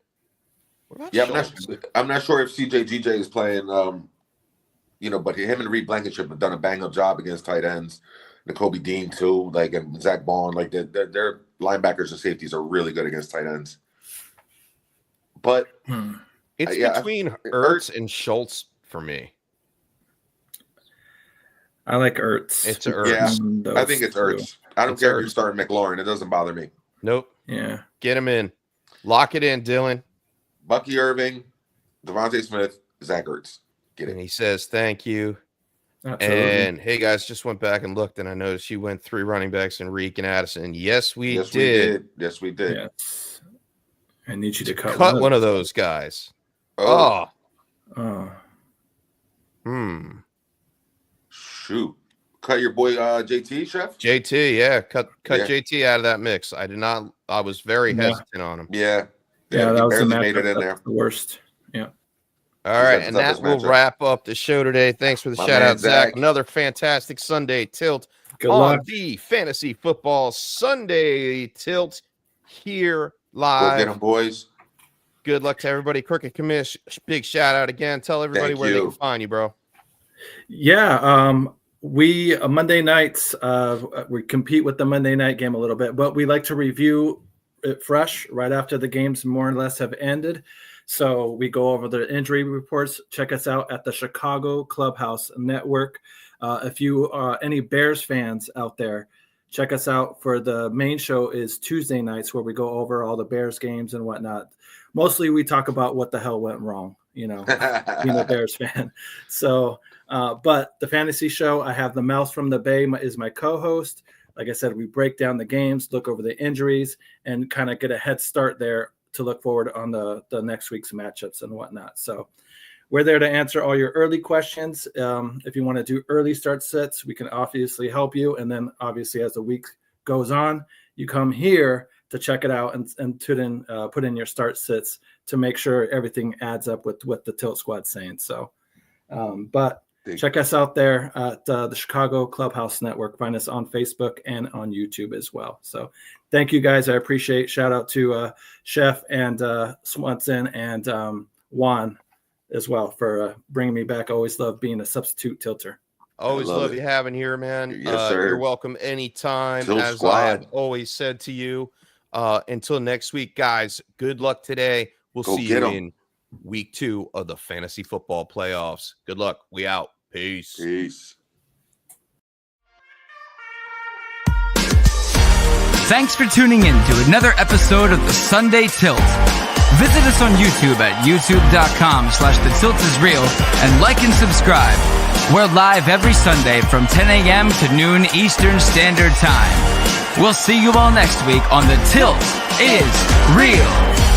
What about Schultz? I'm not sure if CJGJ is playing. But him and Reed Blankenship have done a bang up job against tight ends. N'Kobe Dean too, and Zach Bond, their linebackers and safeties are really good against tight ends. But It's between Ertz and Schultz for me. I like Ertz. It's Ertz. Yeah, I think it's Ertz. I don't care if you're starting McLaurin. It doesn't bother me. Nope. Yeah. Get him in. Lock it in, Dylan. Bucky Irving, Devontae Smith, Zach Ertz. Get it. And he says, thank you. Absolutely. And hey, guys, just went back and looked, and I noticed you went 3 running backs in Reek and Addison. Yes, we did. Yes, we did. Yes. I need you to cut one of those guys. Oh. Shoot. Cut your boy JT, Chef? JT, yeah. Cut JT out of that mix. I was very hesitant on him. Yeah. Yeah, that was the made it in there. The worst. Yeah. All right, and that will wrap up the show today. Thanks for the shout out, Zach. Another fantastic Sunday tilt on the Fantasy Football Sunday tilt here live. Go get them, boys. Good luck to everybody. Crooked Commish, big shout out again. Tell everybody where they can find you, bro. Yeah, we Monday nights we compete with the Monday night game a little bit, but we like to review it fresh right after the games more or less have ended. So we go over the injury reports. Check us out at the Chicago Clubhouse Network. If you are any Bears fans out there, check us out for the main show is Tuesday nights where we go over all the Bears games and whatnot. Mostly we talk about what the hell went wrong, being a Bears fan. So, but the fantasy show, I have the Mouse from the Bay is my co-host. Like I said, we break down the games, look over the injuries, and kind of get a head start there to look forward on the next week's matchups and whatnot. So we're there to answer all your early questions. If you want to do early start sets, we can obviously help you. And then obviously as the week goes on, you come here to check it out and put in your start sits to make sure everything adds up with what the Tilt Squad's saying. So, but check us out there at the Chicago Clubhouse Network. Find us on Facebook and on YouTube as well. So thank you guys. I appreciate. Shout out to Chef and Swanson and Juan as well for bringing me back. I always love being a substitute tilter. Always love you having here, man. Yes, sir. You're welcome anytime. Tilt as Squad. I have always said to you, until next week, guys, good luck today. We'll see you in week 2 of the fantasy football playoffs. Good luck. We out. Peace. Peace. Thanks for tuning in to another episode of the Sunday Tilt. Visit us on YouTube at youtube.com/thetiltisreal and like and subscribe. We're live every Sunday from 10 a.m. to noon Eastern Standard Time. We'll see you all next week on The Tilt is Real.